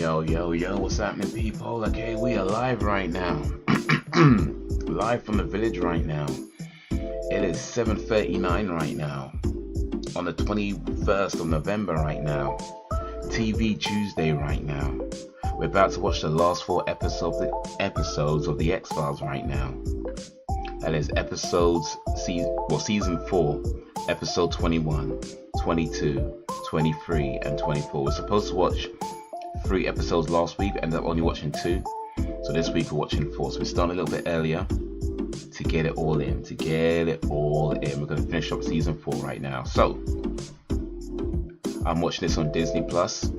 Yo, what's happening, people? Okay, we are live right now. Live from the village right now. It is 7:39 right now. On the 21st of November right now. TV Tuesday right now. We're about to watch the last 4 episodes of the X-Files right now. That is season 4, episode 21, 22, 23, and 24. We're supposed to watch 3 episodes last week, ended up only watching 2. So this week we're watching 4. So we're starting a little bit earlier to get it all in. We're going to finish up season 4 right now. So I'm watching this on Disney Plus.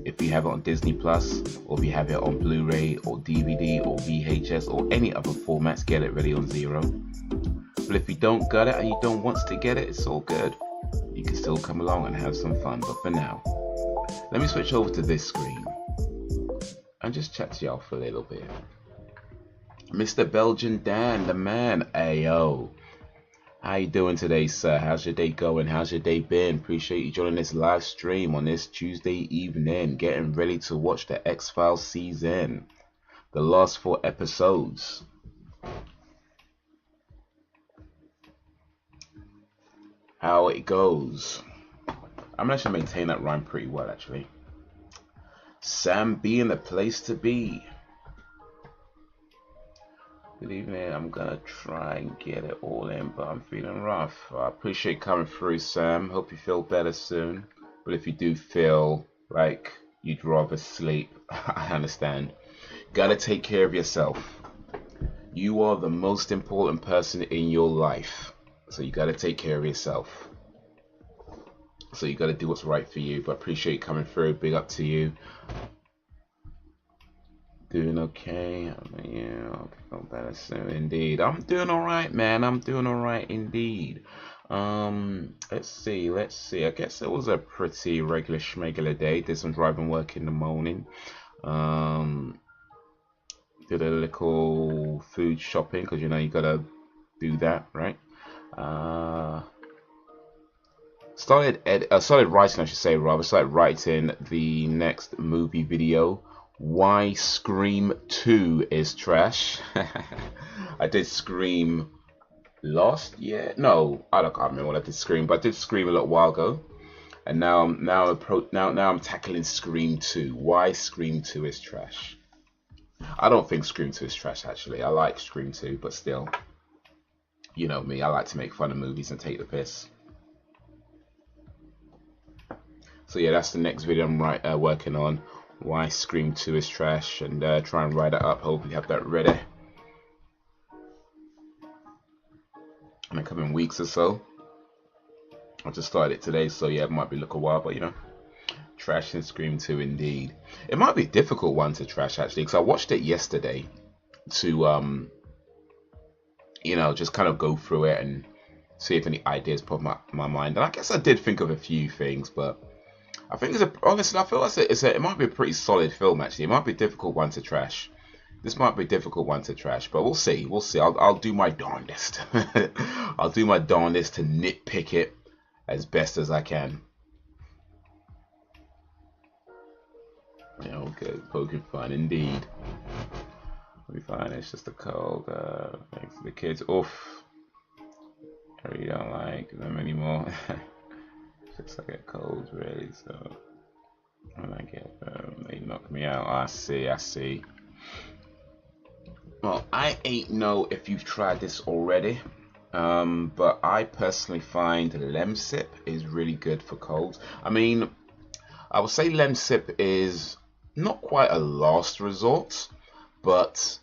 If you have it on Disney Plus, or if you have it on Blu-ray or DVD or VHS or any other formats, get it ready on Zero. But if you don't got it and you don't want to get it, it's all good. You can still come along and have some fun. But for now, let me switch over to this screen and just chat to y'all for a little bit. Mr. Belgian Dan, the man. Ayo. How you doing today, sir? How's your day going? How's your day been? Appreciate you joining this live stream on this Tuesday evening. Getting ready to watch the X-Files season. The last 4 episodes. How it goes. I'm actually maintain that rhyme pretty well, actually. Sam being the place to be. Good evening. I'm gonna try and get it all in, but I'm feeling rough. I appreciate coming through, Sam. Hope you feel better soon. But if you do feel like you'd rather sleep, I understand. Gotta take care of yourself. You are the most important person in your life, so you gotta take care of yourself. So you gotta do what's right for you. But I appreciate you coming through. Big up to you. Doing okay. I mean, yeah, I'll feel better soon. Indeed, I'm doing all right, man. I'm doing all right indeed. Let's see. I guess it was a pretty regular schmegular day. Did some driving work in the morning. Did a little food shopping because you know you gotta do that, right? Started writing, I should say, rather. Started writing the next movie video. Why Scream 2 is trash. I did Scream last year. No, I can't remember when I did Scream, but I did Scream a little while ago. And now I'm tackling Scream 2. Why Scream 2 is trash. I don't think Scream 2 is trash, actually. I like Scream 2, but still, you know me, I like to make fun of movies and take the piss. So yeah, that's the next video I'm working on. Why Scream 2 is trash, and try and write it up. Hopefully have that ready in the coming weeks or so. I just started it today, so yeah, it might be a little while, but you know, trash in Scream 2 indeed. It might be a difficult one to trash, actually, because I watched it yesterday to you know, just kind of go through it and see if any ideas pop my mind. And I guess I did think of a few things, but I think honestly, I feel like it might be a pretty solid film, actually. It might be a difficult one to trash. This might be a difficult one to trash, but we'll see. We'll see. I'll do my darndest. I'll do my darndest to nitpick it as best as I can. Yeah, okay. Poking fun indeed. We'll be fine. It's just a cold. Thanks to the kids. Oof. I really don't like them anymore. Just I get colds, really, so when I get them, they knock me out. I see. Well, I ain't know if you've tried this already, but I personally find Lemsip is really good for colds. I mean, I would say Lemsip is not quite a last resort, but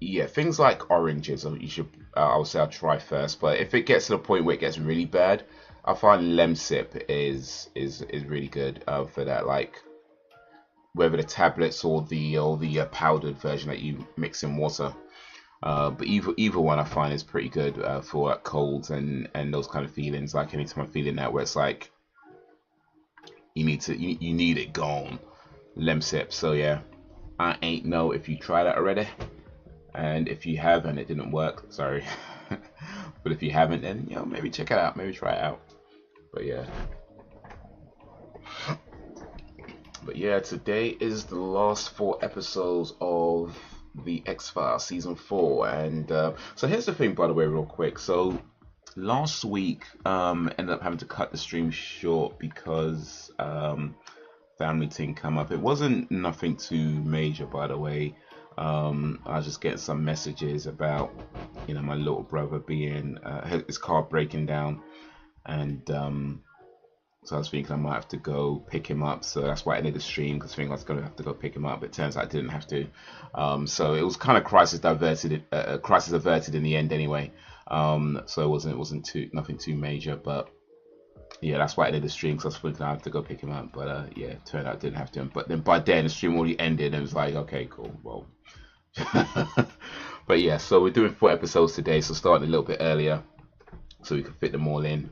yeah, things like oranges, you should. I would say I'll try first. But if it gets to the point where it gets really bad, I find Lemsip is really good for that, like whether the tablets or the powdered version that you mix in water. But either one I find is pretty good for like colds and those kind of feelings. Like anytime I'm feeling that where it's like you need it gone, Lemsip. So yeah, I ain't know if you tried that already, and if you have and it didn't work, sorry. But if you haven't, then you know, maybe check it out, maybe try it out. But yeah, today is the last 4 episodes of the X-Files season 4, and so here's the thing, by the way, real quick. So last week, ended up having to cut the stream short because family thing come up. It wasn't nothing too major, by the way. I was just getting some messages about, my little brother being his car breaking down, and so I was thinking I might have to go pick him up. So that's why I ended the stream, because I think I was going to have to go pick him up. But it turns out I didn't have to. So it was kind of crisis averted in the end, anyway. So it wasn't nothing too major, but yeah, that's why I did the stream, because I was thinking I have to go pick him up. But yeah, it turned out I didn't have to. But then by then the stream already ended, and it was like, okay, cool, well. But yeah, so we're doing 4 episodes today, so starting a little bit earlier so we can fit them all in.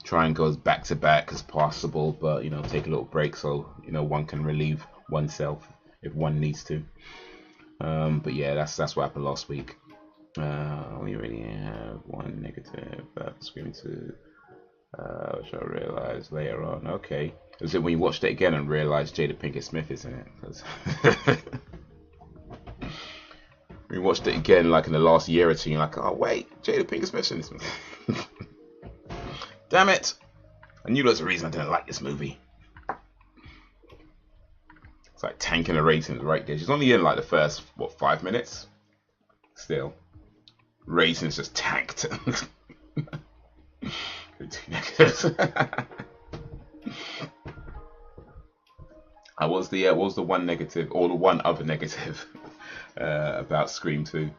Try and go as back to back as possible, but take a little break so one can relieve oneself if one needs to. But yeah, that's what happened last week. We already have one negative Scream 2, which I realized later on. Okay, is it when you watched it again and realized Jada Pinkett Smith is in it? 'Cause we watched it again like in the last year or two, you're like, oh wait, Jada Pinkett Smith's in this movie. Damn it! I knew there was a reason I didn't like this movie. It's like tanking the ratings right there. She's only in like the first 5 minutes. Still, ratings just tanked. 2 negatives. What was the one negative, or the one other negative about Scream 2?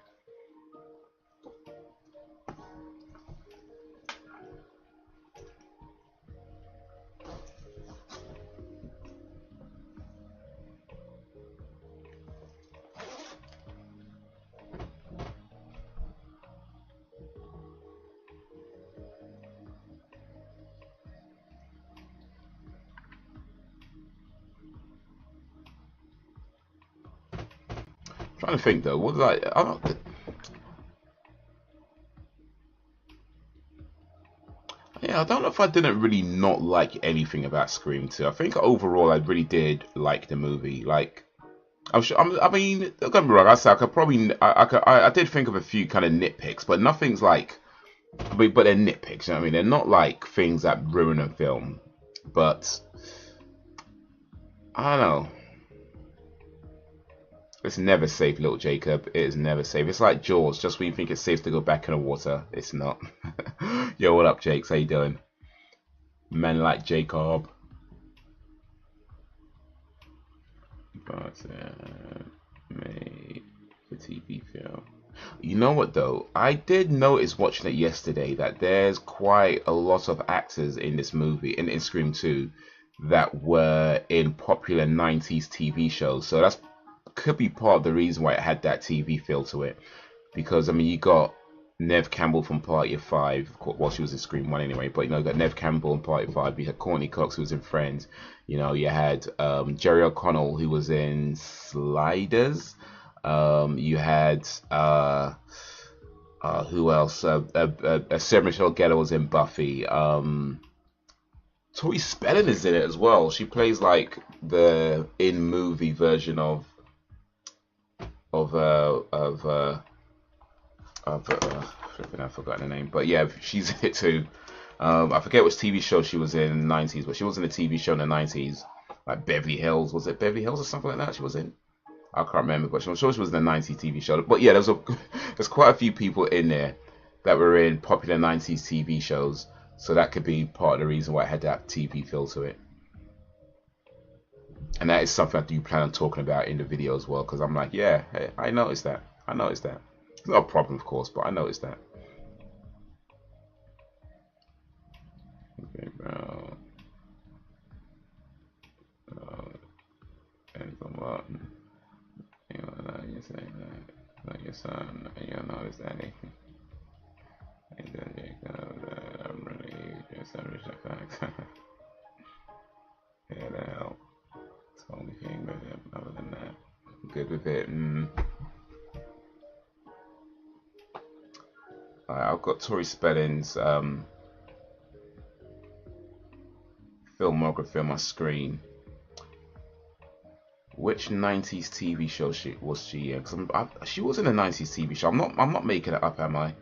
Trying to think though, what did I don't. Yeah, I don't know if I didn't really not like anything about Scream 2. I think overall I really did like the movie. Like, I'm sure. I mean, don't get me wrong. I did think of a few kind of nitpicks, but nothing's like. But they're nitpicks. You know what I mean? They're not like things that ruin a film. But I don't know. It's never safe, little Jacob. It is never safe. It's like Jaws. Just when you think it's safe to go back in the water, it's not. Yo, what up, Jakes? How you doing? Men like Jacob. But made for TV film. You know what though? I did notice watching it yesterday that there's quite a lot of actors in this movie, in Scream 2, that were in popular 90s TV shows. So that's could be part of the reason why it had that TV feel to it, because I mean you got Nev Campbell from Party of 5, well she was in Scream 1 anyway, but you got Nev Campbell in Party of 5, you had Courtney Cox who was in Friends, you had Jerry O'Connell who was in Sliders, you had who else, Sarah Michelle Gellar was in Buffy, Tori Spelling is in it as well. She plays like the in movie version of I've forgotten her name, but yeah, she's in it too. I forget which TV show she was in the 90s, but she was in a TV show in the 90s, like Beverly Hills. Was it Beverly Hills or something like that? She was in. I can't remember, but I'm sure she was in the 90s TV show. But yeah, there's quite a few people in there that were in popular 90s TV shows, so that could be part of the reason why it had that TV feel to it. And that is something I do plan on talking about in the video as well, because I'm like, yeah, hey, I noticed that. It's not a problem, of course, but I noticed that. Okay, bro. And from what? You say that, like your son, you notice that anything. And then I'm really just understand facts. Yeah, that helped. It's the only thing, but other than that, I'm good with it. I've got Tori Spelling's filmography on my screen. Which 90s TV show was she in? Cause she was in a 90s TV show. I'm not making it up, am I?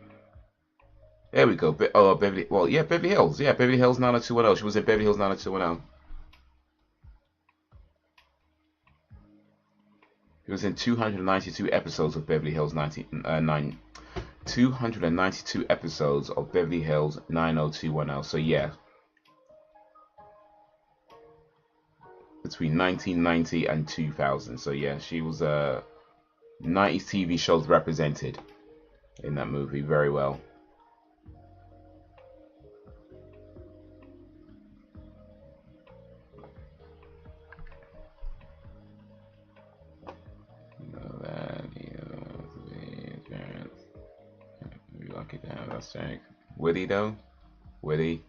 There we go. Beverly. Well, yeah, Beverly Hills. Yeah, Beverly Hills 90210. She was in Beverly Hills 90210. She was in 292 episodes of Beverly Hills 292 episodes of Beverly Hills 90210. So yeah, between 1990 and 2000. So yeah, she was 90s TV shows represented in that movie very well. That's Jack. Witty though? Witty.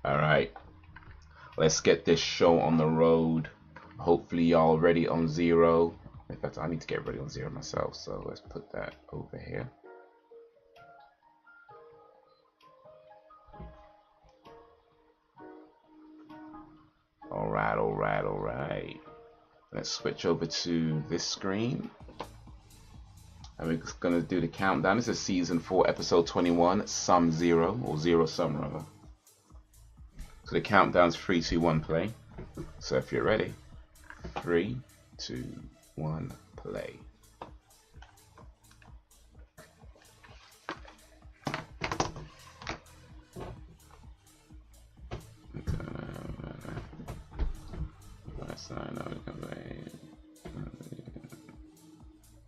Alright. Let's get this show on the road. Hopefully y'all ready on 0. In fact, I need to get ready on 0 myself, so let's put that over here. Alright. Let's switch over to this screen. And we're just going to do the countdown. This is season 4, episode 21, Sum 0, or 0 Sum rather. So the countdown's 3, 2, 1, play. So if you're ready, 3, 2, 1, play.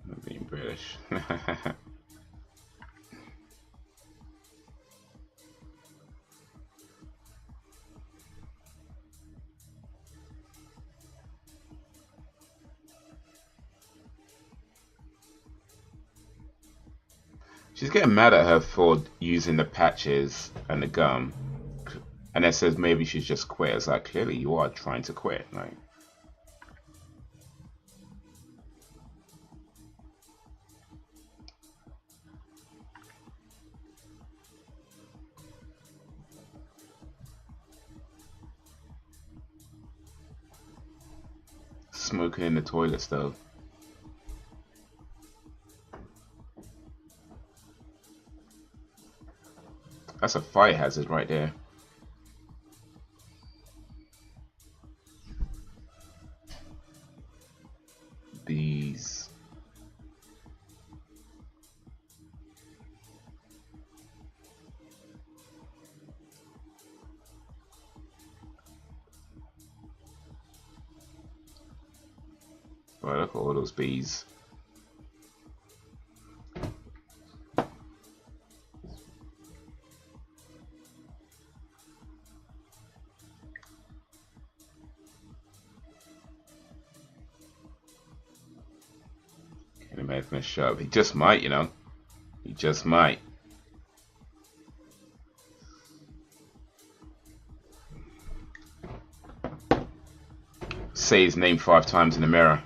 I'm being British. She's getting mad at her for using the patches and the gum, and it says maybe she's just quit. It's like, clearly you are trying to quit, like. Smoking in the toilets though. That's a fire hazard right there. Bees. Right, look at all those bees. Can't imagine a shove. He just might, you know. He just might. Say his name 5 times in the mirror.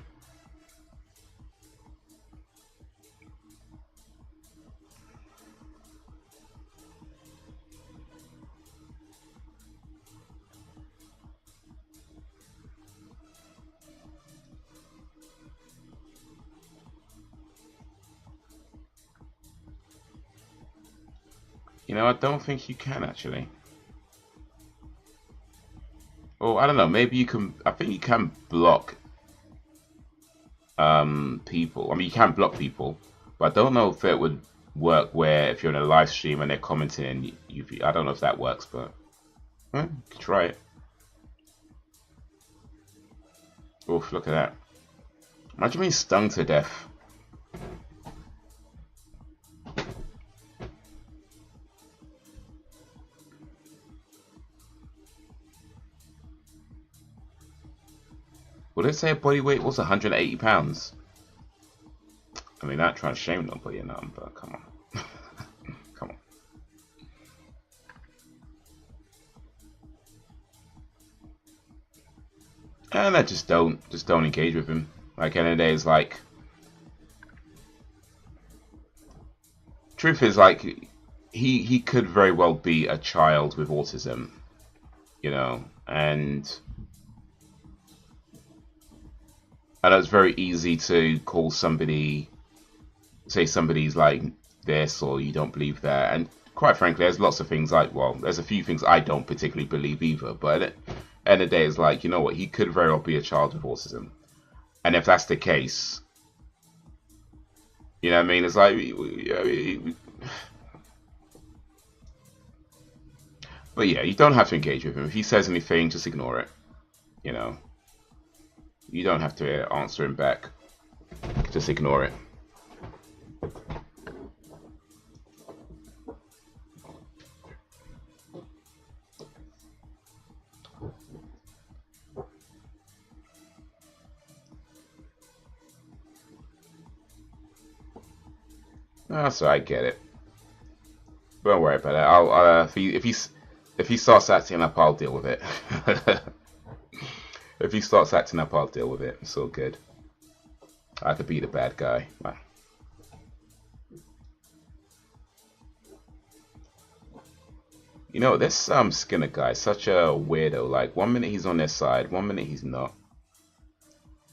You know, I don't think you can actually. Oh, I don't know. Maybe you can. I think you can block people. I mean, you can block people, but I don't know if it would work where if you're in a live stream and they're commenting and I don't know if that works, but you can try it. Oof, look at that. Imagine being stung to death. Would it say body weight was 180 pounds? I mean, not trying to shame nobody or nothing, but come on. Come on. And I just don't engage with him. Like, end of the day, it's like, truth is, like, he could very well be a child with autism, you know, and I know it's very easy to call somebody, say somebody's like this or you don't believe that, and quite frankly, there's lots of things like, well, there's a few things I don't particularly believe either, but at the end of the day, it's like, you know what, he could very well be a child with autism, and if that's the case, you know what I mean, it's like, but yeah, you don't have to engage with him. If he says anything, just ignore it, you know. You don't have to answer him back. Just ignore it. Oh, so I get it. Don't worry about it. I'll if he starts acting up, I'll deal with it. If he starts acting up, I'll deal with it. It's all good. I could be the bad guy. You know, this Skinner guy is such a weirdo. Like, 1 minute he's on their side, 1 minute he's not.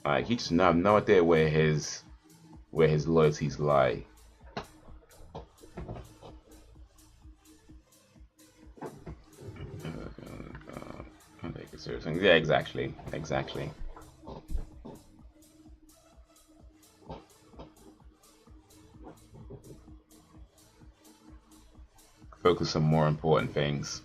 Like, you just have no idea where his loyalties lie. Yeah, exactly. Focus on more important things.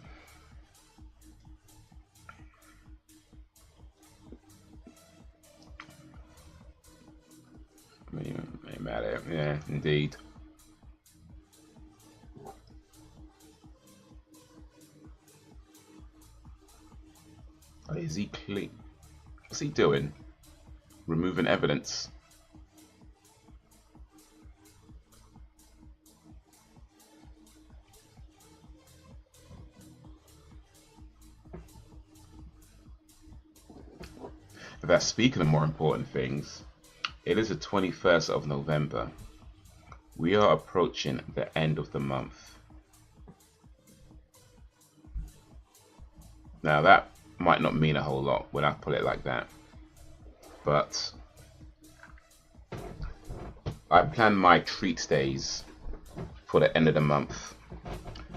May matter. Yeah, indeed. Oh, is he clean? What's he doing? Removing evidence. That speaking of more important things, it is the 21st of November. We are approaching the end of the month. Now that might not mean a whole lot when I put it like that, but I plan my treat days for the end of the month.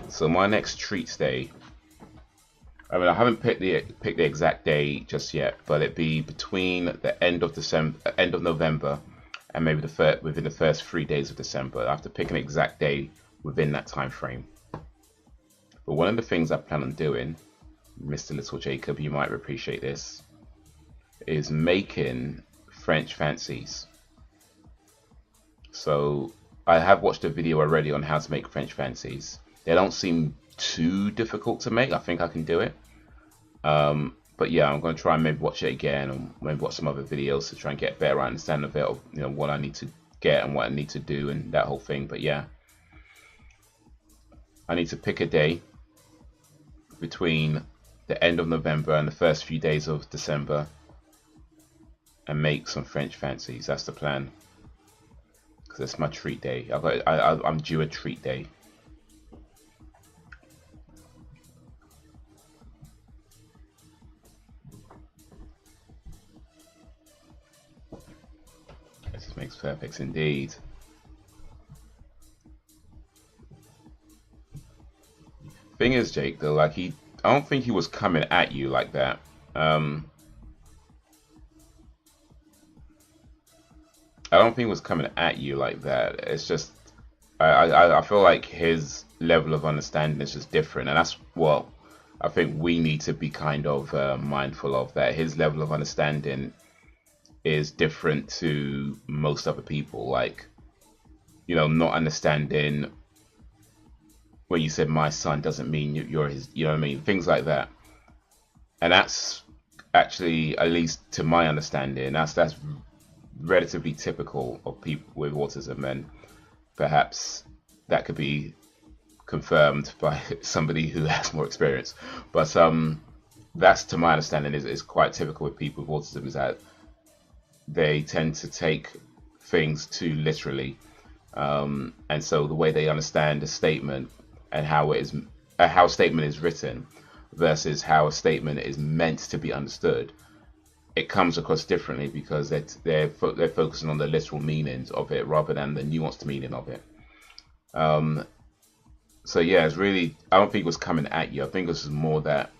So my next treat day, I mean, I haven't picked the exact day just yet, but it'd be between the end of November, and maybe within the first 3 days of December. I have to pick an exact day within that time frame. But one of the things I plan on doing, Mr. Little Jacob, you might appreciate this, is making French fancies. So I have watched a video already on how to make French fancies. They don't seem too difficult to make. I think I can do it. But yeah, I'm going to try and maybe watch it again, and maybe watch some other videos to try and get a better understanding of it, of, you know, what I need to get and what I need to do and that whole thing. But yeah, I need to pick a day between the end of November and the first few days of December and make some French fancies. That's the plan, because it's my treat day. I'm due a treat day. This makes perfect indeed. Thing is, Jake, though, like I don't think he was coming at you like that. I don't think he was coming at you like that. It's just, I feel like his level of understanding is just different, and that's what I think we need to be kind of mindful of, that his level of understanding is different to most other people. Like, you know, not understanding when you said my son doesn't mean you're his, you know what I mean, things like that. And that's actually, at least to my understanding, that's relatively typical of people with autism, and perhaps that could be confirmed by somebody who has more experience. But that's, to my understanding, is quite typical with people with autism, is that they tend to take things too literally, and so the way they understand a statement and how a statement is written versus how a statement is meant to be understood it comes across differently because they're focusing on the literal meanings of it rather than the nuanced meaning of it. So yeah, it's really, I don't think it was coming at you. I think it was more that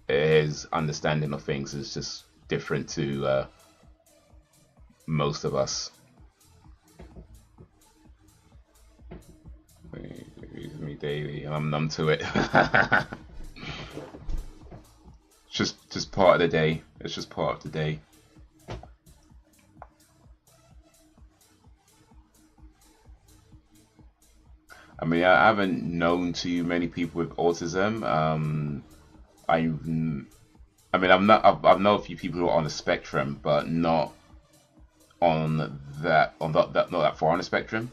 his understanding of things is just different to most of us. Use me daily, and I'm numb to it. just part of the day. It's just part of the day. I mean, I haven't known too many people with autism. I've known a few people who are on the spectrum, but not not that far on the spectrum.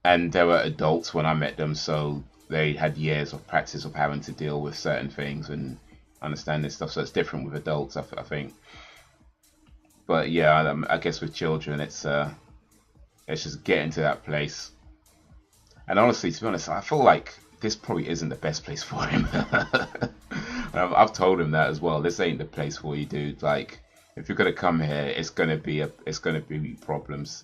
And they were adults when I met them, so they had years of practice of having to deal with certain things and understand this stuff. So it's different with adults, I think. But yeah, I guess with children, it's just getting to that place. And honestly, to be honest, I feel like this probably isn't the best place for him. I've told him that as well. This ain't the place for you, dude. Like, if you're gonna come here, it's gonna be problems.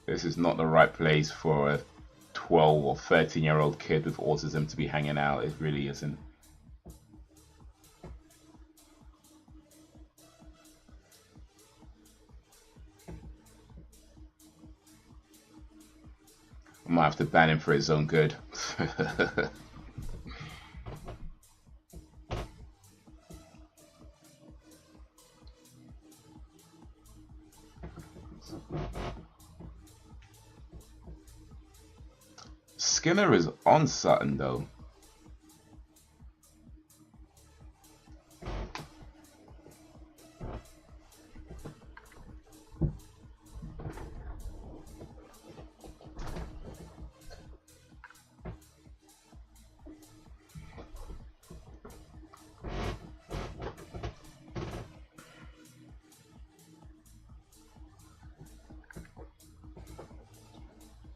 This is not the right place for a 12 or 13-year-old kid with autism to be hanging out. It really isn't. I might have to ban him for his own good. Skinner is on Sutton though.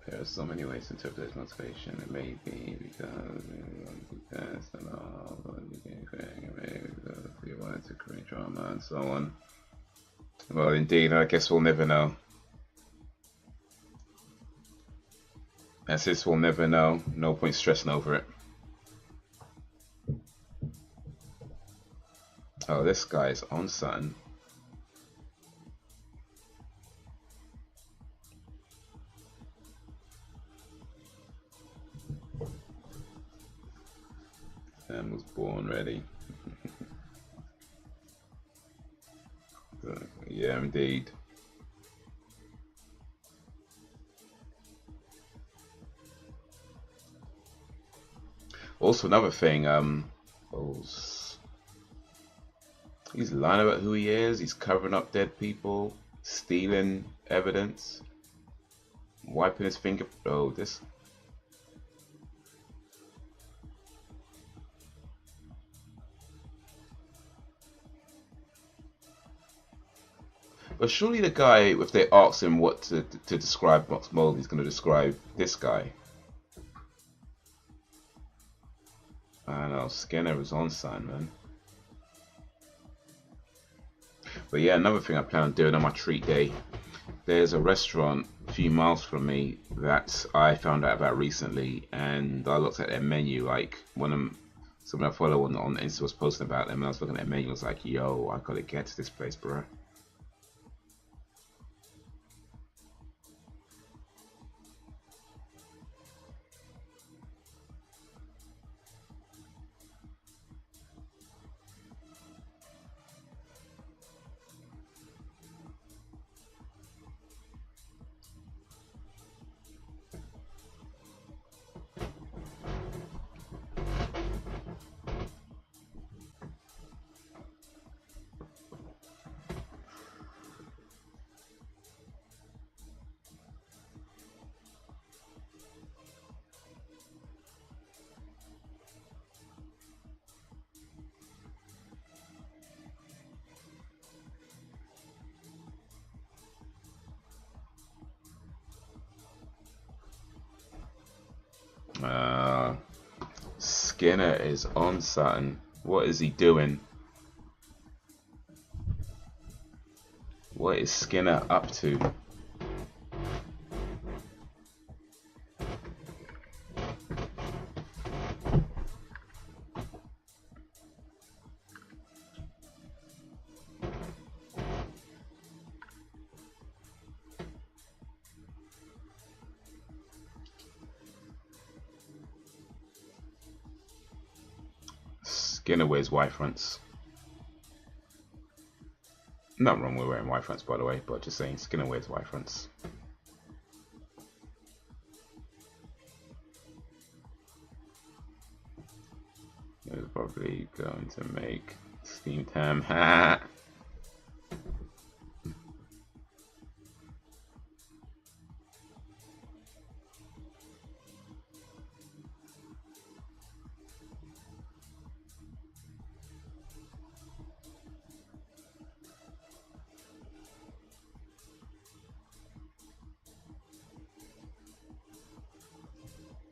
There are so many ways to interpret this motivation. It may be because and all, but we wanted to create drama and so on. Well, indeed, I guess we'll never know. That's this, we'll never know. No point stressing over it. Oh, this guy's on something. Sam was born ready. Yeah, indeed. Also, another thing, he's lying about who he is. He's covering up dead people, stealing evidence, wiping his finger. Oh, this. But surely the guy, if they ask him what to describe Max Mold, he's going to describe this guy. I know, Skinner is on sign, man. But yeah, another thing I plan on doing on my treat day, there's a restaurant a few miles from me that I found out about recently, and I looked at their menu, like when someone I follow on Insta was posting about them, and I was looking at their menu, I was like, yo, I gotta get to this place, bro. Skinner is on Saturn. What is he doing? What is Skinner up to? Skinner wears white fronts. Not wrong with wearing white fronts, by the way, but just saying Skinner wears white fronts. It's probably going to make Steam Tam. Ha!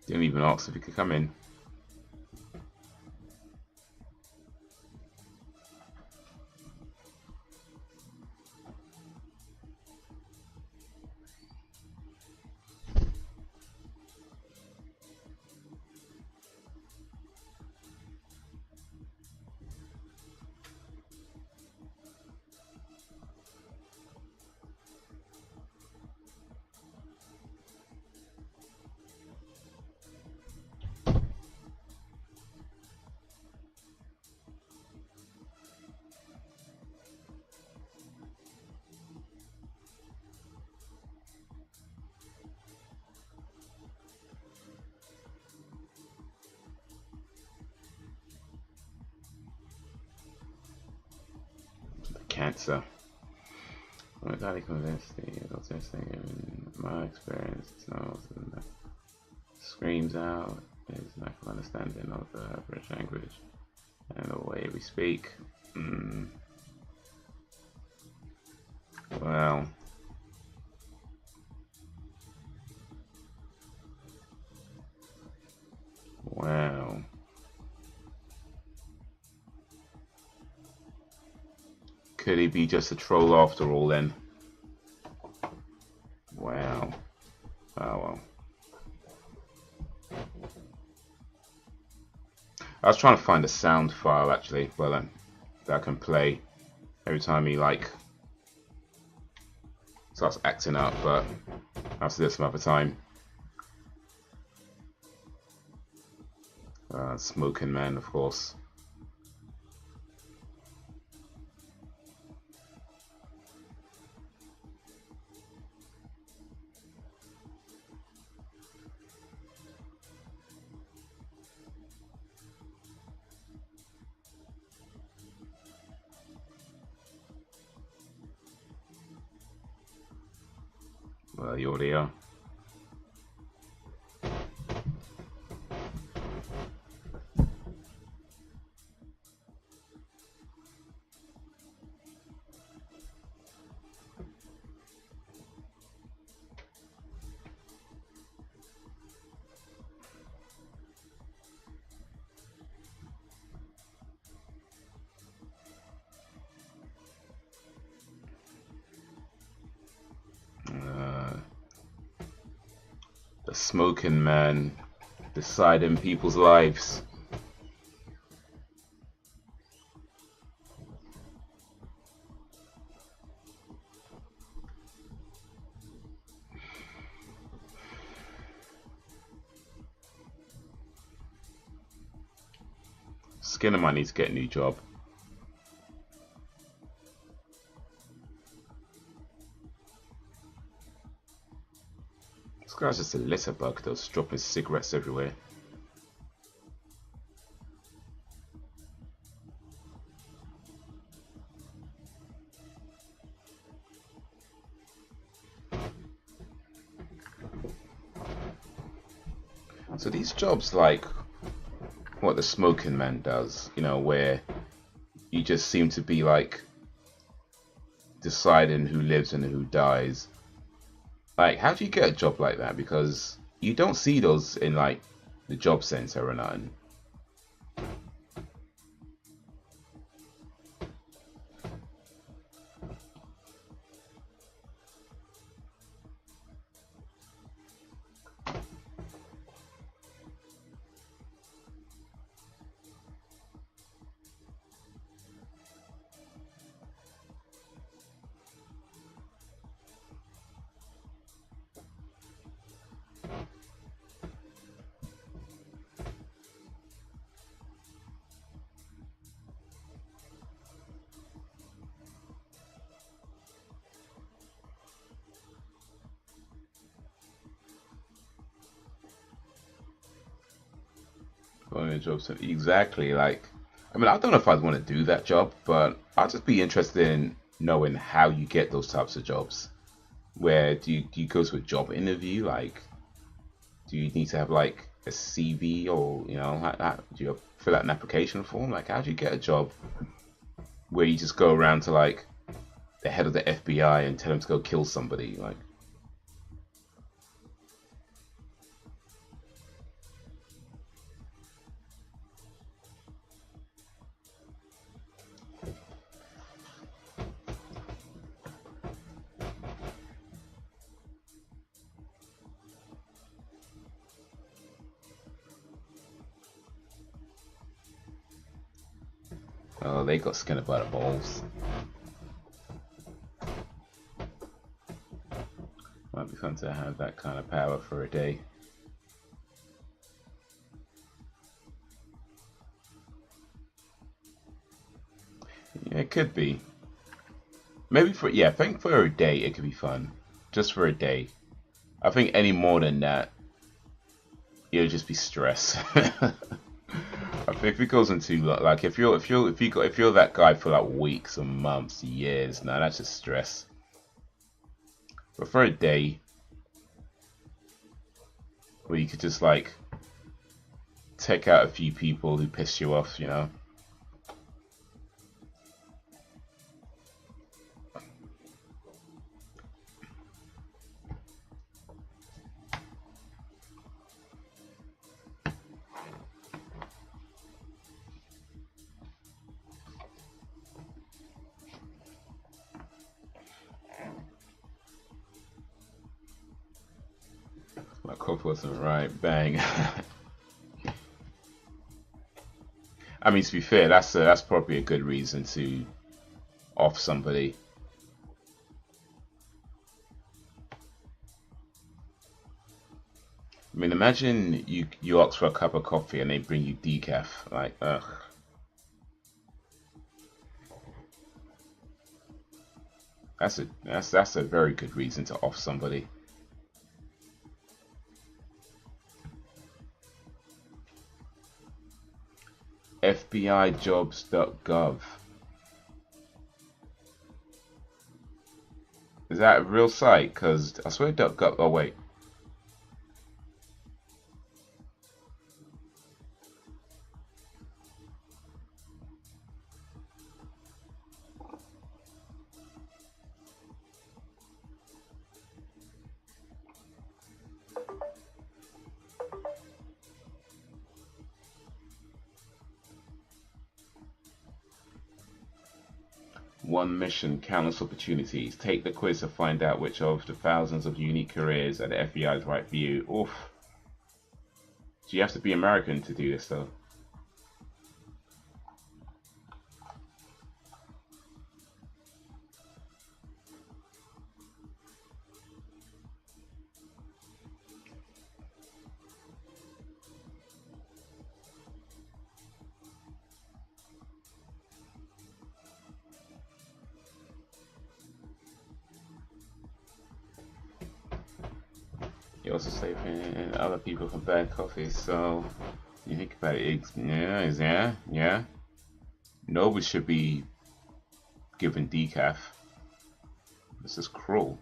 Didn't even ask if he could come in. Cancer. I'm entirely convinced the autistic in my experience screams out is lack of understanding of the British language and the way we speak. Well, wow. Could he be just a troll after all then? Wow. Oh well. I was trying to find a sound file actually, that I can play every time he like starts acting up, but I'll have to do it some other time. Smoking Man, of course. Well, you already are. The Smoking Man deciding people's lives. Skinner might need to get a new job. This guy's just a litter bug, though, dropping cigarettes everywhere. So these jobs like what the Smoking Man does, you know, where you just seem to be like deciding who lives and who dies. Like, how do you get a job like that? Because you don't see those in like the job center or nothing. Finding a job, exactly. Like, I mean, I don't know if I'd want to do that job, but I'd just be interested in knowing how you get those types of jobs. Where do you go to a job interview? Like, do you need to have like a CV, or do you fill out an application form? Like, how do you get a job where you just go around to like the head of the FBI and tell him to go kill somebody? Like, oh, they got skin about the balls. Might be fun to have that kind of power for a day. Yeah, it could be. Maybe I think for a day it could be fun. Just for a day. I think any more than that, it'll just be stress. I think if it goes into like if you're that guy for like weeks or months, years, now that's just stress. But for a day, where you could just like take out a few people who piss you off, My cough wasn't right. Bang. I mean, to be fair, that's probably a good reason to off somebody. I mean, imagine you ask for a cup of coffee and they bring you decaf. Like, ugh. That's a very good reason to off somebody. FBIjobs.gov. Is that a real site? Because I swear .gov. Oh wait. One mission, countless opportunities. Take the quiz to find out which of the thousands of unique careers at the FBI is right for you. Oof. Do you have to be American to do this though? You also save in other people from bad coffee, so you think about it. Yeah. Nobody should be given decaf. This is cruel.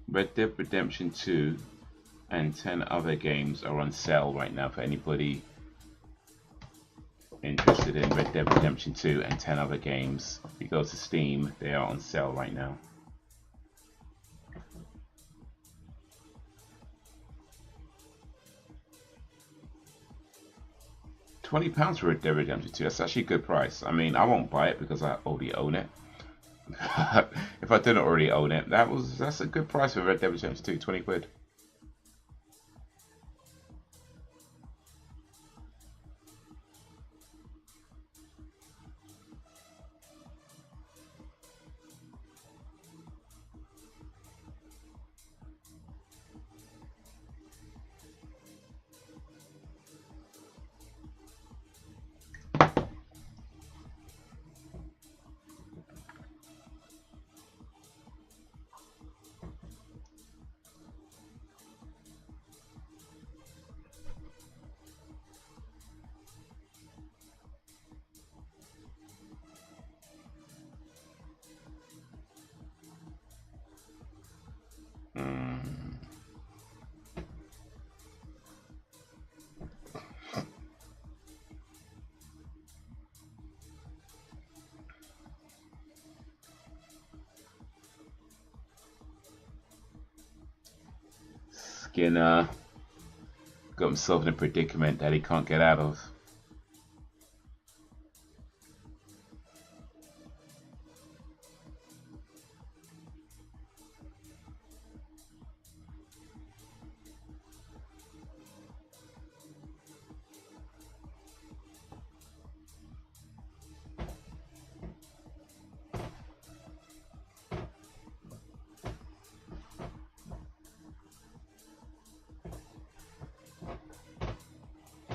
Red Dead Redemption 2 and 10 other games are on sale right now for anybody interested in Red Dead Redemption 2 and 10 other games. If you go to Steam, they are on sale right now. £20 for Red Dead Redemption 2, that's actually a good price. I mean, I won't buy it because I already own it. If I didn't already own it, that's a good price for Red Dead Redemption 2, 20 quid. freaking got himself in a predicament that he can't get out of.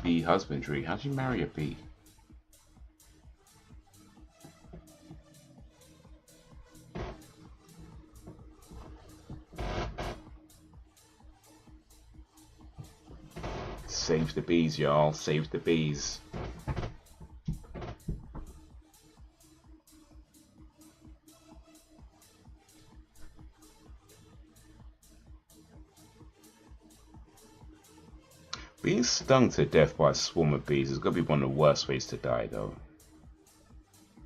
Bee husbandry. How'd you marry a bee? Save the bees, y'all. Save the bees. Being stung to death by a swarm of bees is going to be one of the worst ways to die, though.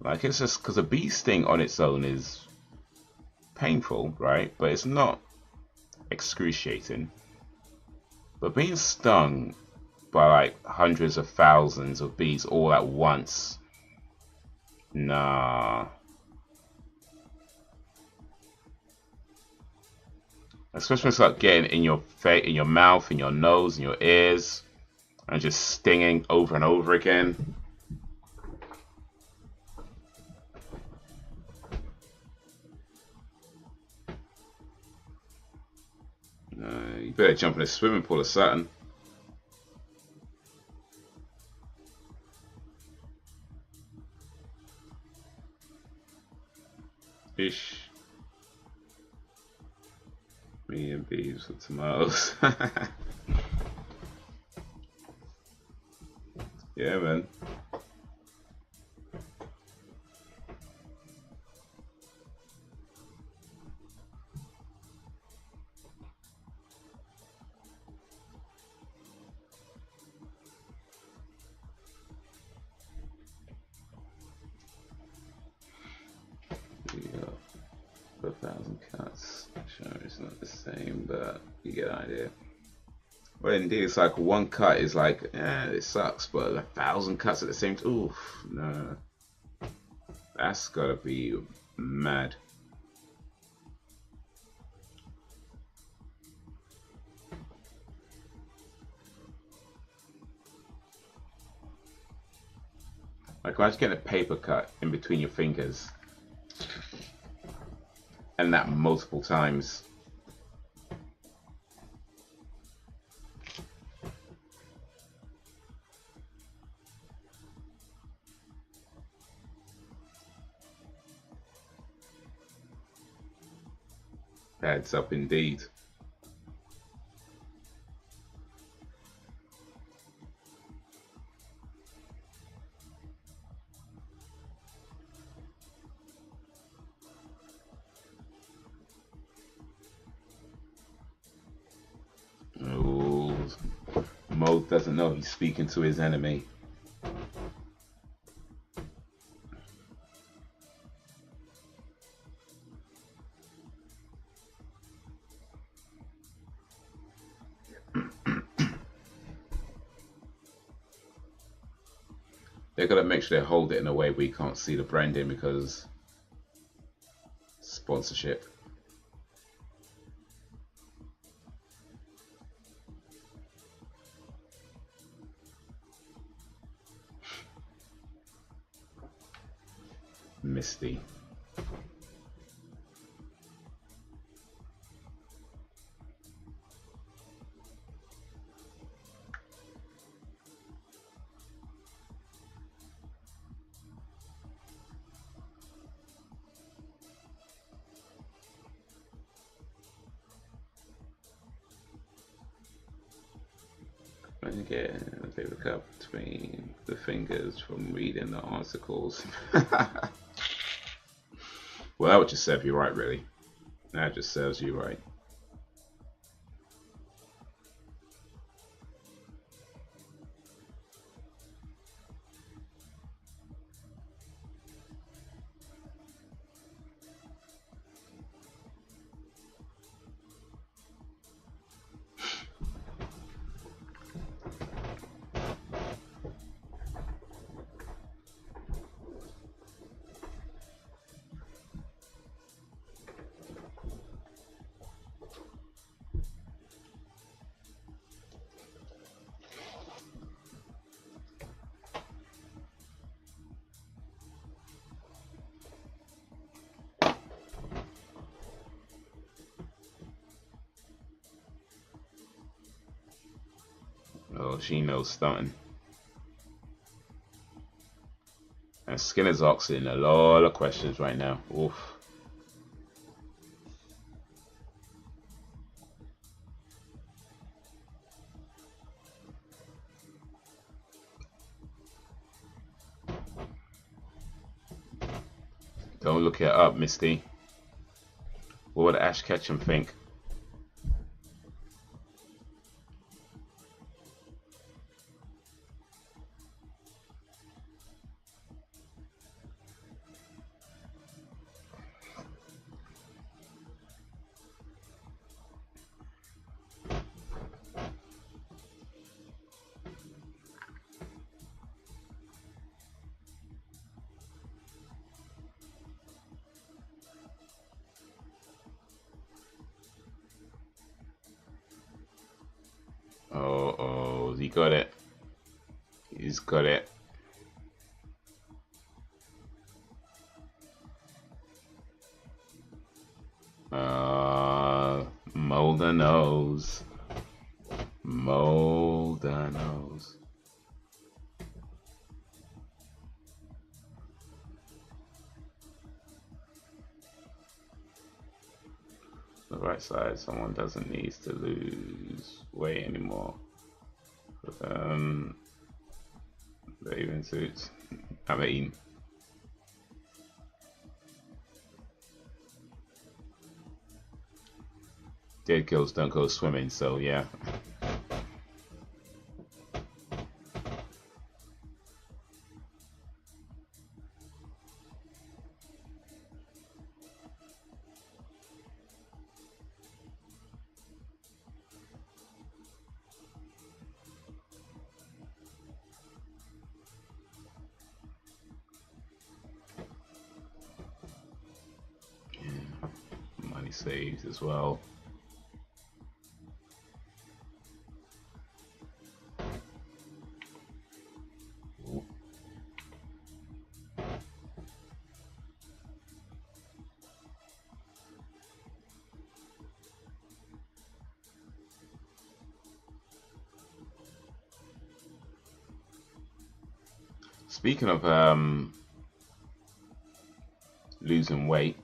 Like, it's just because a bee sting on its own is painful, right? But it's not excruciating. But being stung by like hundreds of thousands of bees all at once, nah. Especially when it's like getting in your face, in your mouth, in your nose, in your ears, and just stinging over and over again. You better jump in a swimming pool or something. Ish. Me and bees with tomatoes. Yeah, man. A 1,000 cuts. Sure, it's not the same, but you get an idea. Well, indeed, it's like one cut is like, it sucks, but 1,000 cuts at the same time, oof, no. That's gotta be mad. Like, imagine getting a paper cut in between your fingers. And that multiple times. Adds up indeed. Mo doesn't know he's speaking to his enemy. They're gonna make sure they hold it in a way we can't see the branding because sponsorship. Misty. When you get a paper cup between the fingers from reading the articles. Well, that would just serve you right, really. That just serves you right. Oh, she knows something. And Skinner's asking a lot of questions right now. Oof. Don't look it up, Misty. What would Ash Ketchum think? Oh, he got it. He's got it. Mulder knows. Mulder knows. The right side, someone doesn't need to lose weight anymore. Bathing suits. I mean, dead girls don't go swimming, so yeah. Money saved as well. Speaking of losing weight,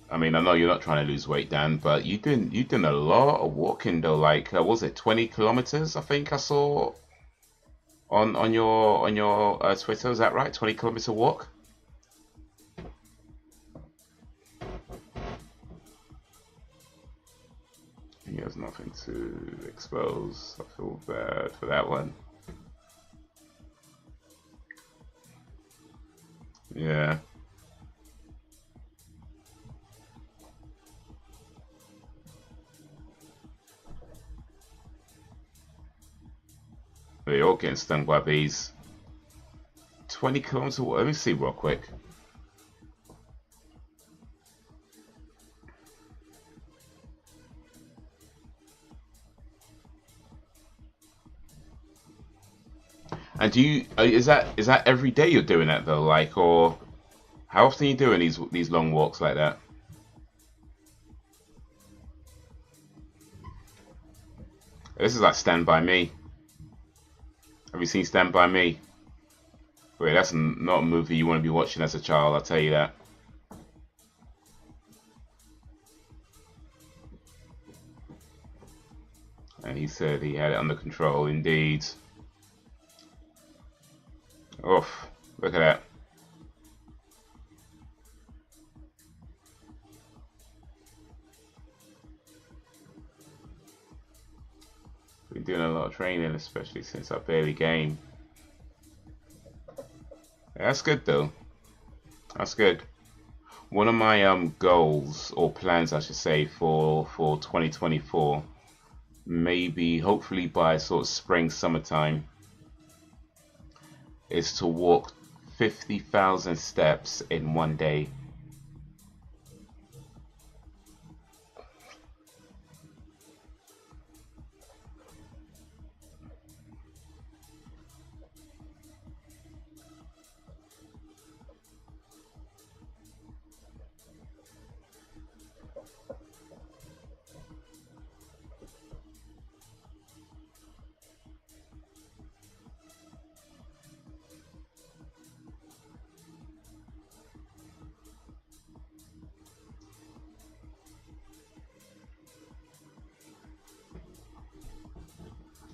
I mean, I know you're not trying to lose weight, Dan, but you've done a lot of walking though. Like, was it 20 kilometers? I think I saw on your Twitter. Is that right? 20-kilometer walk. He has nothing to expose. I feel bad for that one. Yeah. They're all getting stung by bees. 20 kilometers. Let me see real quick. And do you is that every day you're doing that though, like, or how often are you doing these long walks like that? This is like Stand By Me. Have you seen Stand By Me? Wait, that's not a movie you want to be watching as a child, I'll tell you that. And he said he had it under control, indeed. Oof, look at that. Been doing a lot of training, especially since I barely game. That's good though. That's good. One of my goals or plans, I should say, for 2024, maybe hopefully by sort of spring, summertime, is to walk 50,000 steps in one day.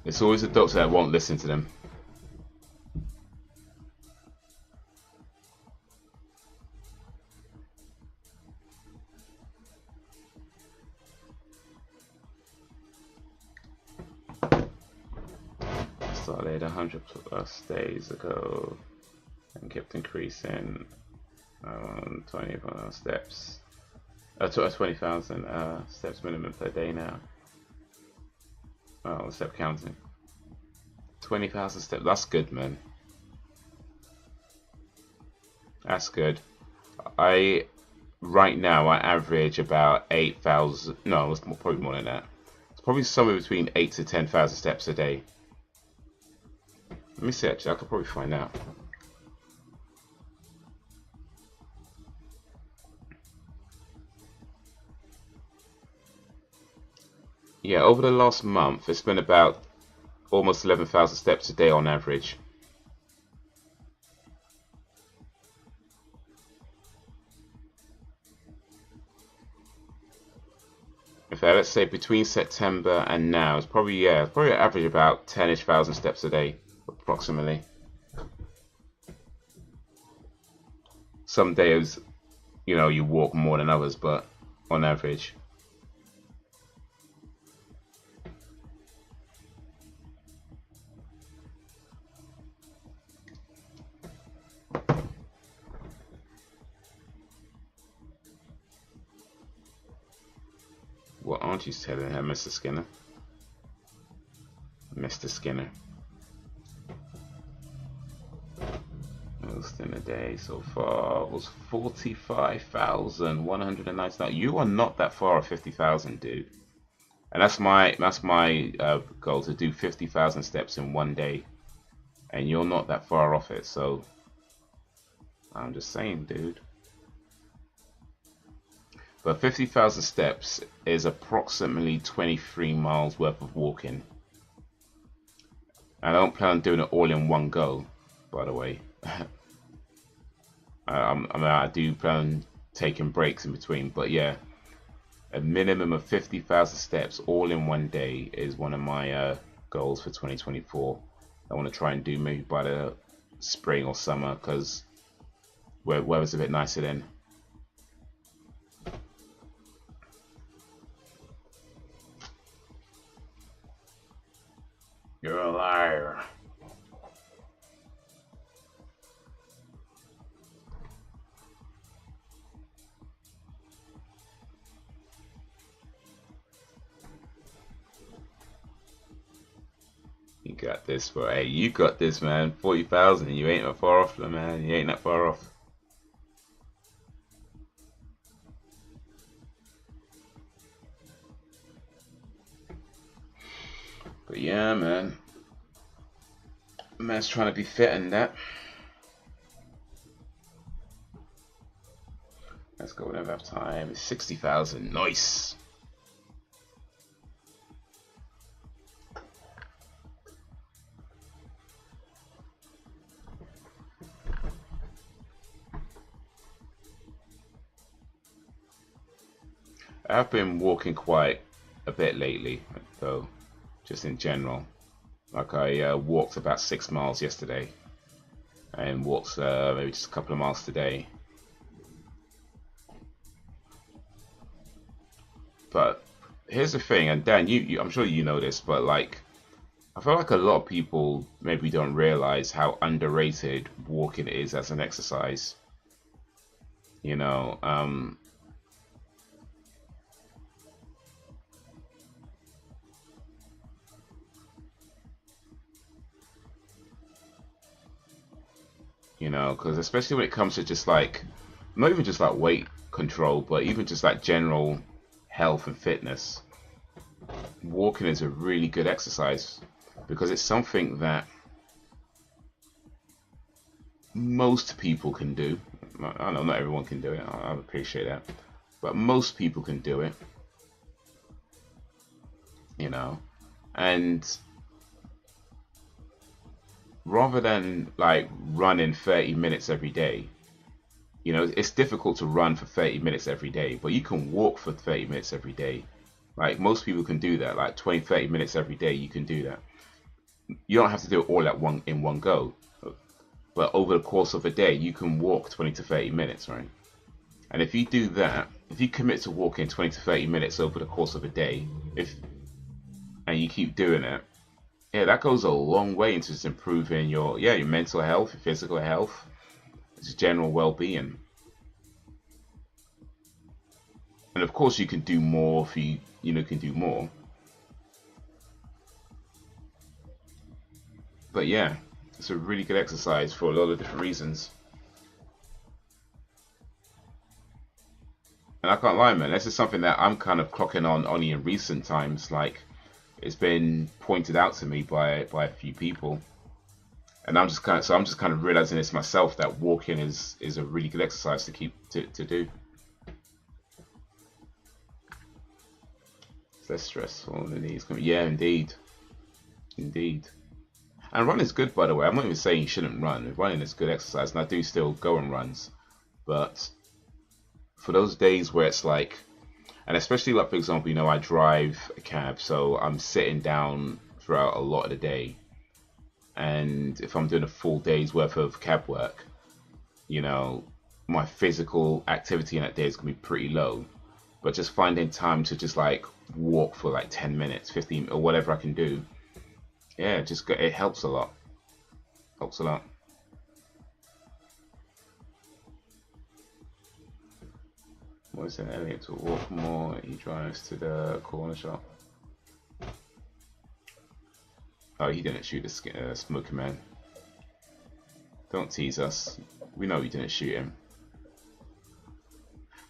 It's always the doctor that won't listen to them. Started 100+ days ago and kept increasing 20 steps. 20,000 steps minimum per day now. Oh, step counting. 20,000 steps. That's good, man. That's good. Right now I average about 8,000. No, it's probably more than that. It's probably somewhere between 8 to 10,000 steps a day. Let me see. Actually, I could probably find out. Yeah, over the last month, it's been about almost 11,000 steps a day on average. In fact, let's say between September and now, it's probably, yeah, probably average about 10-ish thousand steps a day, approximately. Some days, you know, you walk more than others, but on average. What aren't you telling her, Mr. Skinner? Mr. Skinner. Most in a day so far was 45,199. You are not that far off 50,000, dude. And that's my goal, to do 50,000 steps in one day. And you're not that far off it, so I'm just saying, dude. But 50,000 steps is approximately 23 miles worth of walking. I don't plan on doing it all in one go, by the way. I do plan on taking breaks in between, but yeah, a minimum of 50,000 steps all in one day is one of my goals for 2024. I want to try and do maybe by the spring or summer, because weather's a bit nicer then. You're a liar. You got this, bro. Hey, you got this, man. 40,000. You ain't that far off, man. You ain't that far off. But yeah, man. Man's trying to be fit and that. Let's go. We don't have time. It's 60,000. Nice. I've been walking quite a bit lately, though, just in general. Like I walked about 6 miles yesterday, and walked maybe just a couple of miles today. But here's the thing, and Dan, I'm sure you know this, but like, I feel like a lot of people maybe don't realize how underrated walking is as an exercise. You know, because especially when it comes to just like, not even just like weight control, but even just like general health and fitness, walking is a really good exercise, because it's something that most people can do. I know not everyone can do it, I appreciate that, but most people can do it, and rather than like running 30 minutes every day, it's difficult to run for 30 minutes every day, but you can walk for 30 minutes every day. Like most people can do that, like 20-30 minutes every day, you can do that. you don't have to do it all in one go. But over the course of a day, you can walk 20 to 30 minutes, right? And if you do that, if you commit to walking 20 to 30 minutes over the course of a day, and you keep doing it, yeah, that goes a long way into just improving your mental health, your physical health, just general well-being. And of course, you can do more if you can do more. But yeah, it's a really good exercise for a lot of different reasons. And I can't lie, man, this is something that I'm kind of clocking on only in recent times. Like, it's been pointed out to me by a few people, and I'm just kind of realizing this myself, that walking is a really good exercise to do. It's less stressful on the knees. Yeah, indeed. And running is good, by the way. I'm not even saying you shouldn't run. Running is good exercise, and I do still go on runs. But for those days where it's like, and especially like, for example, I drive a cab, so I'm sitting down throughout a lot of the day. And if I'm doing a full day's worth of cab work, my physical activity in that day is going to be pretty low. But just finding time to just like walk for like 10 minutes, 15, or whatever I can do, yeah, it helps a lot. Helps a lot. What is it? Elliot to walk more. He drives to the corner shop. Oh, he didn't shoot the smoker man. Don't tease us. We know you didn't shoot him.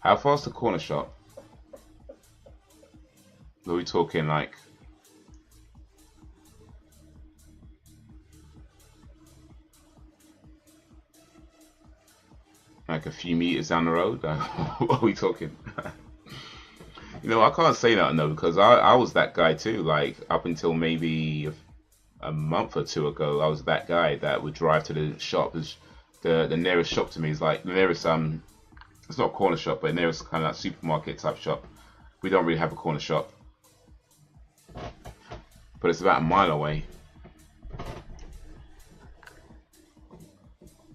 How far's the corner shop? Are we talking like a few meters down the road? What are we talking? I can't say that, no, because I was that guy too. Like, up until maybe a month or two ago, I was that guy that would drive to the shop. The nearest shop to me is like the nearest it's not a corner shop, but the nearest kind of like supermarket type shop. We don't really have a corner shop, but it's about a mile away.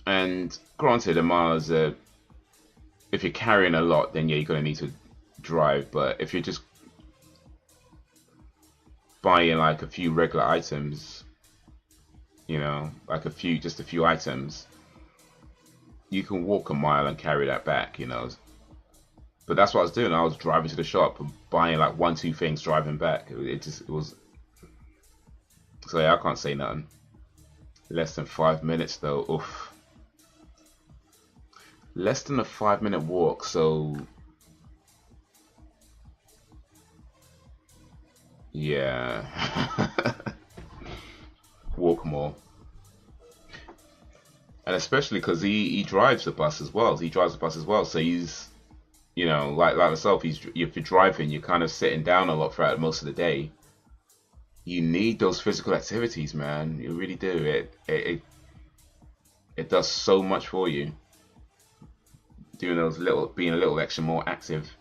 And granted, a mile is if you're carrying a lot, then yeah, you're gonna need to drive. But if you're just buying like a few regular items, like just a few items, you can walk a mile and carry that back, But that's what I was doing. I was driving to the shop and buying like 1-2 things, driving back. It was. So yeah, I can't say nothing. Less than 5 minutes though. Oof. Less than a 5-minute walk, so yeah. Walk more. And especially because he drives the bus as well. So he's, like myself, if you're driving, you're kind of sitting down a lot throughout most of the day. You need those physical activities, man. You really do. It does so much for you. Doing being a little extra more active.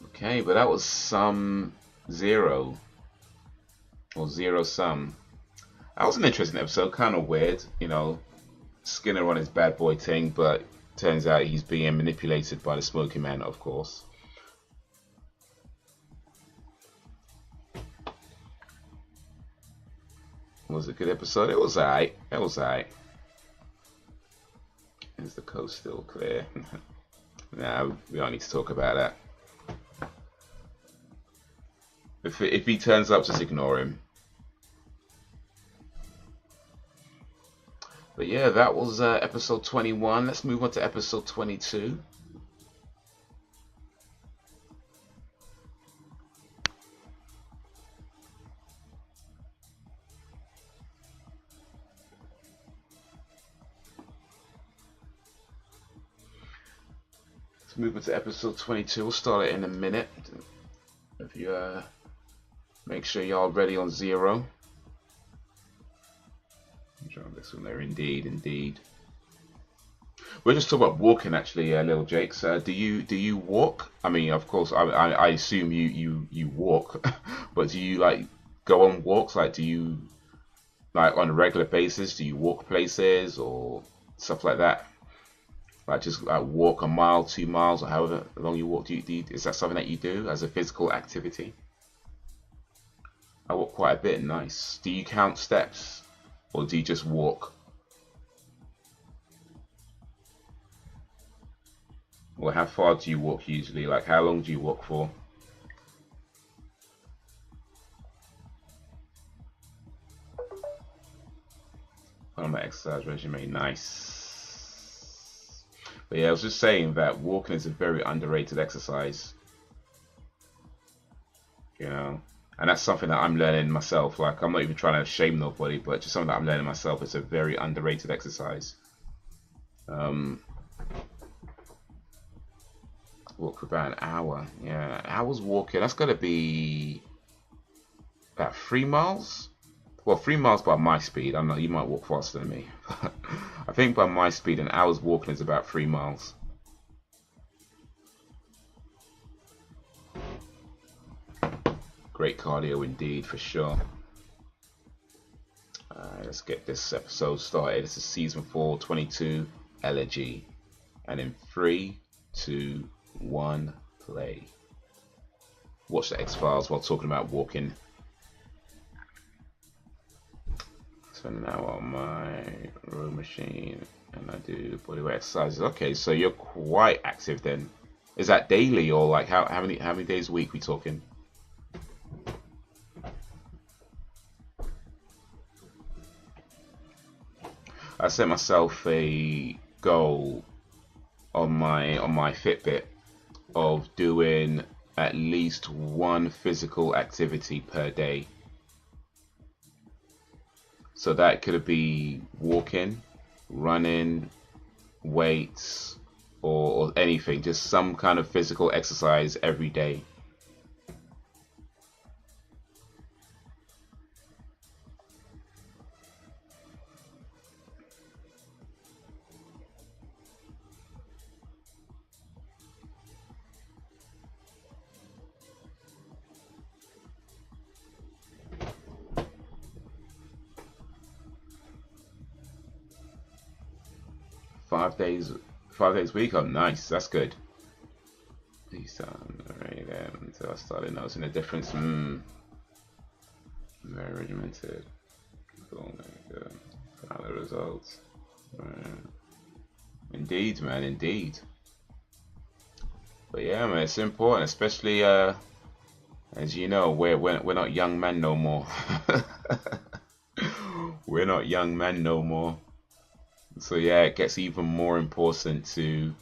Okay, but that was sum 0 or 0 sum. That was an interesting episode, kind of weird, Skinner on his bad boy thing, but turns out he's being manipulated by the smoking man, of course. Was it a good episode? It was alright. Is the coast still clear? Nah, we don't need to talk about that. If he turns up, just ignore him. But yeah, that was episode 21. Let's move on to episode 22. Moving to episode 22. We'll start it in a minute. If you make sure y'all ready on 0. Drop this one there. Indeed. We're just talking about walking, actually, little Jakes. Do you walk? I mean, of course, I assume you walk, but do you like go on walks? Like, do you, like, on a regular basis, do you walk places or stuff like that? Like, just like walk a mile, 2 miles, or however long you walk. Is that something that you do as a physical activity? I walk quite a bit. Nice. Do you count steps, or do you just walk? Or how far do you walk usually? Like, how long do you walk for? On my exercise regimen. Nice. But yeah, I was just saying that walking is a very underrated exercise. You know, and that's something that I'm learning myself. Like, I'm not even trying to shame nobody, but just something that I'm learning myself. It's a very underrated exercise. Walk for about an hour. Yeah, an hour's walking. That's got to be about 3 miles. Well, 3 miles by my speed. I don't know, you might walk faster than me. I think by my speed, an hour's walking is about 3 miles. Great cardio indeed, for sure. Let's get this episode started. This is season 4, 22, Elegy. And in 3, 2, 1, play. Watch the X-Files while talking about walking. Spend an hour on my row machine and I do bodyweight exercises. Okay, so you're quite active then. Is that daily, or like how many days a week we talking? I set myself a goal on my Fitbit of doing at least 1 physical activity per day. So that could be walking, running, weights, or anything, just some kind of physical exercise every day. Five days a week. Oh, nice. That's good. Please already there until I started noticing the difference. Very regimented. Cool. Final results. Indeed, man. Indeed. But yeah, man, it's important, especially as you know, we're not young men no more. We're not young men no more. So yeah, it gets even more important to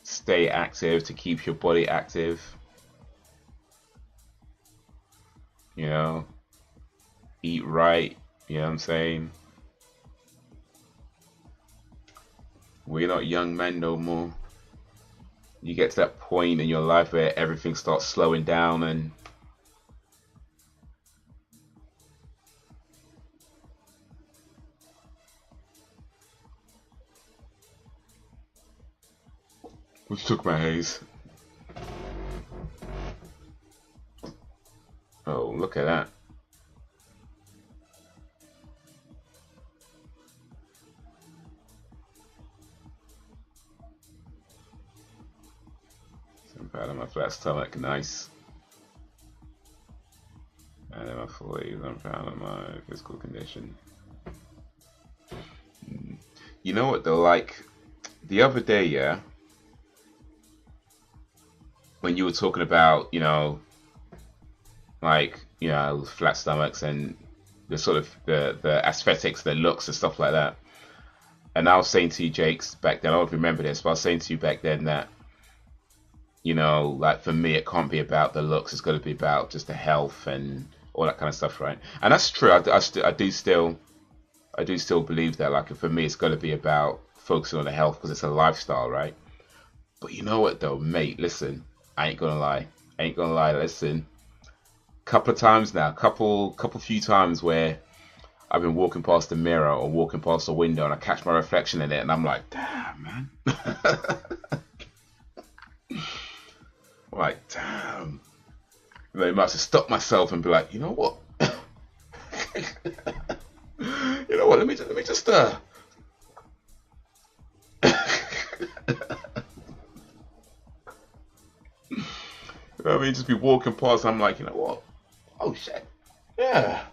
stay active, to keep your body active. You know, eat right, you know what I'm saying? We're not young men no more. You get to that point in your life where everything starts slowing down and what you talking about, Haze? Oh, look at that. I'm proud of my flat stomach, nice. And in my 40s, I'm proud of my physical condition. You know what though, like the other day, yeah, when you were talking about, you know, like, you know, flat stomachs and the sort of the aesthetics, the looks and stuff like that. And I was saying to you, Jakes, back then, I don't remember this, but I was saying to you back then that, you know, like for me, it can't be about the looks. It's got to be about just the health and all that kind of stuff, right? And that's true. I do still believe that. Like for me, it's got to be about focusing on the health because it's a lifestyle, right? But you know what, though, mate? Listen, I ain't gonna lie. Listen, couple of times now, couple few times where I've been walking past the mirror or walking past the window and I catch my reflection in it, and I'm like, damn, man. Like, damn. I must have stopped myself and be like, you know what? You know what? Let me just you know what I mean, just be walking past. I'm like, you know what? Oh shit! Yeah.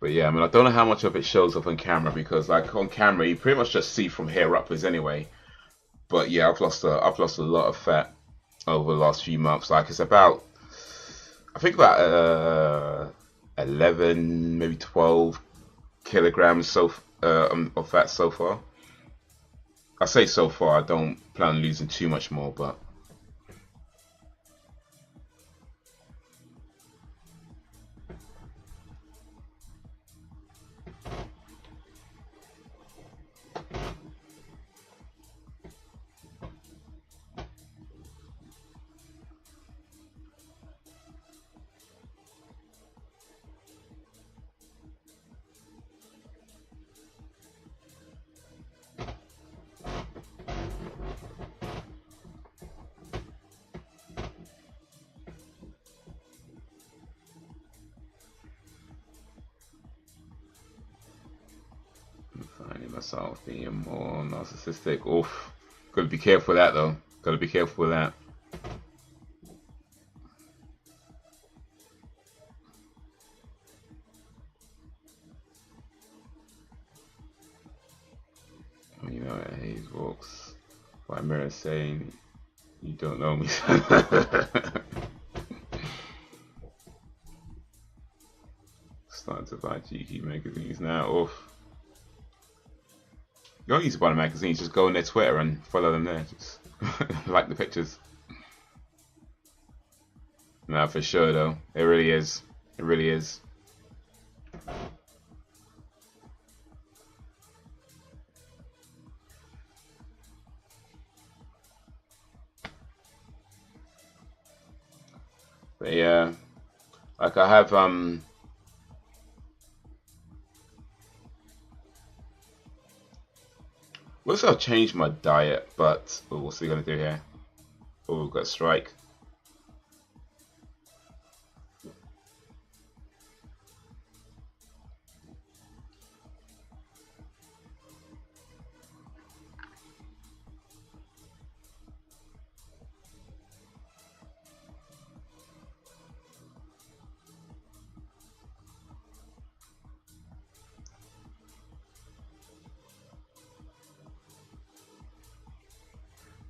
But yeah, I mean, I don't know how much of it shows up on camera because, like, on camera you pretty much just see from here upwards anyway. But yeah, I've lost a lot of fat over the last few months. Like, it's about, I think about 11, maybe 12 kilograms of fat so far. I say so far. I don't plan on losing too much more, but finding myself being more narcissistic. Oof. Gotta be careful with that though. Gotta be careful with that. You know, Haze walks by mirror saying, "You don't know me." Starting to buy GQ magazines now. Oof. You don't need to buy the magazines, just go on their Twitter and follow them there. Just like the pictures. No, for sure though. It really is. It really is. But yeah, like I have looks like I've changed my diet, but what's he gonna do here? Oh, we've got a strike.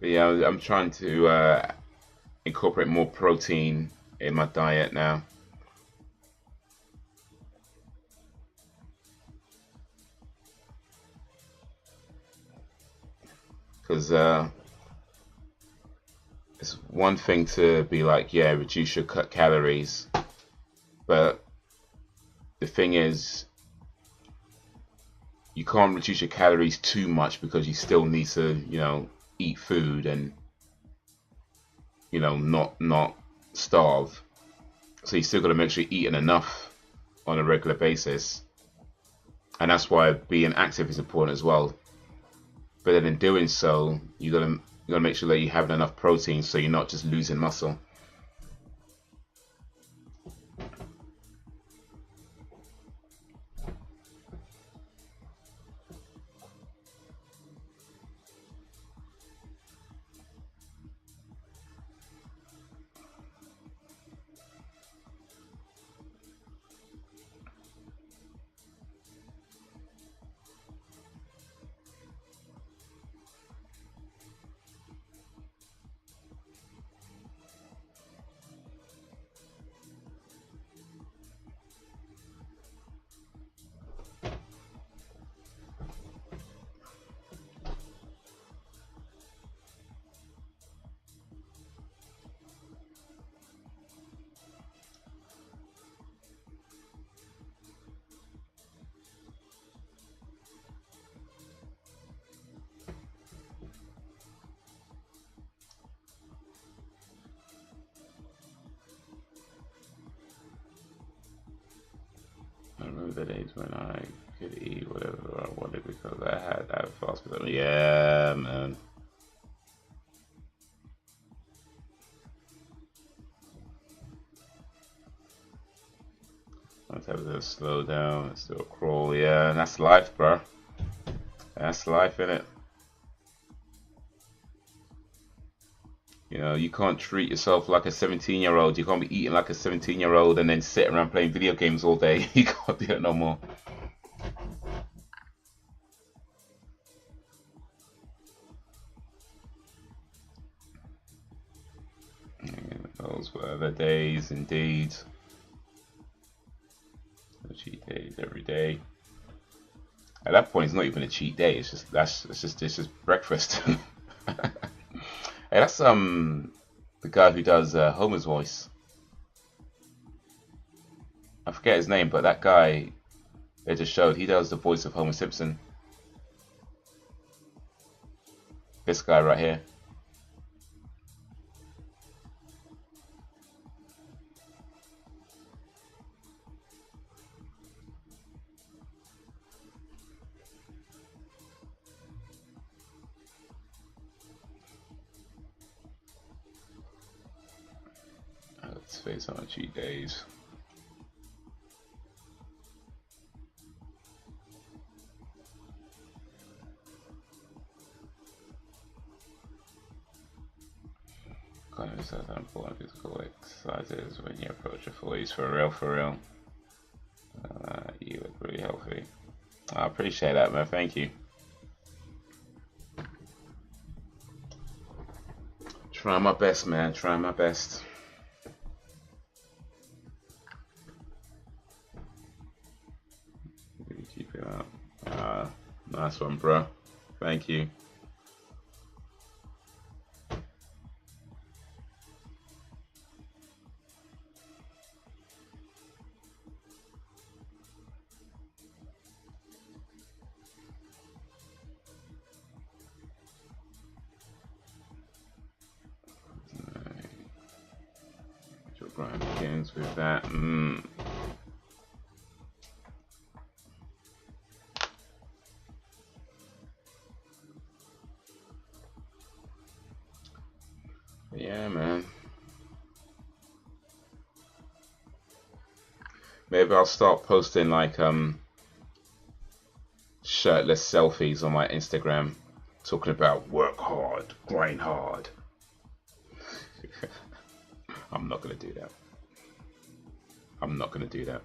But yeah, I'm trying to incorporate more protein in my diet now. Because it's one thing to be like, yeah, reduce your calories, but the thing is, you can't reduce your calories too much because you still need to, you know, eat food and, you know, not starve. So you still got to make sure you're eating enough on a regular basis, and that's why being active is important as well. But then in doing so, you gotta make sure that you're having enough protein so you're not just losing muscle. I remember the days when I could eat whatever I wanted because I had fast food. Yeah, man. Let's slow down. Let's do a crawl. Yeah, that's life, bro. That's life, innit? You know, you can't treat yourself like a 17-year-old. You can't be eating like a 17-year-old and then sit around playing video games all day. You can't do it no more. Those were the days, indeed. The cheat days every day. At that point, it's not even a cheat day. It's just breakfast. Hey, that's the guy who does Homer's voice. I forget his name, but that guy they just showed, he does the voice of Homer Simpson. This guy right here. Let's face on cheat days. Condoms are important physical exercises when you approach your 40s. For real. You look really healthy. I appreciate that, man. Thank you. Trying my best, man. Trying my best. Keep it up. Nice one, bro. Thank you. Brian begins with that. Yeah, man. Maybe I'll start posting like shirtless selfies on my Instagram, talking about work hard, grind hard. I'm not gonna do that. I'm not gonna do that.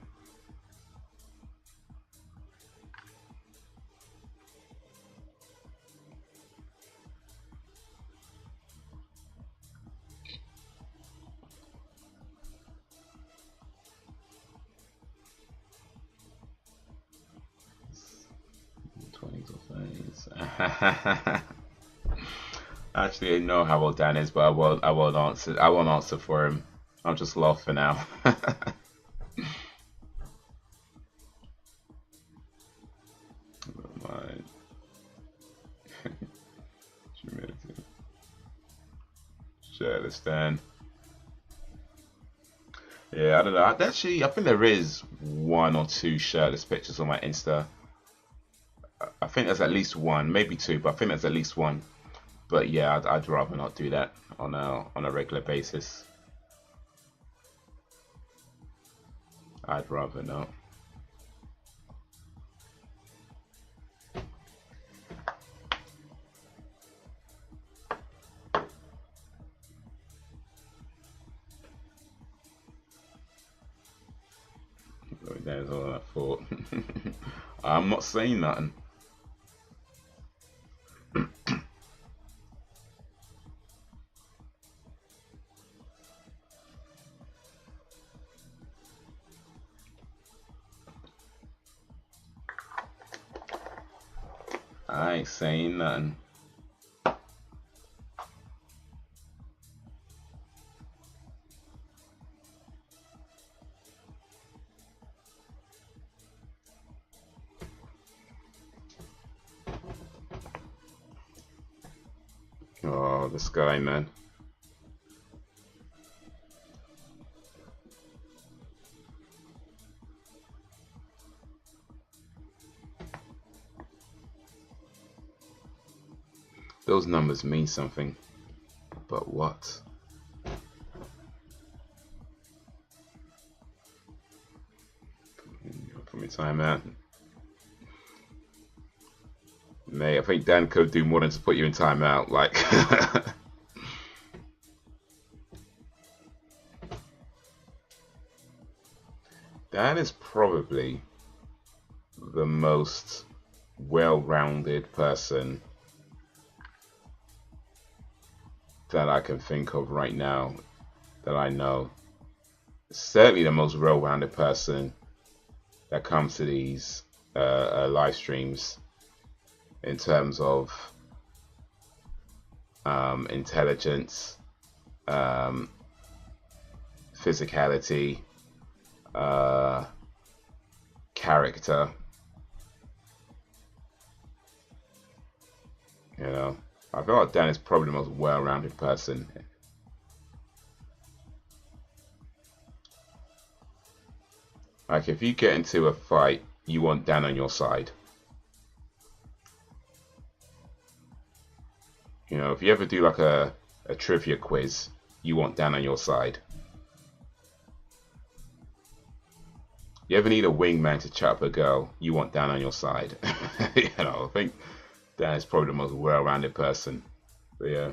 Actually, I know how old Dan is, but I won't answer. I won't answer for him. I'll just laugh for now. Shirtless Dan. Yeah, I don't know. Actually, I think there is one or two shirtless pictures on my Insta. I think there's at least one, maybe two, but I think there's at least one. But yeah, I'd rather not do that on a regular basis. I'd rather not. That's all I thought. I'm not saying nothing. I ain't saying nothing. Oh, this guy, man. Those numbers mean something, but what? me time out. Mate, I think Dan could do more than to put you in timeout. Like, Dan is probably the most well-rounded person that I can think of right now that I know. Certainly the most well-rounded person that comes to these live streams in terms of intelligence, physicality, character. You know, I feel like Dan is probably the most well-rounded person. Like, if you get into a fight, you want Dan on your side. You know, if you ever do like a trivia quiz, you want Dan on your side. You ever need a wingman to chat up a girl, you want Dan on your side. You know, I think Dan is probably the most well-rounded person. But yeah.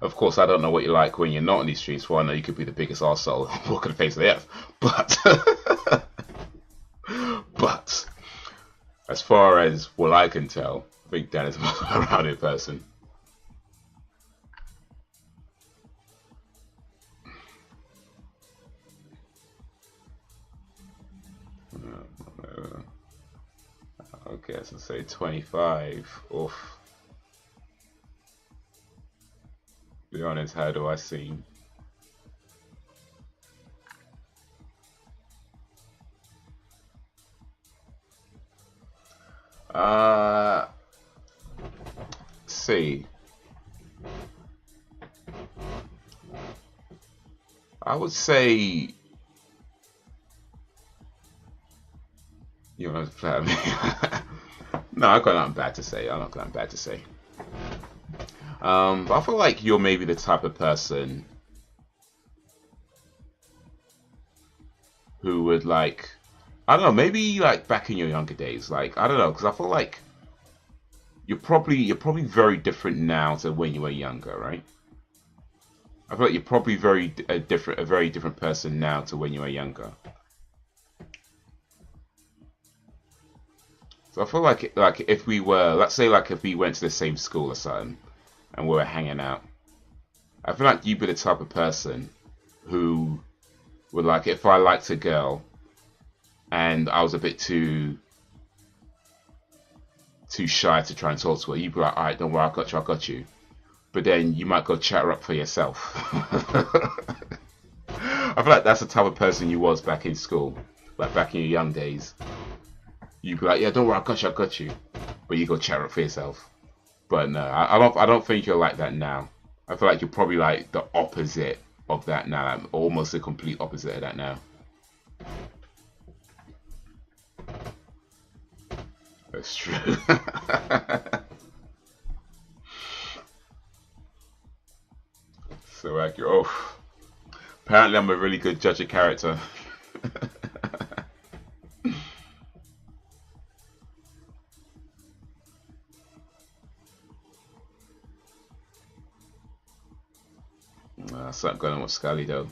Of course, I don't know what you're like when you're not on these streams. For I know you could be the biggest arsehole walking the face of the earth. But as far as what I can tell, I think Dan is the most well-rounded person. Okay, so say 25. Oof. To be honest, how do I seem? See. I would say you want to flatter me. No, I've got nothing bad to say. I'm not got nothing bad to say. But I feel like you're maybe the type of person who would like, I don't know, maybe like back in your younger days, like I don't know, because I feel like you're probably very different now to when you were younger, right? I feel like you're probably a very different person now to when you were younger. So I feel like if we were, let's say like if we went to the same school or something, and we were hanging out, I feel like you'd be the type of person who would like, if I liked a girl and I was a bit too shy to try and talk to her, you'd be like, alright, don't worry, I got you. But then you might go chat her up for yourself. I feel like that's the type of person you was back in school, like back in your young days. You'd be like, yeah, don't worry, I got you. But you go chat her up for yourself. But no, I don't think you're like that now. I feel like you're probably like the opposite of that now, like almost the complete opposite of that now. That's true. So accurate. Oh, apparently I'm a really good judge of character. Something going on with Scully though.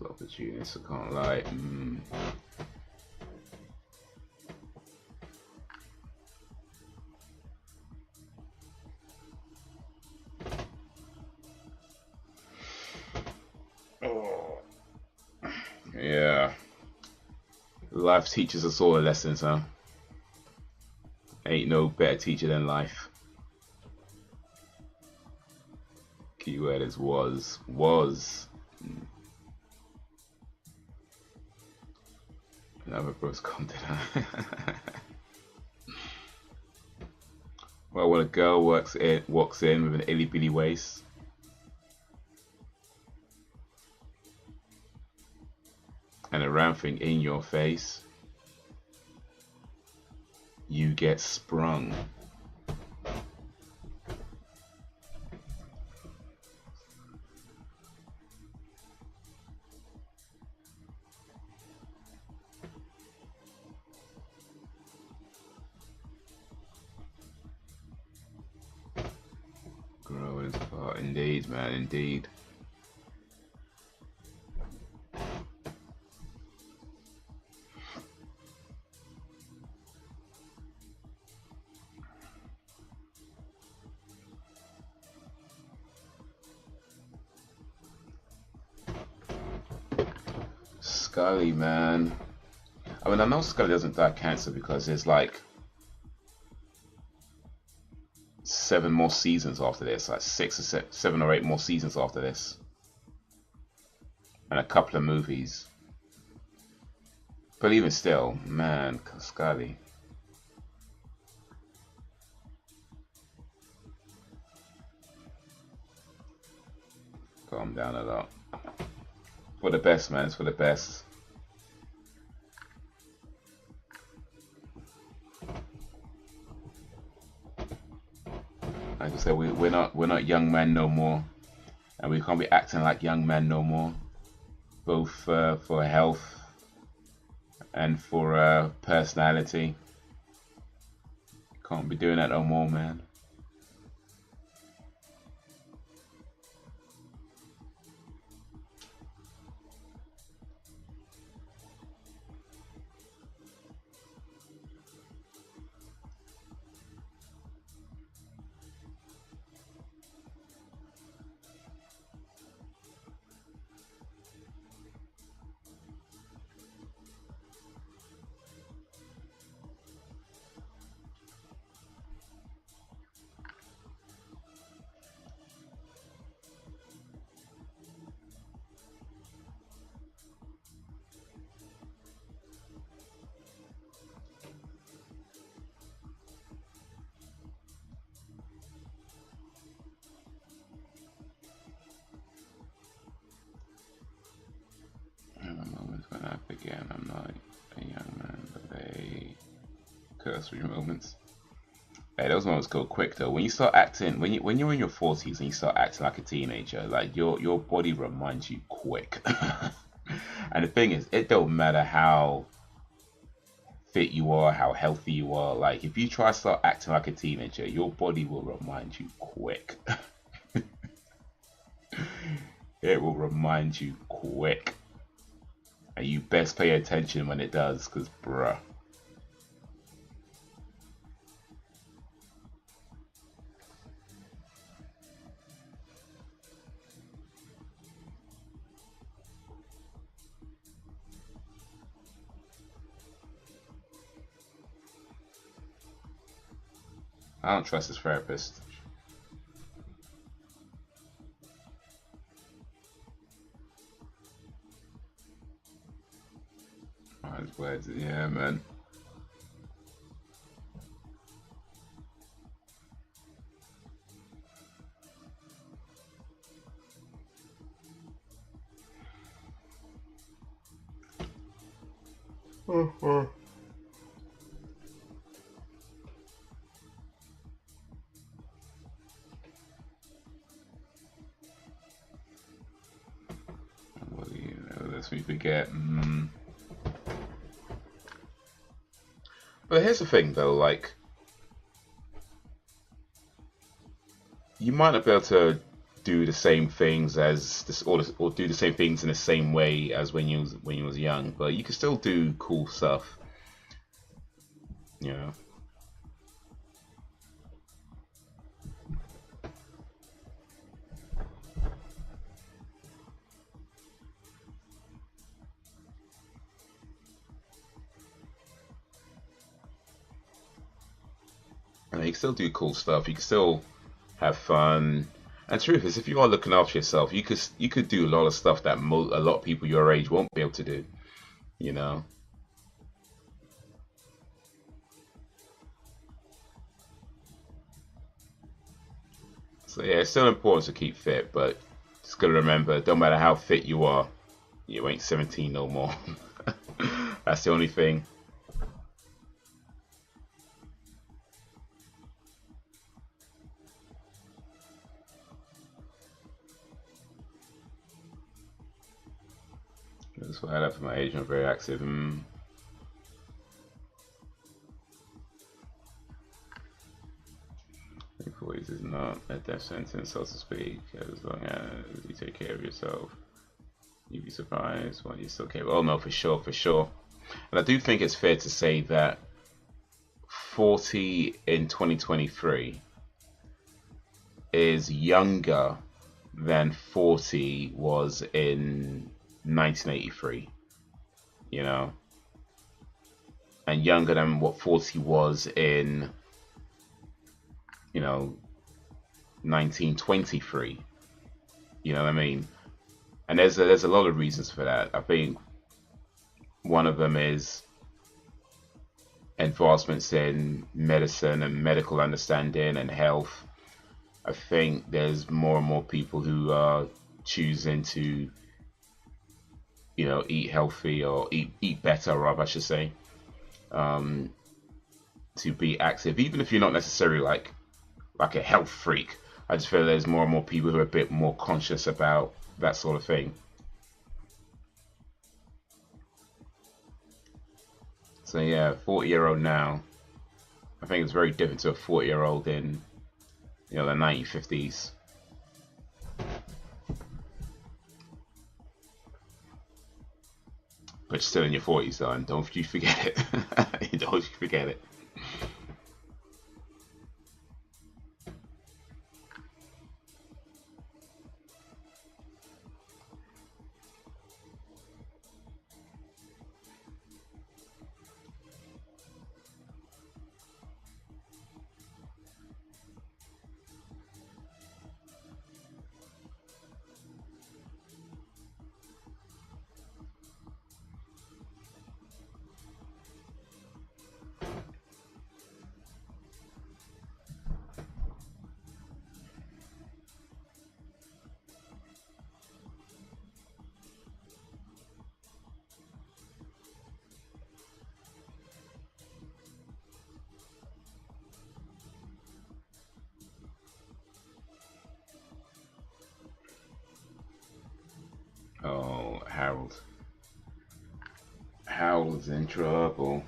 Opportunities, I can't lie. Oh. Yeah. Life teaches us all the lessons, huh? Ain't no better teacher than life. Keyword is was. Another bros content. Well, when a girl walks in with an illy bitty waist. damn thing in your face, you get sprung. Growing apart, indeed, man, indeed. Scully, man. I mean, I know Scully doesn't die of cancer because there's like 7 more seasons after this, like 6 or 7 or 8 more seasons after this, and a couple of movies. But even still, man, Scully. Calm down a lot. For the best, man. It's for the best. Like I said, we're not young men no more, and we can't be acting like young men no more. Both for health and for personality. Can't be doing that no more, man. When I began, I'm not a young man, but they cursory moments. Hey, those moments go quick though. When you start acting, when you're in your 40s and you start acting like a teenager, like your body reminds you quick. And the thing is, it don't matter how fit you are, how healthy you are. Like if you try to start acting like a teenager, your body will remind you quick. It will remind you quick. And you best pay attention when it does, because bruh. I don't trust this therapist. Words, yeah, man. What do you know? Lets me forget. But here's the thing though, like, you might not be able to do the same things as this, or do the same things in the same way as when you was young, but you can still do cool stuff, you know. And you can still do cool stuff. You can still have fun. And the truth is, if you are looking after yourself, you could do a lot of stuff that a lot of people your age won't be able to do. You know. So yeah, it's still important to keep fit, but just gotta remember, don't matter how fit you are, you ain't 17 no more. That's the only thing. That's what I have for my age. I'm very active. 40s is not a death sentence, so to speak. As long as you take care of yourself, you'd be surprised when you're still capable. Oh no, for sure, for sure. And I do think it's fair to say that 40 in 2023 is younger than 40 was in 1983, you know, and younger than what 40 was in, you know, 1923. You know what I mean? And there's a lot of reasons for that. I think one of them is advancements in medicine and medical understanding and health. I think there's more and more people who are choosing to, you know, eat healthy or eat better, rather, I should say, to be active, even if you're not necessarily like a health freak. I just feel there's more and more people who are a bit more conscious about that sort of thing. So yeah, 40-year-old now, I think it's very different to a 40-year-old in, you know, the 1950s. But still in your 40s, though, and don't you forget it. Don't you forget it. Oh, Harold. Harold's in trouble.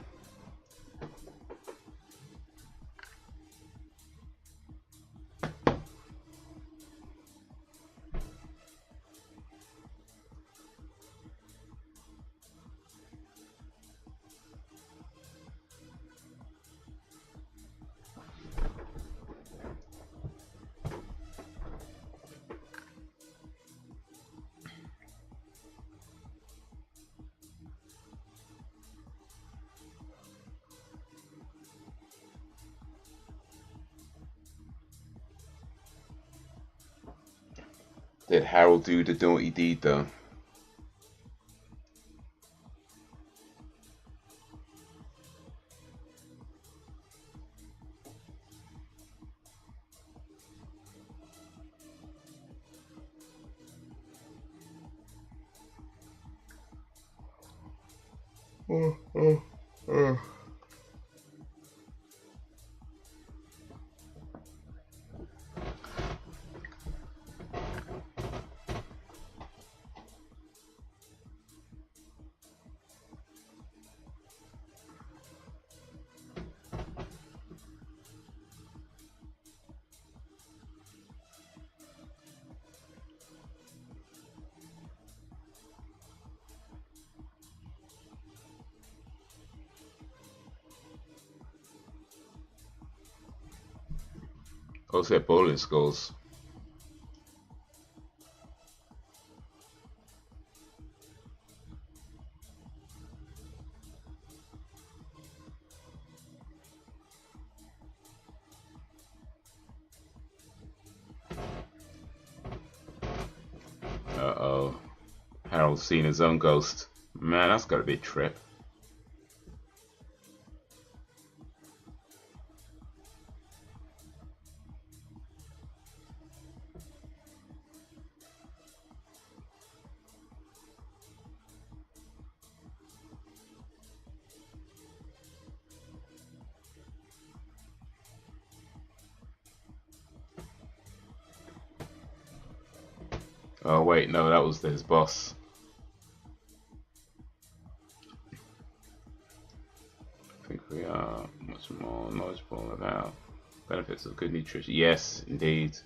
Did Harold do the naughty deed though? Also, bowling skulls. Uh-oh. Harold's seen his own ghost. Man, that's gotta be a trip. Oh wait, no, that was his boss. I think we are much more knowledgeable about benefits of good nutrition. Yes, indeed.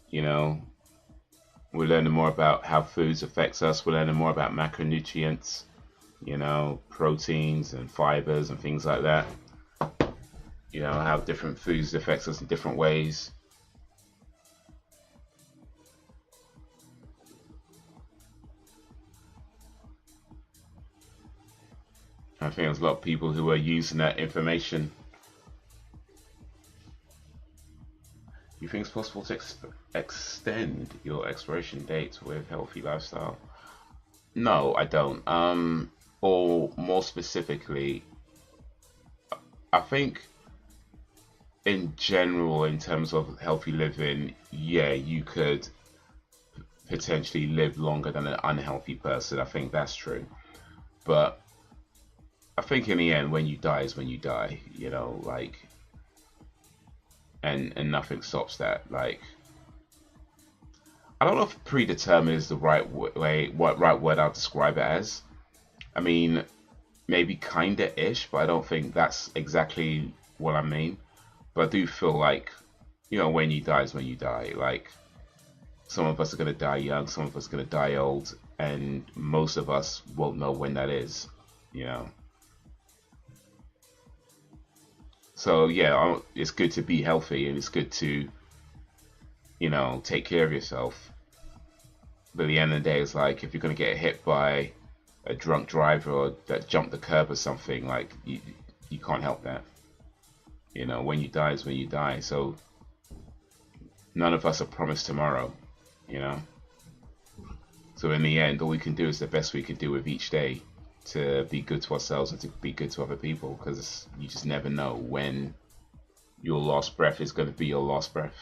You know, we're learning more about how foods affects us. We're learning more about macronutrients, you know, proteins and fibers and things like that. You know, how different foods affects us in different ways. I think there's a lot of people who are using that information. You think it's possible to extend your expiration date with healthy lifestyle? No, I don't. Or more specifically, I think in general, in terms of healthy living, yeah, you could potentially live longer than an unhealthy person. I think that's true. But I think in the end, when you die is when you die, you know, like, and nothing stops that. Like, I don't know if predetermined is the right way, what right word I'll describe it as. I mean, maybe kinda ish, but I don't think that's exactly what I mean. But I do feel like, you know, when you die is when you die. Like, some of us are gonna die young, some of us are gonna die old, and most of us won't know when that is, you know. So yeah, it's good to be healthy and it's good to, you know, take care of yourself. But at the end of the day, it's like if you're gonna get hit by a drunk driver or that jumped the curb or something, like you can't help that. You know, when you die is when you die. So none of us are promised tomorrow, you know. So in the end, all we can do is the best we can do with each day to be good to ourselves and to be good to other people, because you just never know when your last breath is going to be your last breath.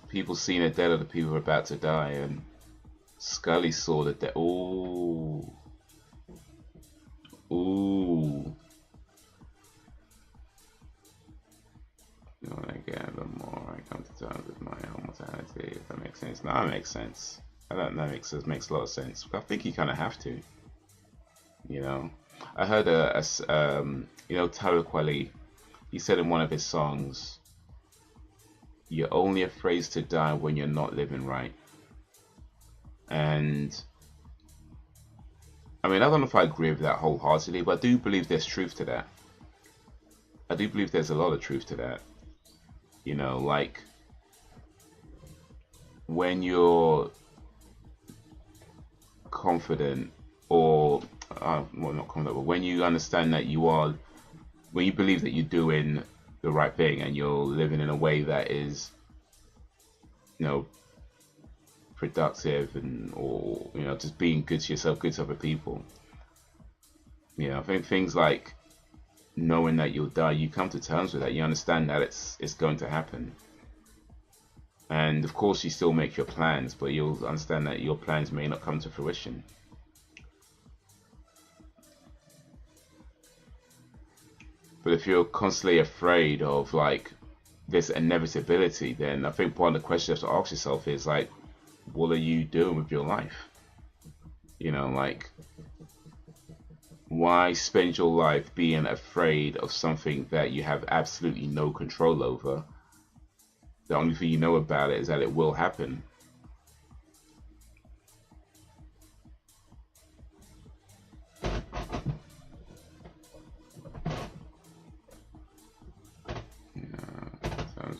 People seeing the dead of the people who are about to die, and Scully saw the dead. Ooh. Ooh. You know, again, the more I come to terms with my own mortality, if that makes sense. No, that makes sense. That makes a lot of sense. I think you kind of have to. You know, I heard you know, Tyler Quelly, he said in one of his songs, "You're only afraid to die when you're not living right." And I mean, I don't know if I agree with that wholeheartedly, but I do believe there's truth to that. I do believe there's a lot of truth to that. You know, like when you're confident, or well, not confident, but when you understand that when you believe that you're doing the right thing and you're living in a way that is, you know, productive, and or, you know, just being good to yourself, good to other people. You know, I think things like knowing that you'll die, you come to terms with that. You understand that it's going to happen. And of course you still make your plans, but you'll understand that your plans may not come to fruition. But if you're constantly afraid of like this inevitability, then I think one of the questions you have to ask yourself is like, what are you doing with your life? You know, like, why spend your life being afraid of something that you have absolutely no control over? The only thing you know about it is that it will happen.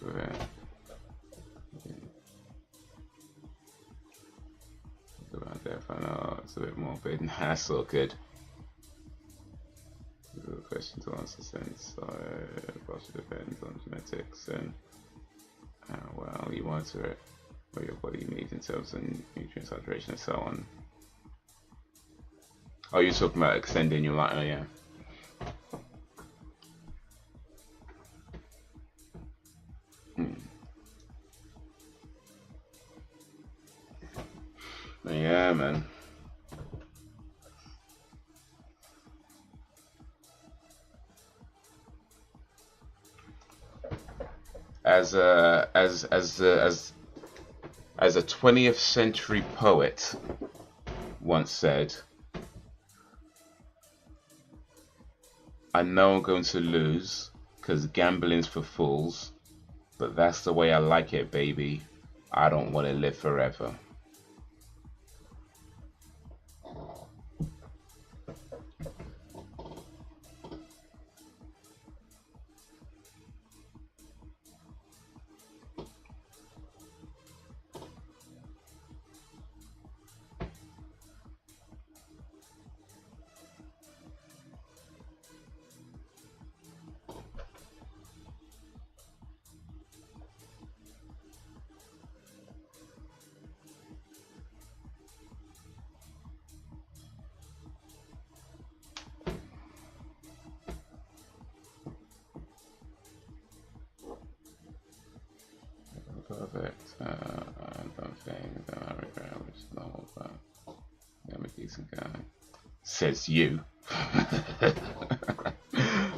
With it. About death, I know it's a bit morbid. Nah, that's all good. There's a question to answer since it depends on genetics and how well you monitor it, what your body needs in terms of nutrient saturation and so on. Oh, you're talking about extending your life? Oh, yeah. Yeah, man. As a 20th century poet once said, I know I'm going to lose, 'cause gambling's for fools, but that's the way I like it, baby. I don't want to live forever. Perfect. I don't think that I regret which is the whole time. I'm a decent guy. Says you.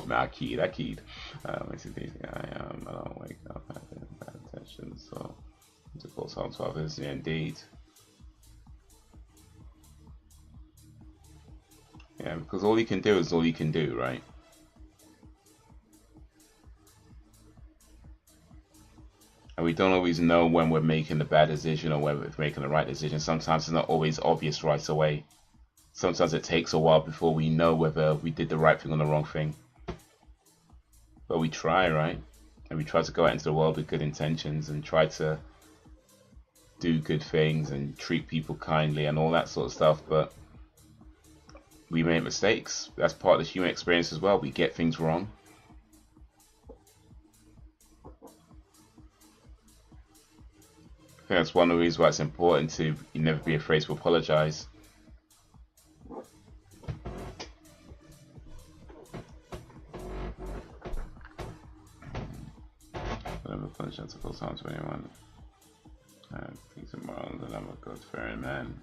Nah, keyed. It's a decent guy. I don't wake up having bad attention, so to cause harm to others. Yeah, indeed. Yeah, because all you can do is all you can do, right? And we don't always know when we're making the bad decision or when we're making the right decision. Sometimes it's not always obvious right away. Sometimes it takes a while before we know whether we did the right thing or the wrong thing. But we try, right? And we try to go out into the world with good intentions and try to do good things and treat people kindly and all that sort of stuff. But we make mistakes. That's part of the human experience as well. We get things wrong. I think that's one of the reasons why it's important to never be afraid to apologize. Never apologize to full time to anyone. Things are moral that I'm a God-fearing man.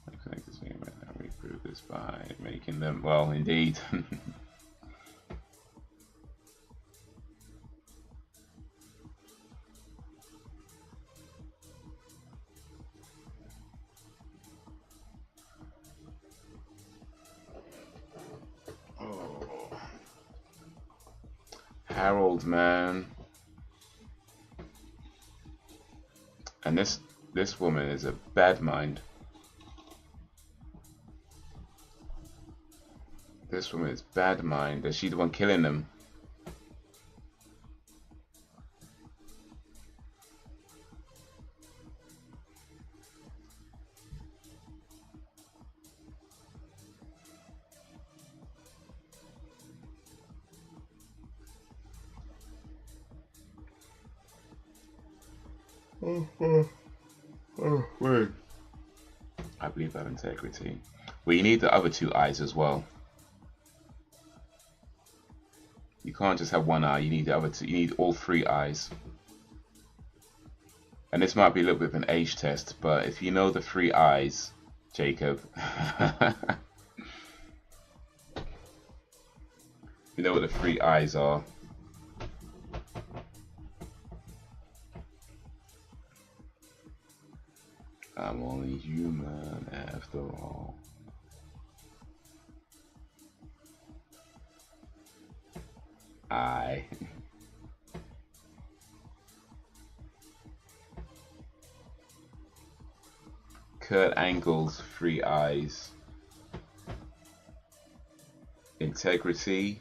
I connect this thing, we prove this by making them well, indeed. Harold, man, and this woman is a bad mind. This woman is bad mind. Is she the one killing them? Wait. I believe that integrity. Well, you need the other two eyes as well. You can't just have one eye. You need the other two. You need all three eyes. And this might be a little bit of an age test, but if you know the three eyes, Jacob, you know what the three eyes are. I'm only human after all. Kurt Angle's three eyes. Integrity,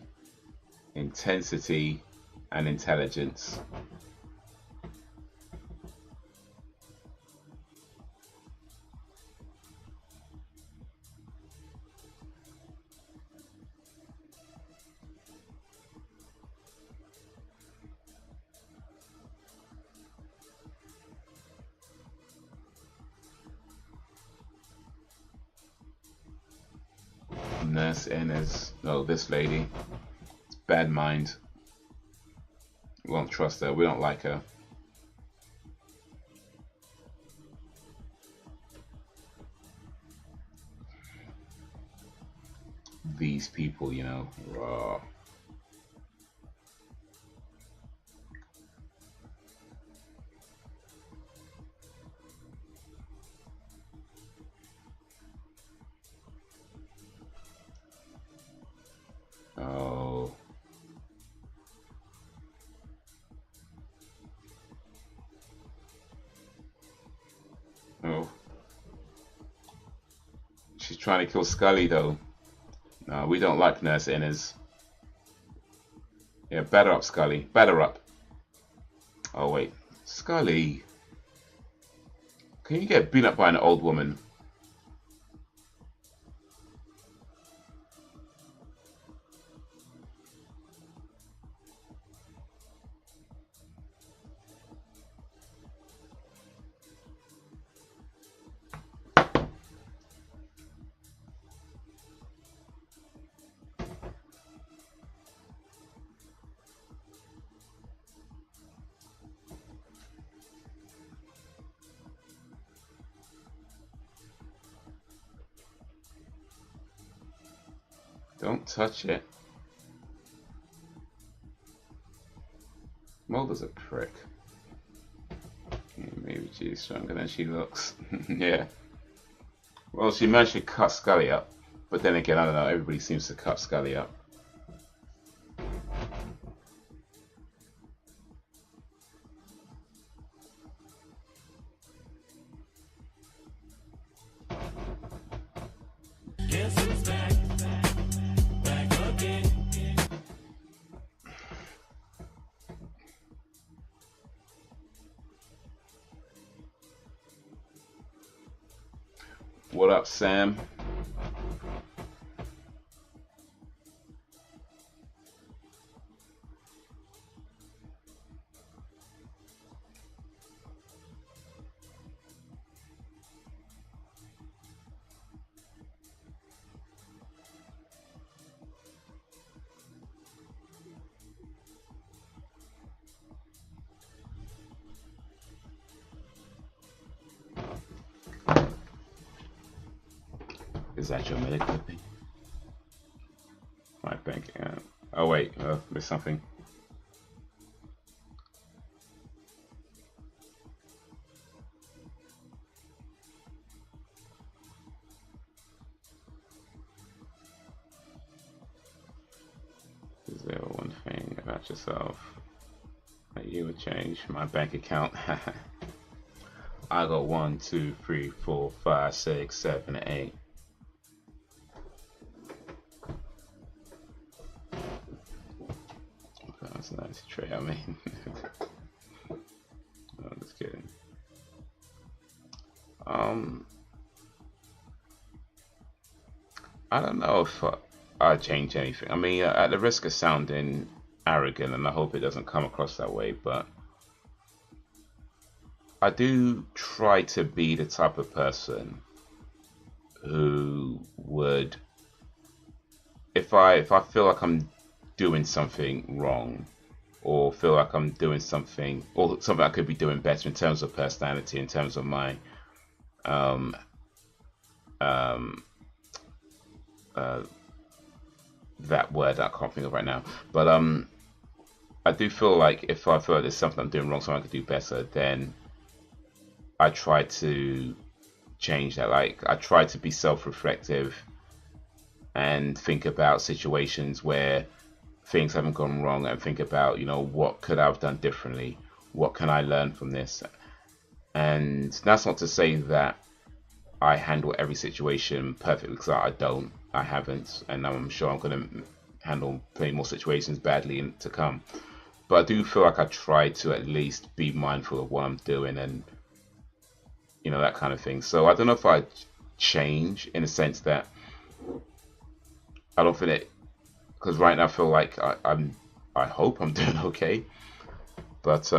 intensity, and intelligence. Nurse Inez, no, this lady, it's bad mind. We won't trust her, we don't like her. these people, you know. Raw. Oh. Oh. She's trying to kill Scully though. No, we don't like nurse inners. Yeah, batter up, Scully. Batter up. Oh wait. Scully. Can you get beat up by an old woman? Don't touch it. Mulder's a prick. Yeah, maybe she's stronger than she looks. Yeah. Well, she managed to cut Scully up. But then again, I don't know, everybody seems to cut Scully up. What up, Sam? Is that your medical thing? My bank account. Oh wait, there's something. Is there one thing about yourself that you would change? My bank account. I got 1, 2, 3, 4, 5, 6, 7, 8. That's a nice tray, I mean. No, just kidding. I don't know if I'd change anything. I mean, at the risk of sounding arrogant, and I hope it doesn't come across that way, but I do try to be the type of person who would, if I feel like I'm doing something wrong, or feel like I'm doing something, or something I could be doing better in terms of personality, in terms of my that word I can't think of right now, but I do feel like if I feel like there's something I'm doing wrong, something I could do better, then I try to change that. Like, I try to be self-reflective and think about situations where things haven't gone wrong, and think about, you know, what could I have done differently? What can I learn from this? And that's not to say that I handle every situation perfectly, because I don't. I haven't, and I'm sure I'm going to handle plenty more situations badly to come. But I do feel like I try to at least be mindful of what I'm doing, and, you know, that kind of thing. So I don't know if I change, in a sense that I don't feel it, because right now I feel like I hope I'm doing okay, but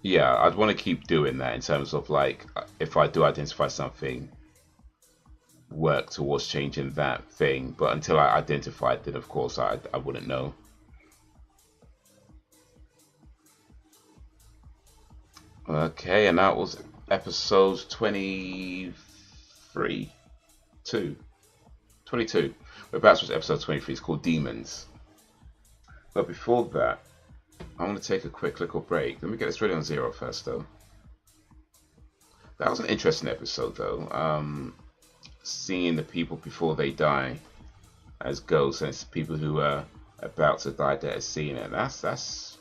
yeah, I'd want to keep doing that, in terms of, like, if I do identify something, work towards changing that thing. But until I identify it, then of course I wouldn't know. Okay, and that was episode 23, 22. We're about to watch episode 23. It's called Demons. But before that, I want to take a quick little break. Let me get this ready on 0 first, though. That was an interesting episode, though. Seeing the people before they die as ghosts, and it's people who are about to die that are seeing it. That's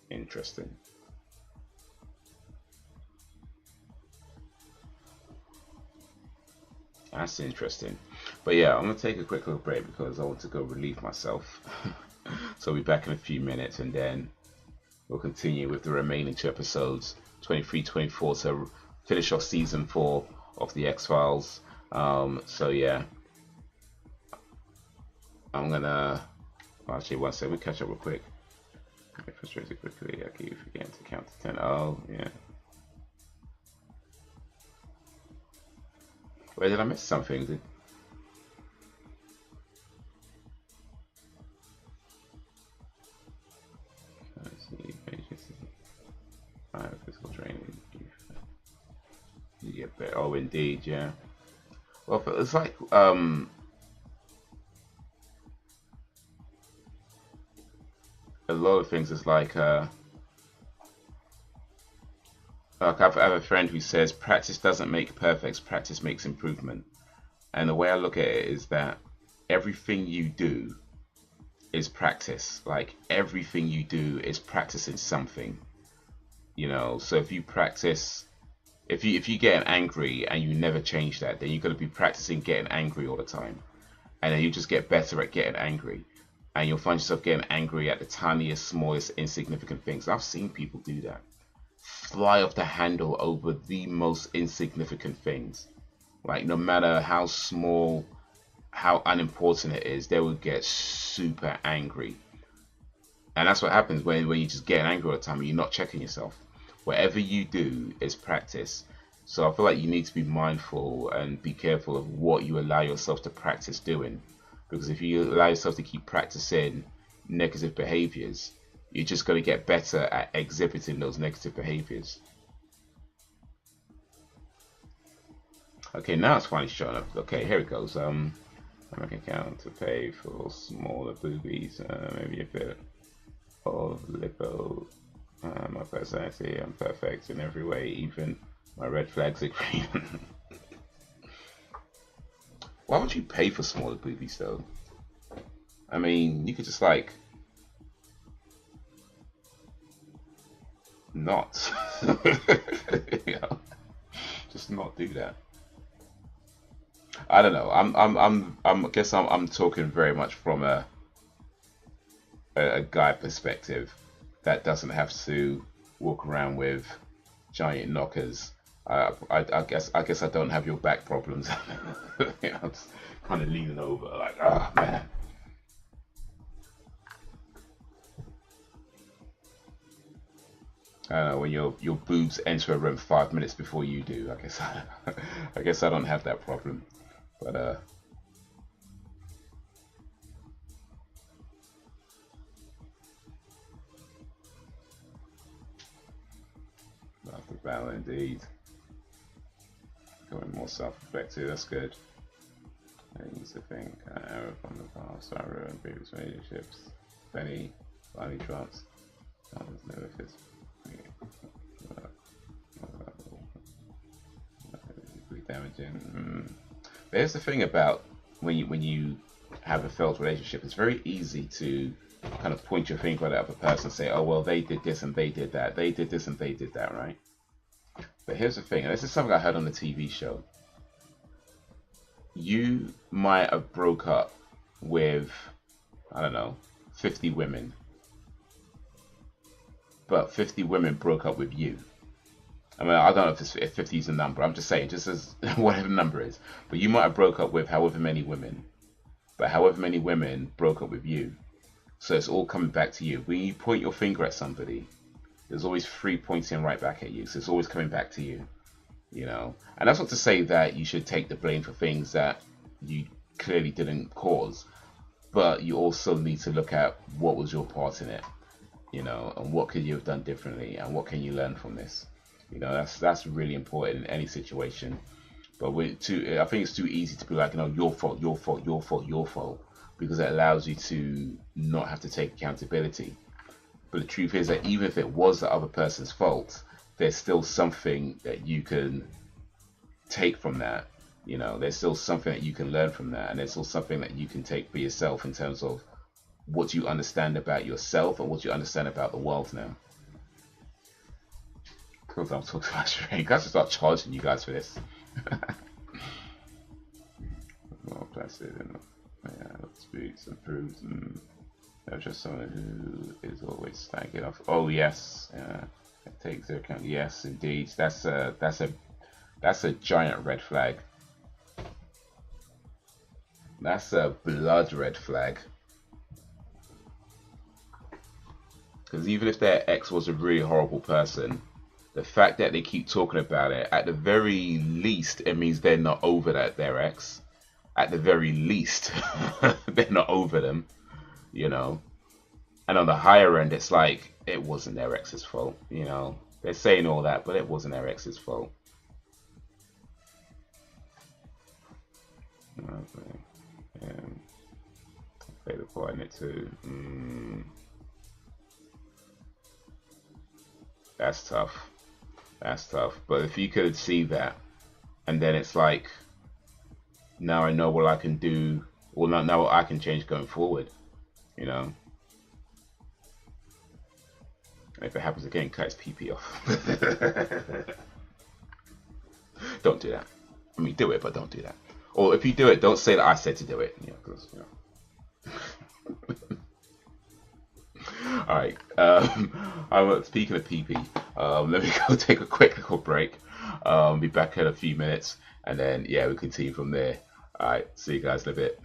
interesting. That's interesting. But yeah, I'm going to take a quick little break because I want to go relieve myself. So I'll be back in a few minutes, and then we'll continue with the remaining 2 episodes, 23, 24, to finish off season 4 of the X-Files. So yeah, I'm gonna actually one second. We catch up real quick. I get frustrated quickly. I keep forgetting to count to 10. Oh yeah. Wait, did I miss something? Let's see. Physical training. You get better. Oh, indeed, yeah. Well, it's like a lot of things. Is like I have a friend who says practice doesn't make perfect, practice makes improvement. And the way I look at it is that everything you do is practice. Like everything you do is practicing something. You know, so if you practice, if you get angry and you never change that, then you're going to be practicing getting angry all the time, and then you just get better at getting angry, and you'll find yourself getting angry at the tiniest, smallest, insignificant things. I've seen people do that, fly off the handle over the most insignificant things. Like no matter how small, how unimportant it is, they will get super angry. And that's what happens when you just get angry all the time and you're not checking yourself. Whatever you do is practice. So I feel like you need to be mindful and be careful of what you allow yourself to practice doing. Because if you allow yourself to keep practicing negative behaviors, you're just going to get better at exhibiting those negative behaviors. Okay, now it's finally showing up. Okay, here it goes. I'm making account to pay for smaller boobies, maybe a bit of lipo. My personality, I'm perfect in every way, even my red flags are green. Why would you pay for smaller boobies though? I mean, you could just like not, you know, just not do that. I don't know. I guess I'm talking very much from a guy perspective that doesn't have to walk around with giant knockers. I guess I don't have your back problems. You know, I'm just kind of leaning over like, oh man. I don't know, when your boobs enter a room 5 minutes before you do. I guess I don't have that problem, but after battle indeed. Going more self-reflective, that's good. I used to think error from the past, I ruined previous relationships. Benny, finally drops. Never fits. Damaging. But here's the thing about when you have a failed relationship, it's very easy to kind of point your finger at the other person and say, oh well, they did this and they did that, they did this and they did that, right? But here's the thing, and this is something I heard on the TV show. You might have broke up with, I don't know, 50 women, but 50 women broke up with you. I mean, I don't know if 50 is a number. I'm just saying, just as whatever the number is. But you might have broke up with however many women, but however many women broke up with you. So it's all coming back to you. When you point your finger at somebody, there's always 3 pointing right back at you. So it's always coming back to you, you know. And that's not to say that you should take the blame for things that you clearly didn't cause, but you also need to look at what was your part in it, you know, and what could you have done differently, and what can you learn from this. You know, that's really important in any situation. But I think it's too easy to be like, you know, your fault, your fault, your fault, your fault, because it allows you to not have to take accountability. But the truth is that even if it was the other person's fault, there's still something that you can take from that. You know, there's still something that you can learn from that, and there's still something that you can take for yourself in terms of what you understand about yourself and what you understand about the world now. Because I'm talking about stream, I should start charging you guys for this. Well, that's it. Yeah, speaks improves, and there's just someone who is always slacking off. Oh yes, it takes their account. Yes, indeed. That's a giant red flag. That's a blood red flag. Because even if their ex was a really horrible person, the fact that they keep talking about it, at the very least, it means they're not over their ex. At the very least, they're not over them, you know. And on the higher end, it's like, it wasn't their ex's fault, you know. They're saying all that, but it wasn't their ex's fault. Okay. Play the part in it too. That's tough. That's tough. But if you could see that, and then it's like, now I know what I can do, or now what I can change going forward, you know. And if it happens again, cut his PP off. Don't do that. I mean, do it, but don't do that. Or if you do it, don't say that I said to do it. Yeah, because, you know. Alright, speaking of PP, let me go take a quick little break. Be back in a few minutes, and then, yeah, we'll continue from there. Alright, see you guys in a bit.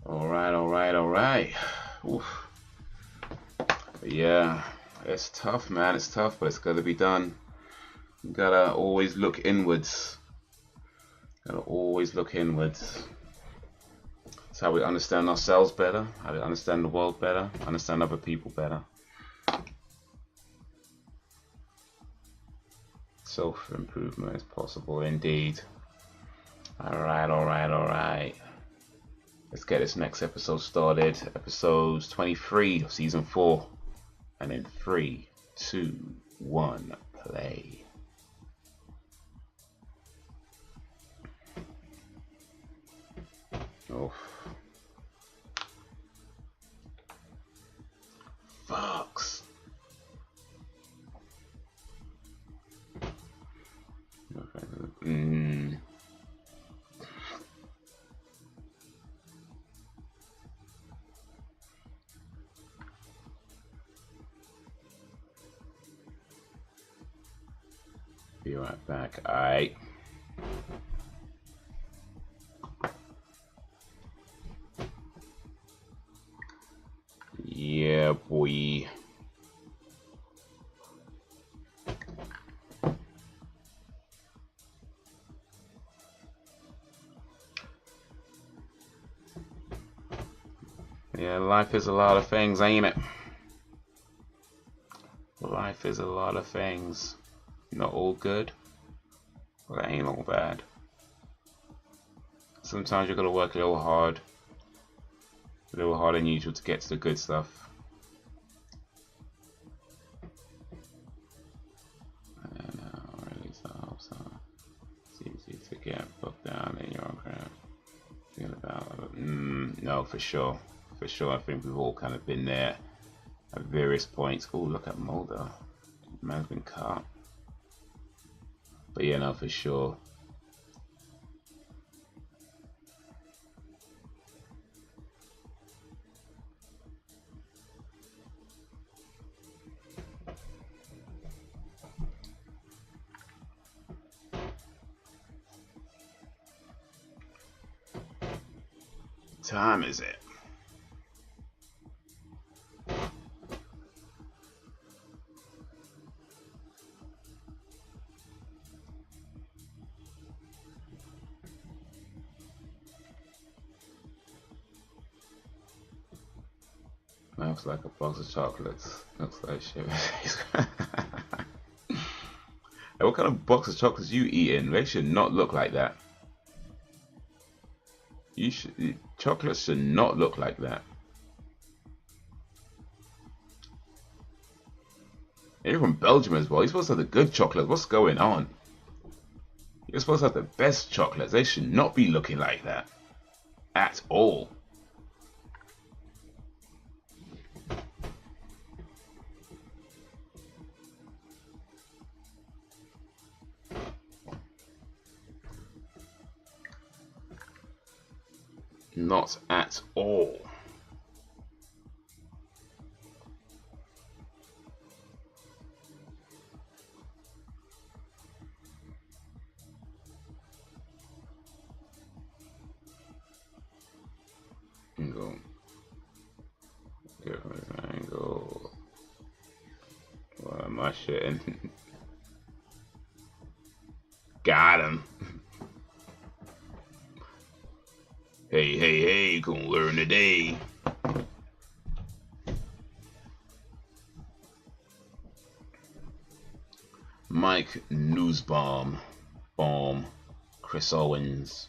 Alright. Oof. Yeah, it's tough, man. It's tough, but it's got to be done. You gotta always look inwards. always look inwards. It's how we understand ourselves better, how we understand the world better, understand other people better. Self-improvement is possible indeed. Alright, alright, alright. Let's get this next episode started. Episode 23 of season 4. And in 3, 2, 1, play. Oh. Fox. Be right back. Alright. Yeah, boy. Yeah, life is a lot of things, ain't it? Life is a lot of things. Not all good, but it ain't all bad. Sometimes you gotta work a little harder than usual to get to the good stuff. And release the hopes on. It's easy to get booked down in your own crowd. Thinking about no, for sure. For sure, I think we've all kind of been there at various points. Oh, look at Mulder. Man's been caught. But yeah, no, for sure. What time is it? Looks like a box of chocolates. Looks like shit. Hey, what kind of box of chocolates you eating? They should not look like that. Chocolates should not look like that. And you're from Belgium as well. You're supposed to have the good chocolate. What's going on? You're supposed to have the best chocolates. They should not be looking like that at all. Not at all. Angle. GeForce angle. What am I shitting? Got him. Hey, hey, hey, gonna learn today. Mike Newsbaum, Chris Owens,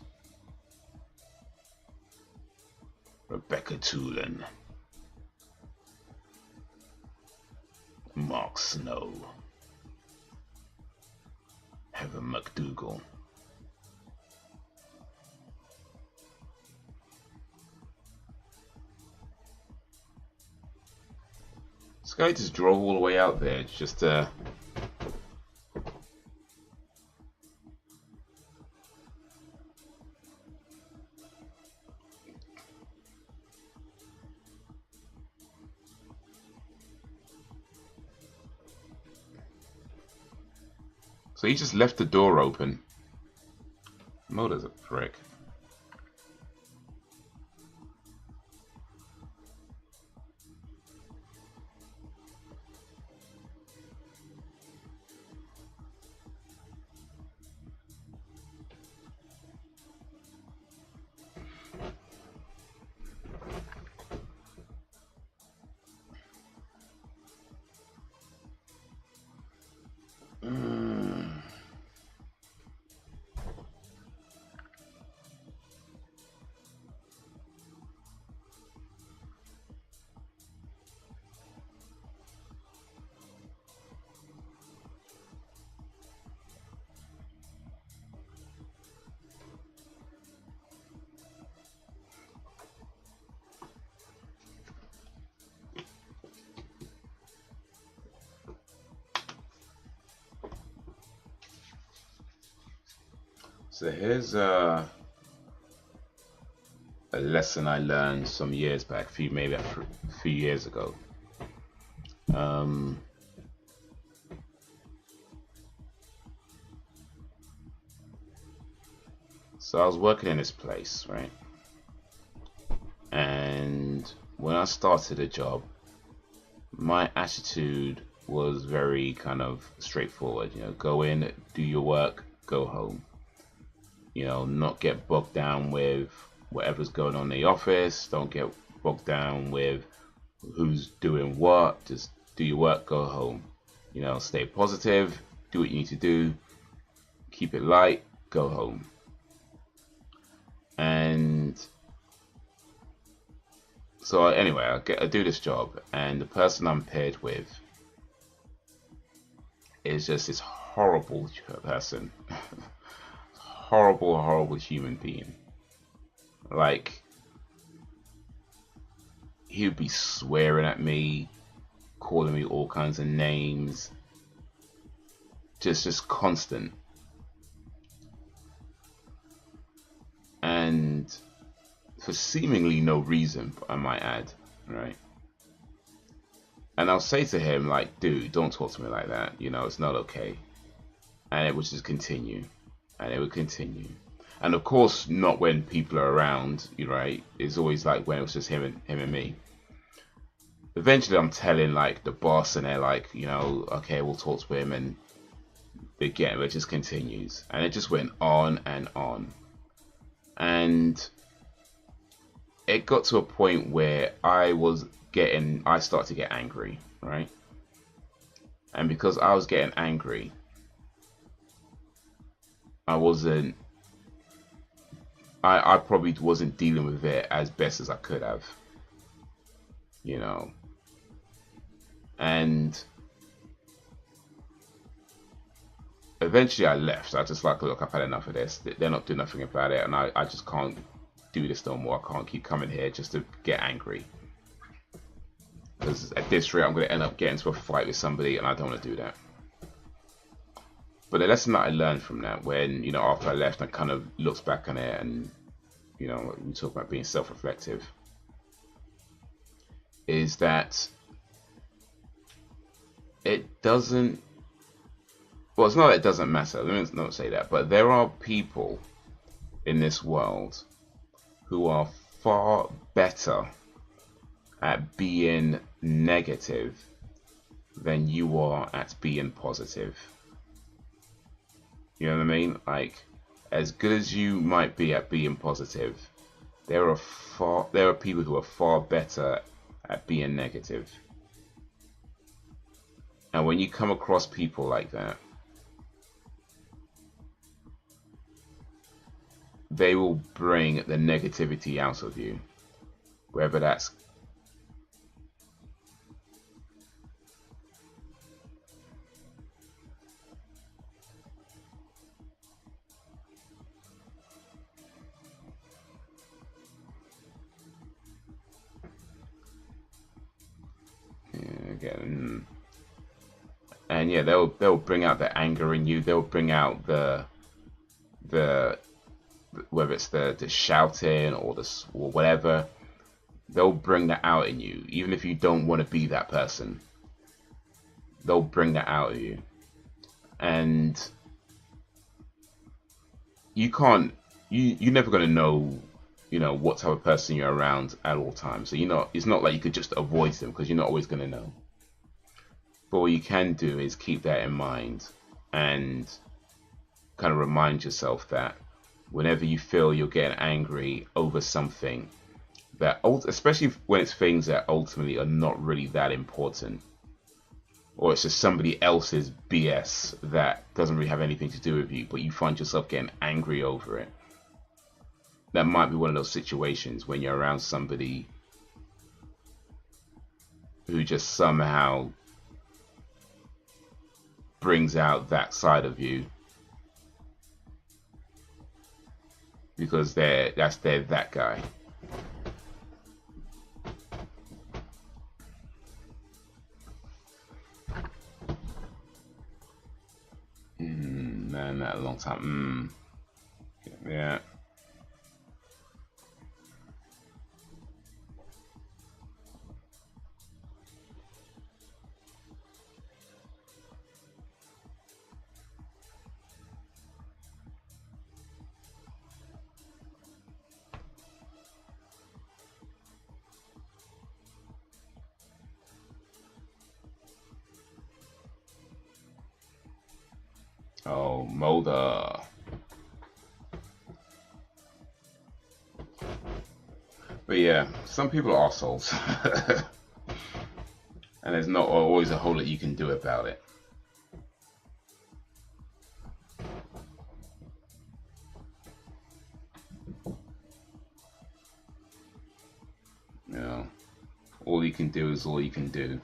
Rebecca Tulin, Mark Snow, Heather McDougall. This guy just drove all the way out there. It's just so he just left the door open. Mulder's a prick. So here's a lesson I learned some years back, maybe a few years ago. So I was working in this place, right? And when I started a job, my attitude was very kind of straightforward. You know, go in, do your work, go home. You know, not get bogged down with whatever's going on in the office. Don't get bogged down with who's doing what. Just do your work, go home. You know, stay positive, do what you need to do, keep it light, go home. And so anyway, I do this job, and the person I'm paired with is just this horrible person. Horrible human being. Like, he would be swearing at me, calling me all kinds of names, just constant. And for seemingly no reason, I might add, right? And I'll say to him, like, dude, don't talk to me like that, you know, it's not okay. And it would just continue, and it would continue. And of course, not when people are around, right? It's always like when it was just him and me. Eventually, I'm telling like the boss, and they're like, you know, okay, we'll talk to him, and again, it just continues, and it just went on and on, and it got to a point where I started to get angry, right? And because I was getting angry, I probably wasn't dealing with it as best as I could have, you know. And eventually I left. I just like, look, I've had enough of this. They're not doing nothing about it, and I just can't do this no more. I can't keep coming here just to get angry. Because at this rate, I'm going to end up getting into a fight with somebody, and I don't want to do that. But the lesson that I learned from that, when, you know, after I left, I kind of looked back on it, and, you know, we talk about being self-reflective, is that it doesn't, well, it's not that it doesn't matter, let me not say that, but there are people in this world who are far better at being negative than you are at being positive. You know what I mean? Like, as good as you might be at being positive, there are people who are far better at being negative. And when you come across people like that, they will bring the negativity out of you, whether that's again, and yeah, they'll bring out the anger in you. They'll bring out the whether it's the shouting or or whatever. They'll bring that out in you, even if you don't want to be that person. They'll bring that out of you, and you're never gonna know, you know, what type of person you're around at all times. So it's not like you could just avoid them, because you're not always gonna know. But what you can do is keep that in mind and kind of remind yourself that whenever you feel you're getting angry over something that, especially when it's things that ultimately are not really that important, or it's just somebody else's BS that doesn't really have anything to do with you, but you find yourself getting angry over it, that might be one of those situations when you're around somebody who just somehow brings out that side of you, because they're that guy. Man, that a long time. Yeah. Oh, Molder. But yeah, some people are assholes. And there's not always a whole lot you can do about it. You know, all you can do is all you can do.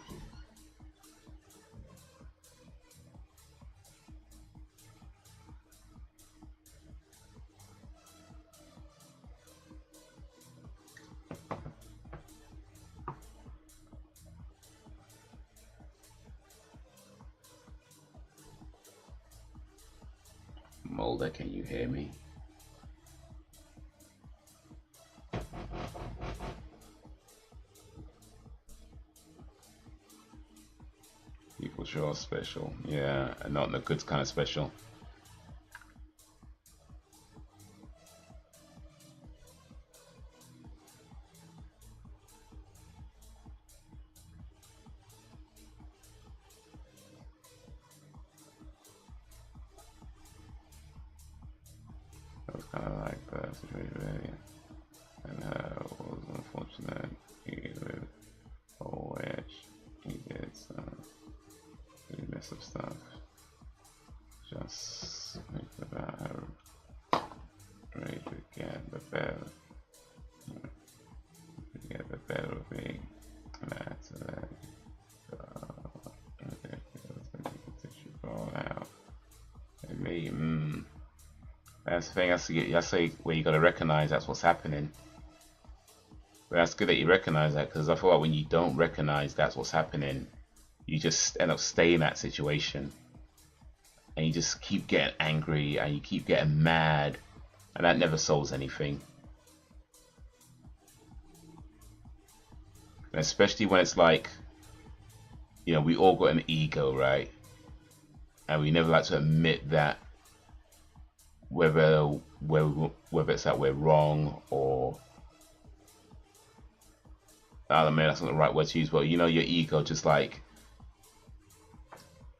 Molder, can you hear me? People sure are special. Yeah, and not in the good kind of special. That was kind of like the situation, and it was unfortunate. He did he did some really mess up stuff. Just think about how ready to get the better. Get the better of me. And that's that. Out. And me, That's the thing. That's where you got to recognize that's what's happening. But that's good that you recognize that, because I feel like when you don't recognize that's what's happening, you just end up staying in that situation, and you just keep getting angry and you keep getting mad, and that never solves anything. And especially when it's like, you know, we all got an ego, right? And we never like to admit that, whether it's that we're wrong, or I don't know, that's not the right word to use, but you know, your ego just like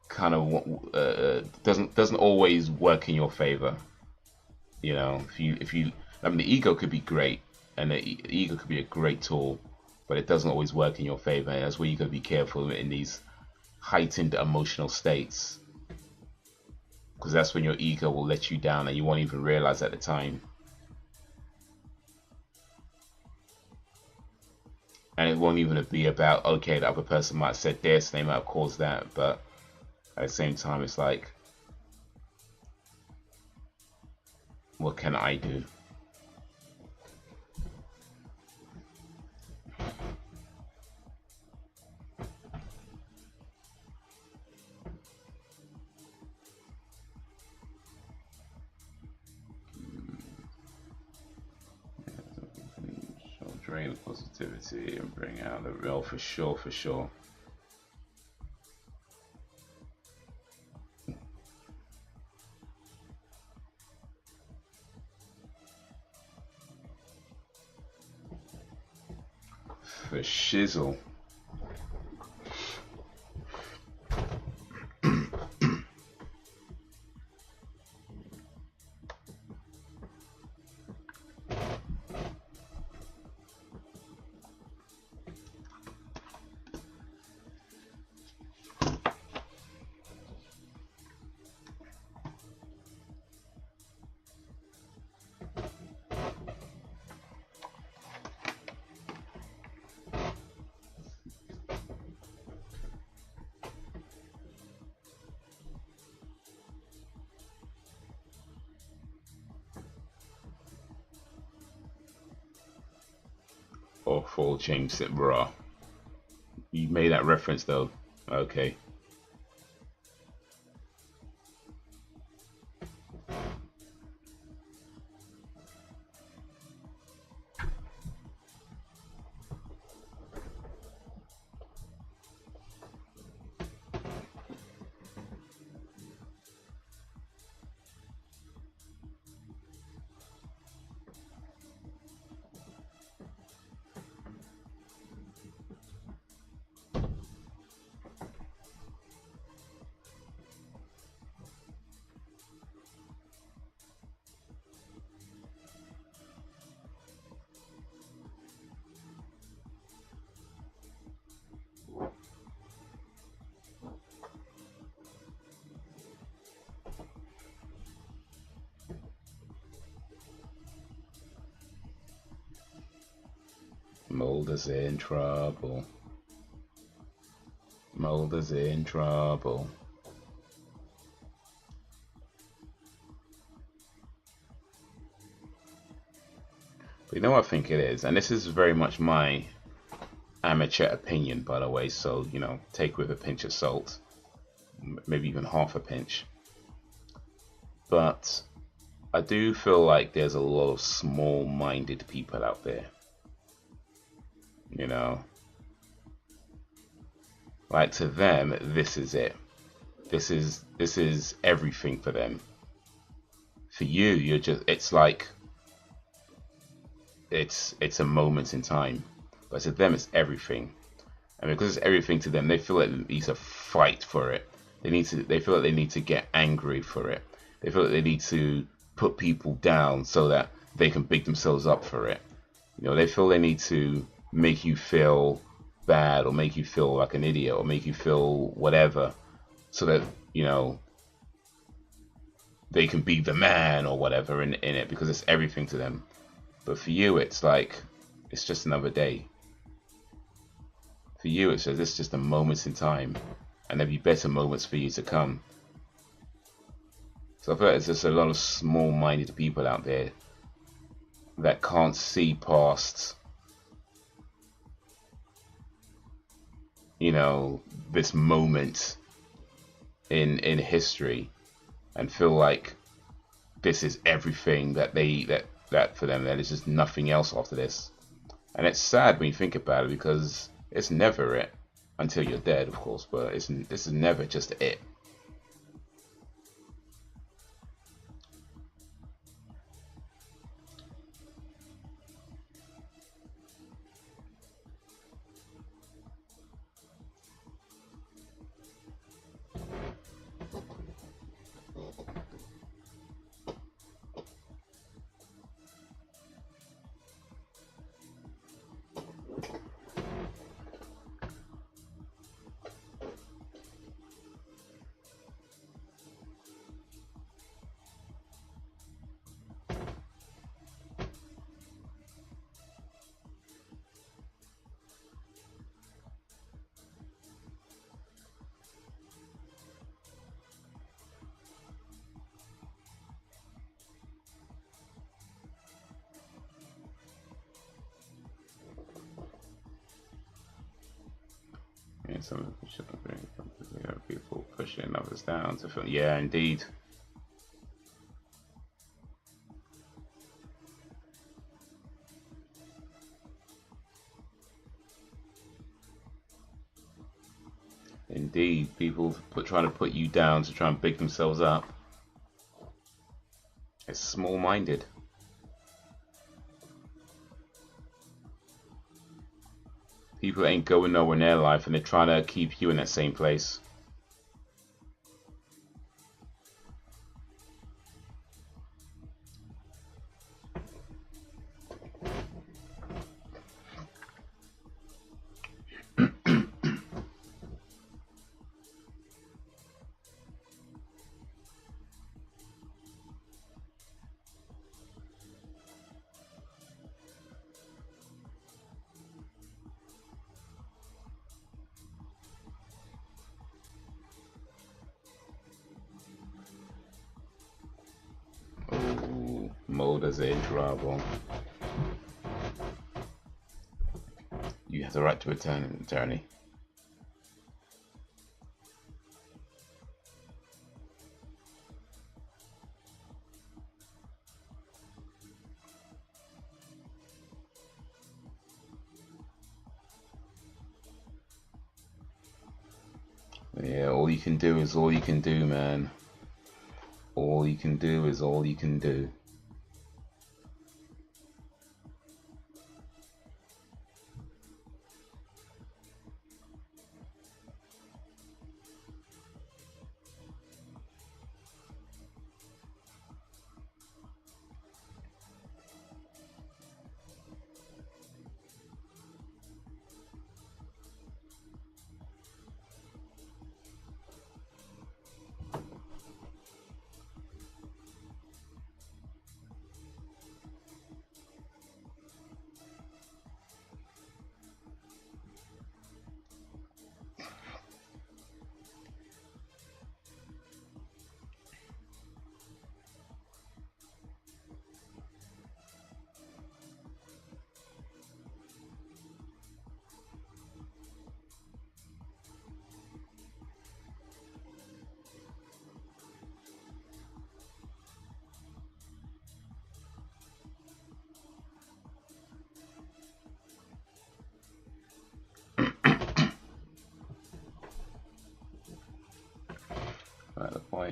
kind of doesn't always work in your favor. You know, if you I mean, the ego could be great, and the ego could be a great tool, but it doesn't always work in your favor. And that's where you got to be careful in these heightened emotional states, because that's when your ego will let you down and you won't even realize at the time. And it won't even be about, okay, the other person might have said this, they might have caused that, but at the same time, it's like, what can I do? Drain positivity and bring out the real, for sure, for sure. For shizzle. Or full James it raw. You made that reference though. Okay. Mulder's in trouble. Mulder's in trouble. But you know what I think it is, and this is very much my amateur opinion, by the way, so you know, take with a pinch of salt, maybe even half a pinch. But I do feel like there's a lot of small-minded people out there. You know, like to them, this is it. This is everything for them. For you, you're just, it's like it's a moment in time, but to them it's everything. And because it's everything to them, they feel like they need to fight for it. They feel like they need to get angry for it. They feel like they need to put people down so that they can big themselves up for it. You know, they feel they need to make you feel bad, or make you feel like an idiot, or make you feel whatever, so that, you know, they can be the man or whatever in it, because it's everything to them. But for you, it's like, it's just another day. For you, it's just a moment in time, and there'll be better moments for you to come. So I feel like there's just a lot of small-minded people out there that can't see past, you know, this moment in history, and feel like this is everything that that for them, that is just nothing else after this. And it's sad when you think about it, because it's never it, until you're dead, of course, but this is never just it. Some people pushing others down to feel, yeah, indeed. Indeed, people trying to put you down to try and big themselves up. It's small-minded. People ain't going nowhere in their life, and they're trying to keep you in that same place. Mulder's in trouble. You have the right to return an attorney. Yeah, all you can do is all you can do, man. All you can do is all you can do.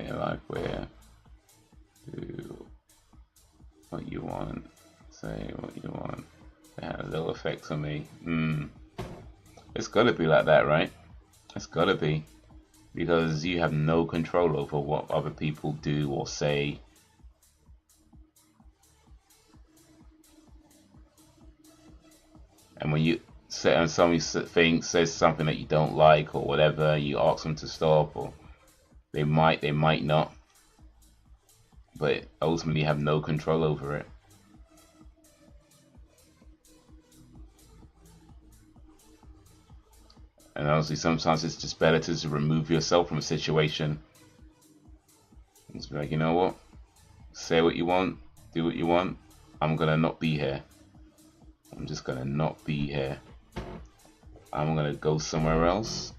your life where do what you want, say what you want. They had a little effect on me. It's gotta be like that, right? It's gotta be. Because you have no control over what other people do or say. And when you say, and somebody says something that you don't like or whatever, you ask them to stop, or they might not, but ultimately you have no control over it. And honestly, sometimes it's just better to just remove yourself from a situation. Just be like, you know what? Say what you want, do what you want. I'm gonna not be here. I'm just gonna not be here. I'm gonna go somewhere else.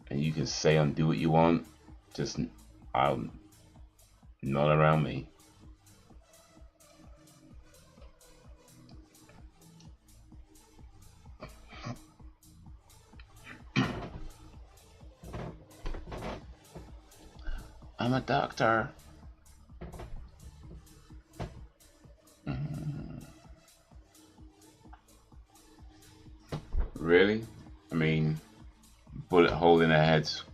And you can say and do what you want. Just not around me. I'm a doctor. Really? I mean, bullet hole in their heads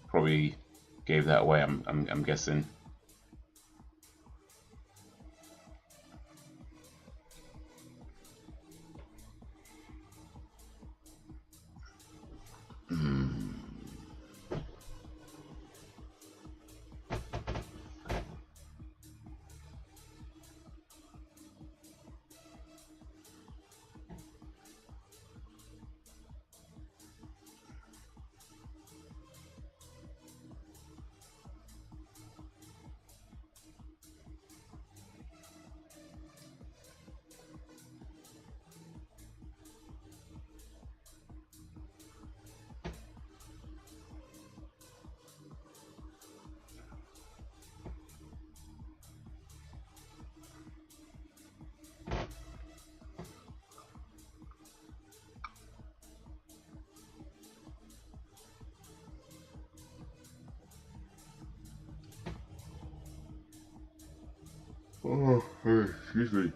probably gave that away. I'm guessing. Oh, excuse me.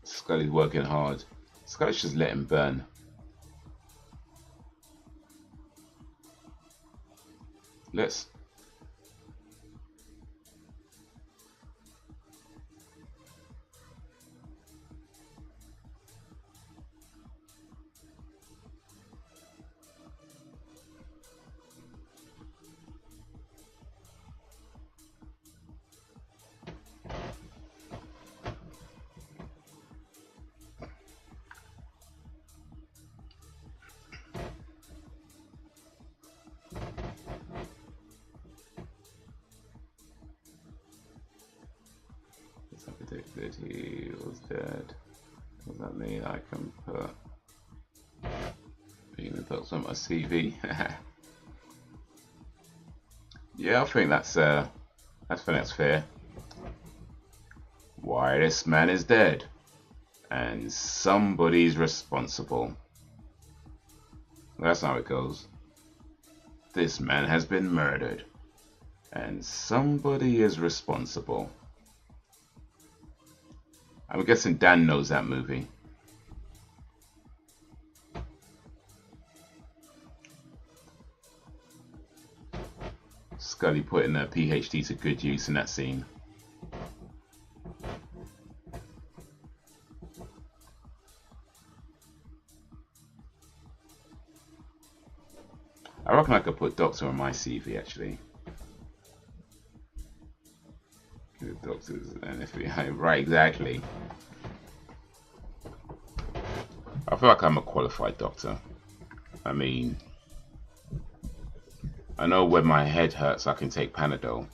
Scully's working hard. Scully's just let him burn. Let's. Predicted he was dead. Does that mean I can put being the dots on my CV? Yeah, I think that's fair. Why, this man is dead, and somebody's responsible. That's how it goes. This man has been murdered, and somebody is responsible. I'm guessing Dan knows that movie. Scully putting her PhD to good use in that scene. I reckon I could put Doctor on my CV actually. Doctors and FBI, right, exactly. I feel like I'm a qualified doctor. I mean, I know when my head hurts I can take Panadol.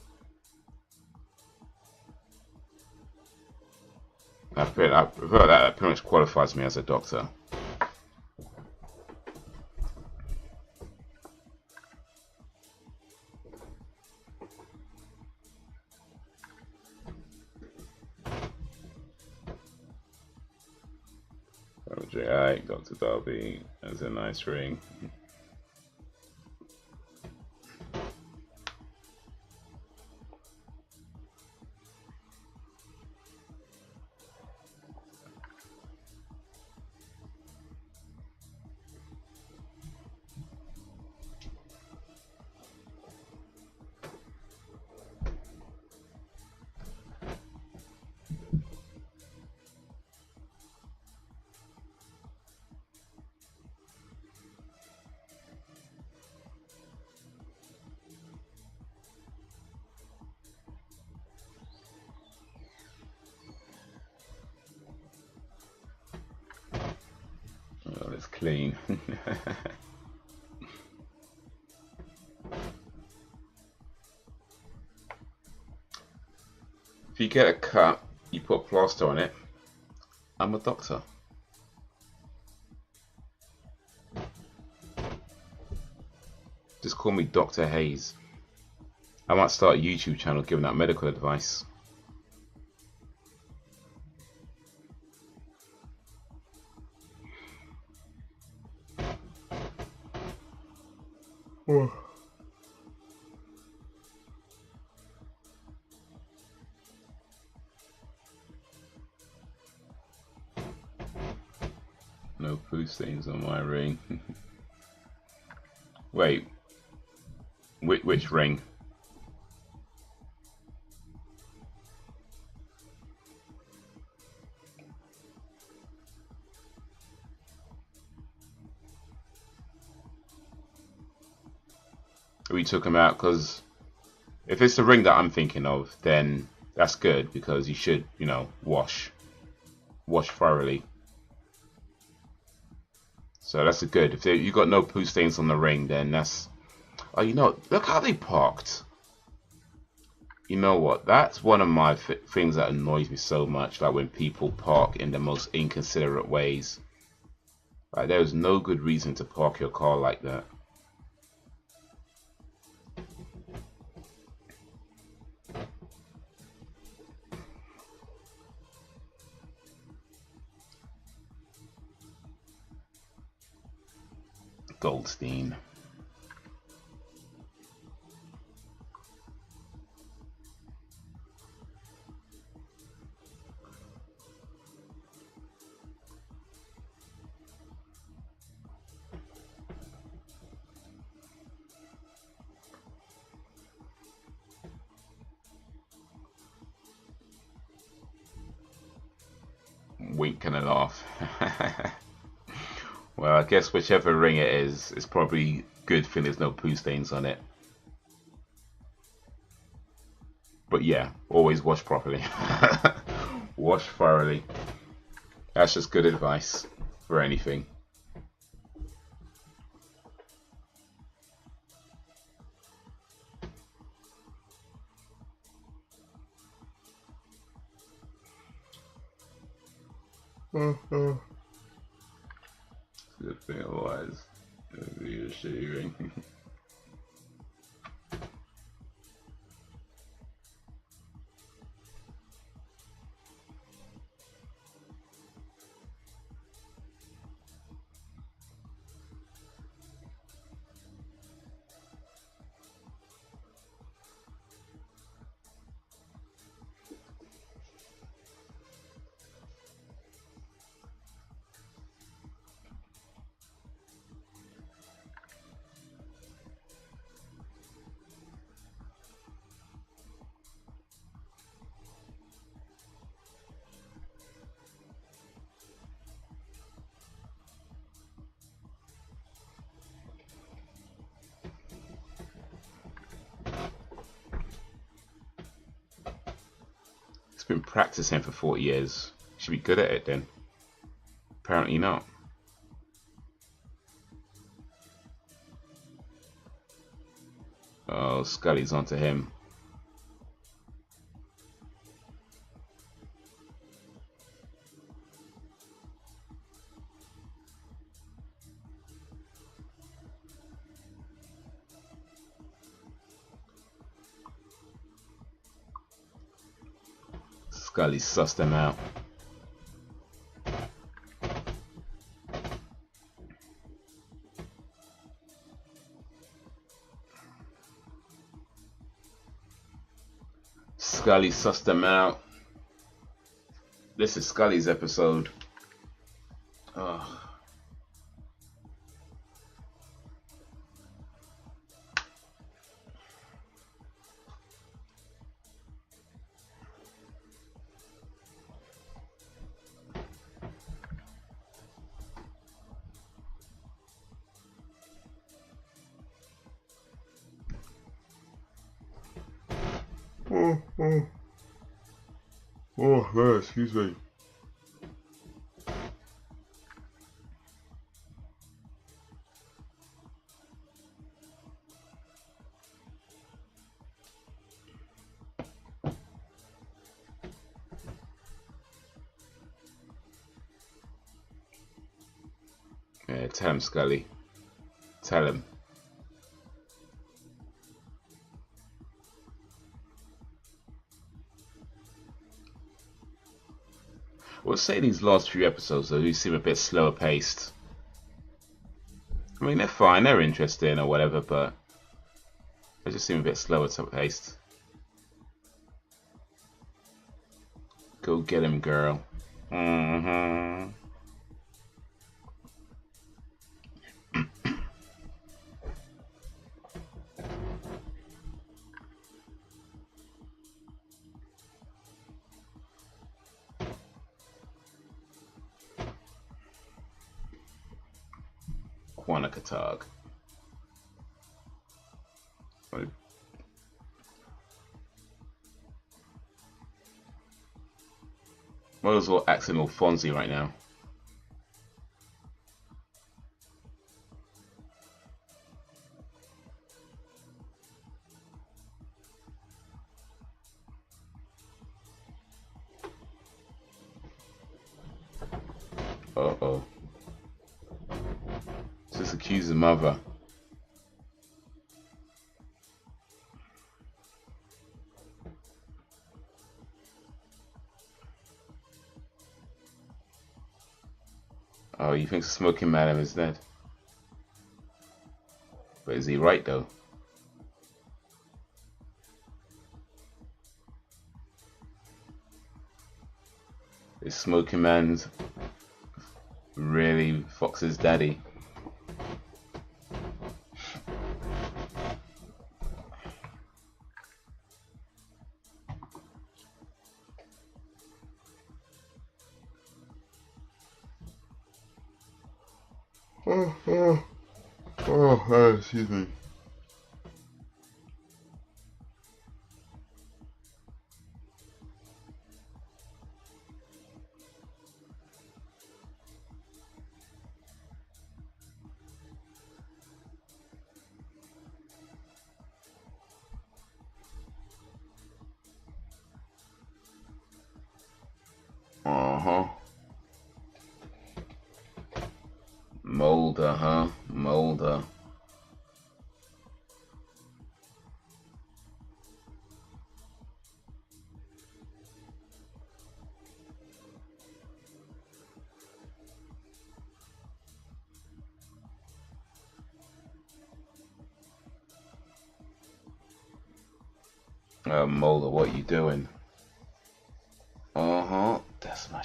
I feel like that pretty much qualifies me as a doctor. wondering. Alright, Dr. Darby. That's a nice ring. Oh, it's clean. If you get a cut, you put a plaster on it. I'm a doctor. Just call me Dr. Haze. I might start a YouTube channel giving out medical advice. Oh. No poo stains on my ring. Wait, which ring? We took him out because if it's the ring that I'm thinking of, then that's good because you should, you know, wash thoroughly. So that's a good. If you got no poo stains on the ring, then that's. Oh, you know, look how they parked. You know what? That's one of my things that annoys me so much. Like when people park in the most inconsiderate ways. Like there is no good reason to park your car like that. Goldstein. Wink and a laugh. Well, I guess whichever ring it is, it's probably good thing there's no poo stains on it. But yeah, always wash properly. Wash thoroughly. That's just good advice for anything. Good thing otherwise it would be a shitty ring. Been practicing for 40 years. Should be good at it then. Apparently not. Oh, Scully's onto him. Scully sussed them out. Scully sussed them out. This is Scully's episode. Oh. Oh, man, excuse me. Yeah, tell him, Scully. Tell him. Well, say these last few episodes, though, they seem a bit slower paced. I mean, they're fine, they're interesting or whatever, but they just seem a bit slower paced. Go get him, girl. Mm-hmm. Quanakatog. Might as well accent all Fonzie right now. Uh-oh. Just accuse the mother. Oh, you think Smoking Madam is dead? But is he right though? Is Smoking Man's really Fox's daddy? Excuse me. Mulder, huh? Mulder. Mulder, what you doing? That's my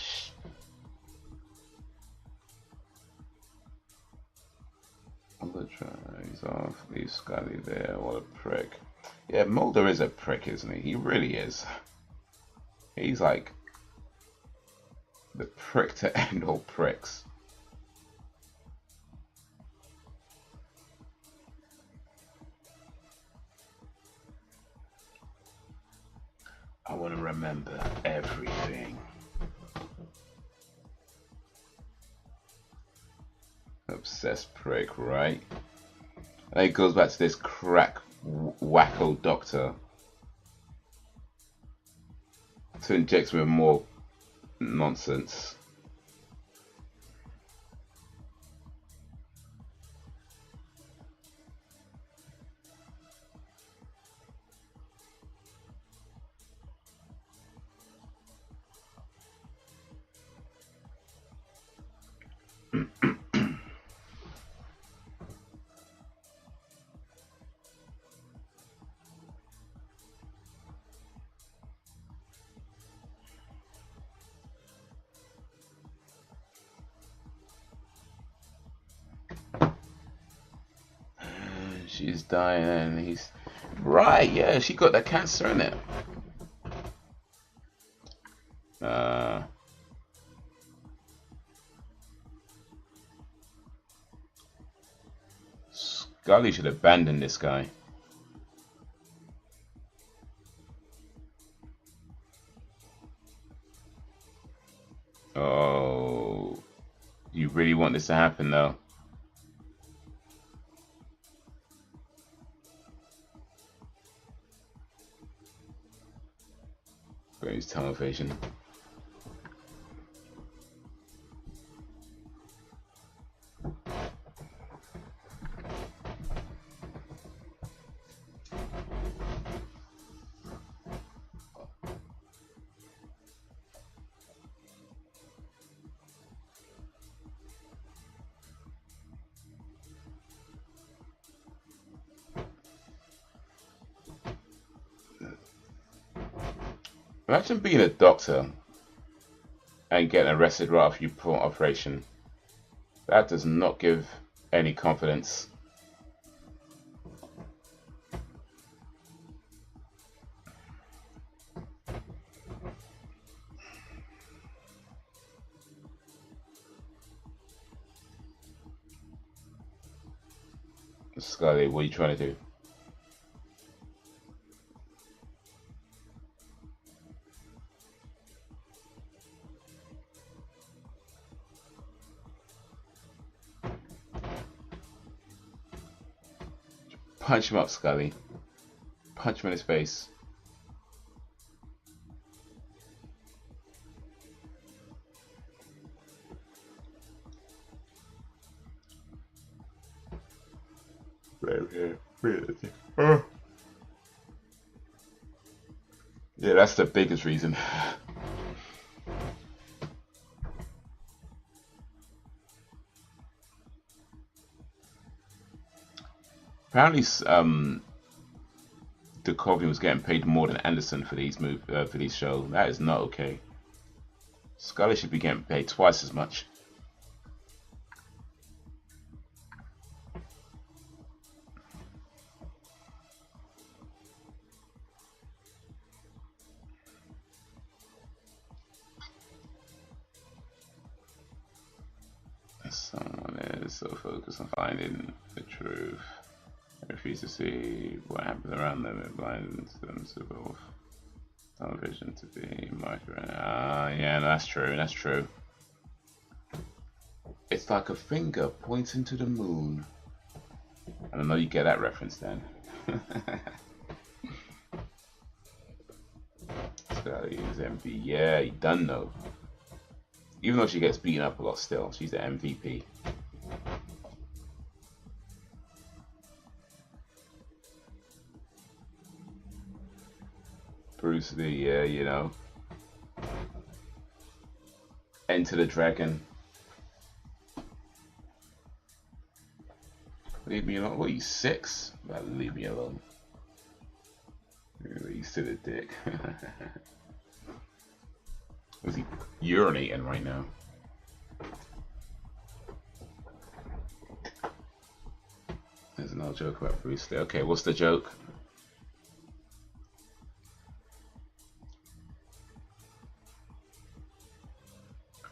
He's off. Leave Scully there. What a prick. Yeah, Mulder is a prick, isn't he? He really is. He's like the prick to end all pricks. I want to remember everything. Obsessed prick, right? And it goes back to this crack wacko doctor to inject with more nonsense. She's dying, and he's right. Yeah, she got that cancer in it. Scully should abandon this guy. Oh, you really want this to happen, though? Use tunnel vision. Imagine being a doctor and getting arrested right after you perform an operation. That does not give any confidence. Scully, what are you trying to do? Punch him up, Scully. Punch him in his face. Yeah, that's the biggest reason. Apparently, Duchovny was getting paid more than Anderson for these shows. That is not okay. Scully should be getting paid twice as much. Someone is so focused on finding the truth. They refuse to see what happens around them. It blinds them to both television to be marked. Yeah, that's true. That's true. It's like a finger pointing to the moon. I don't know you get that reference then. Scully is MVP. Yeah, you done know. Even though she gets beaten up a lot still, she's the MVP. Bruce Lee, yeah, you know. Enter the Dragon. Leave me alone. What are you, 6? Leave me alone. You silly dick. Was he urinating right now? There's another joke about Bruce Lee. Okay, what's the joke?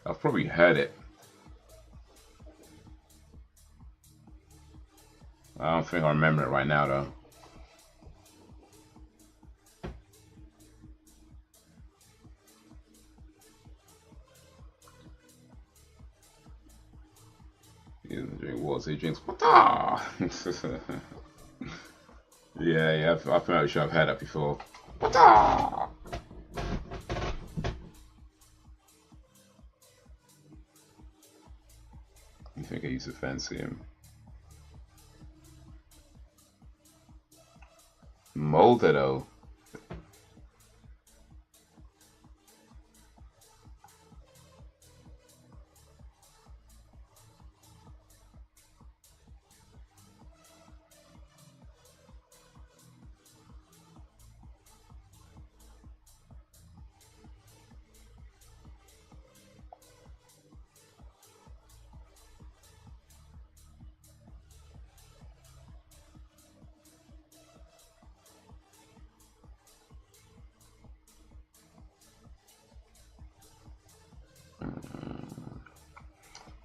I've probably heard it. I don't think I remember it right now though. He doesn't drink water, he drinks water. Yeah, I'm pretty sure I've heard that before. Water! I think I used to fancy him. Molder though.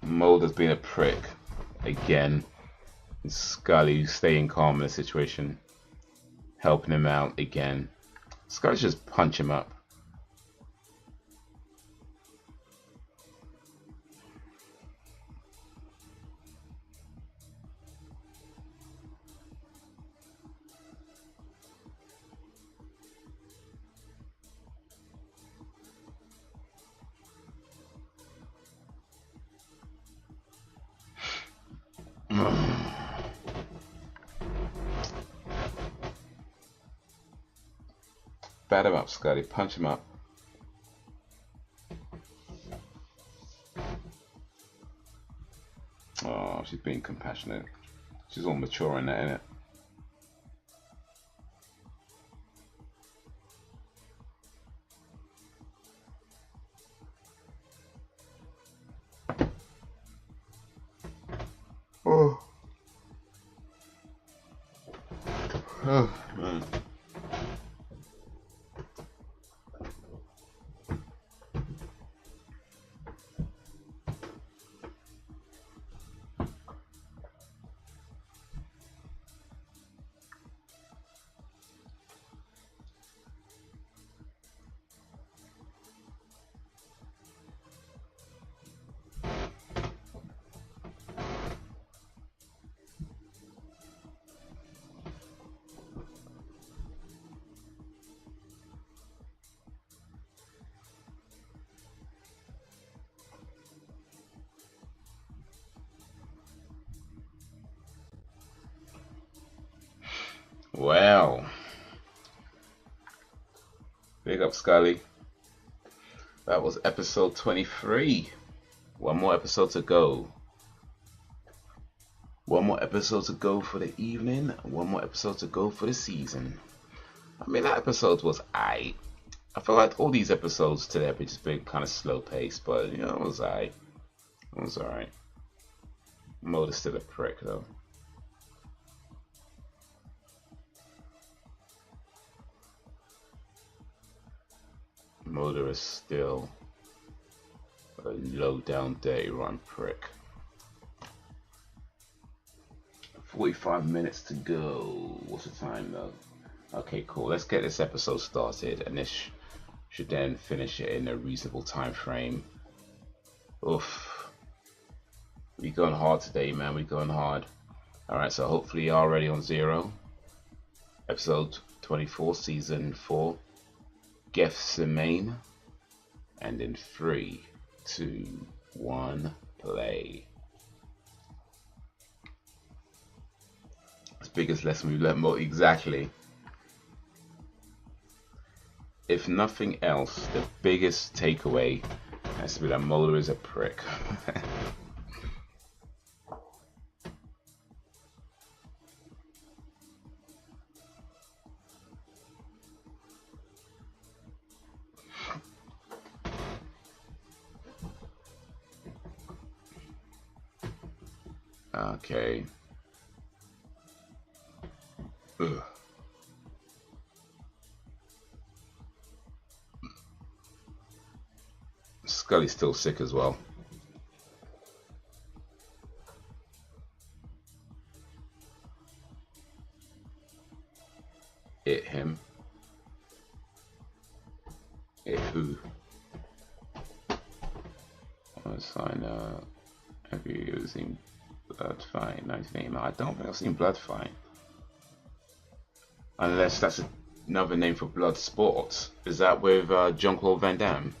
Mulder's been a prick again. Scully staying calm in the situation, helping him out again. Scully just punch him up. Bat him up, Scotty. Punch him up. Oh, she's being compassionate. She's all mature in that, isn't it? Oh. Oh, man. Well, big up Scully. That was episode 23. One more episode to go. One more episode to go for the evening. One more episode to go for the season. I mean, that episode was aight. I feel like all these episodes today have just been kind of slow paced, but you know, it was aight. It was alright. Mode is still a prick though. Motor is still a low down dirty run prick. 45 minutes to go. What's the time though? Okay, cool. Let's get this episode started, and this should then finish it in a reasonable time frame. Oof. We going hard today, man. We going hard. Alright, so hopefully you're already on zero. Episode 24, season 4. Gethsemane, and in 3, 2, 1, play. It's the biggest lesson we've learned more exactly. If nothing else, the biggest takeaway has to be that Motor is a prick. Okay. Ugh. Scully's still sick as well. It him. It who? I sign have you seen Bloodfight 1989? I don't think I've seen Bloodfight. Unless that's another name for Bloodsport. Is that with Jean-Claude Van Damme?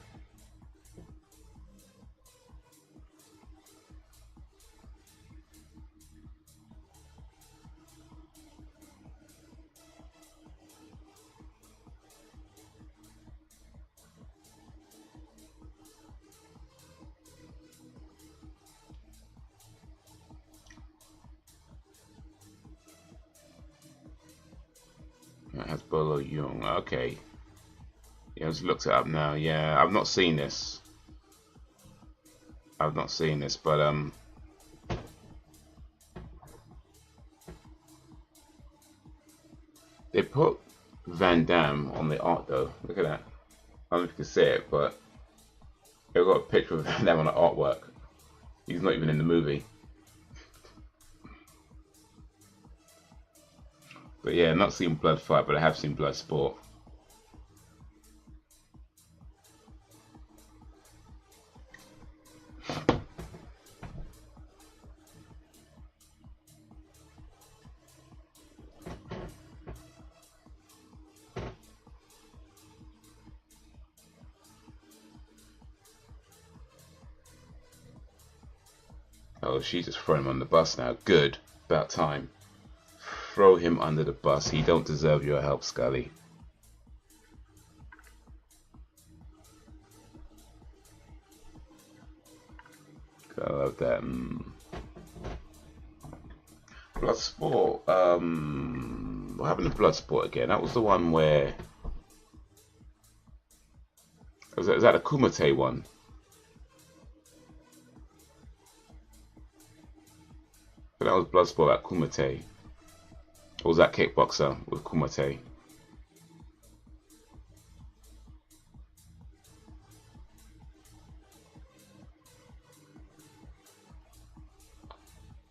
It has Bolo Young. Okay. Yeah, I just looked it up now. Yeah, I've not seen this. I've not seen this, but they put Van Damme on the art though. Look at that. I don't know if you can see it, but they've got a picture of Van Damme on the artwork. He's not even in the movie. But yeah, not seen blood fight, but I have seen blood sport. Oh, she's just throwing him on the bus now. Good. About time. Throw him under the bus. He don't deserve your help, Scully. I love that. Bloodsport. What happened to Bloodsport again? That was the one where... Is that a Kumite one? But that was Bloodsport at Kumite. Or was that Kickboxer with Kumite?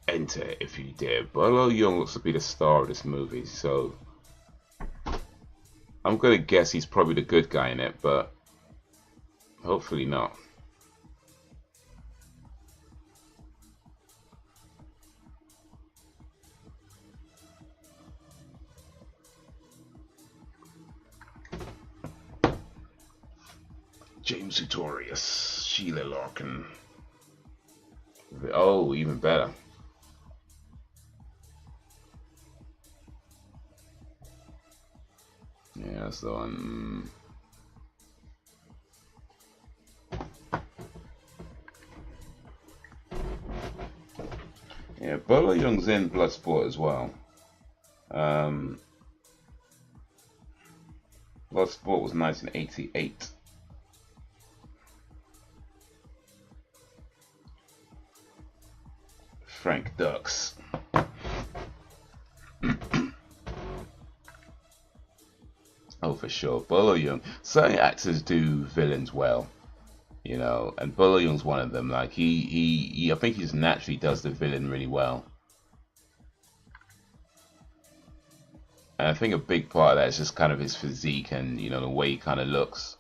Enter if you dare. Bolo Yeung looks to be the star of this movie, so I'm gonna guess he's probably the good guy in it, but hopefully not. James Sartorius, Sheila Larkin. Oh, even better. Yeah, that's the one. Yeah, Bolo Yeung's in Bloodsport as well. Bloodsport was 1988. Frank Dux. Oh, for sure. Bolo Yeung. Certain actors do villains well, you know, and Bolo Yeung's one of them. Like he I think he just naturally does the villain really well. And I think a big part of that is just kind of his physique and, you know, the way he kind of looks.